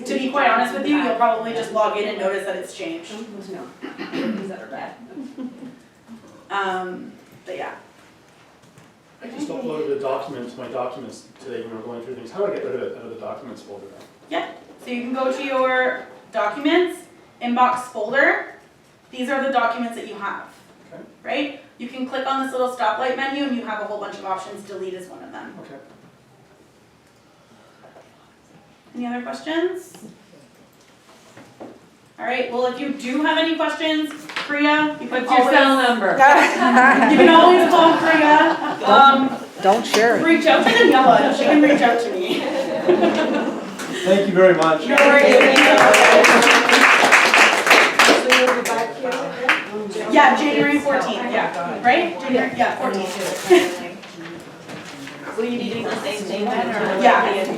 to be quite honest with you, you'll probably just log in and notice that it's changed. These that are bad. But yeah. I just uploaded a document to my documents today when we were going through things. How do I get rid of it out of the documents folder now? So you can go to your documents, inbox folder. These are the documents that you have, Okay. right? You can click on this little stoplight menu and you have a whole bunch of options. Delete is one of them. Okay. Any other questions? All right, well, if you do have any questions, CREA, you can What's your cell always, number? you can always call CREA. Don't share it. Reach out to Daniela, she can reach out to me. Thank you very much. No worries. So you'll be back here? Yeah, January 14th, yeah, right? January, yeah, 14th. Will you be doing the same thing then, or? Yeah.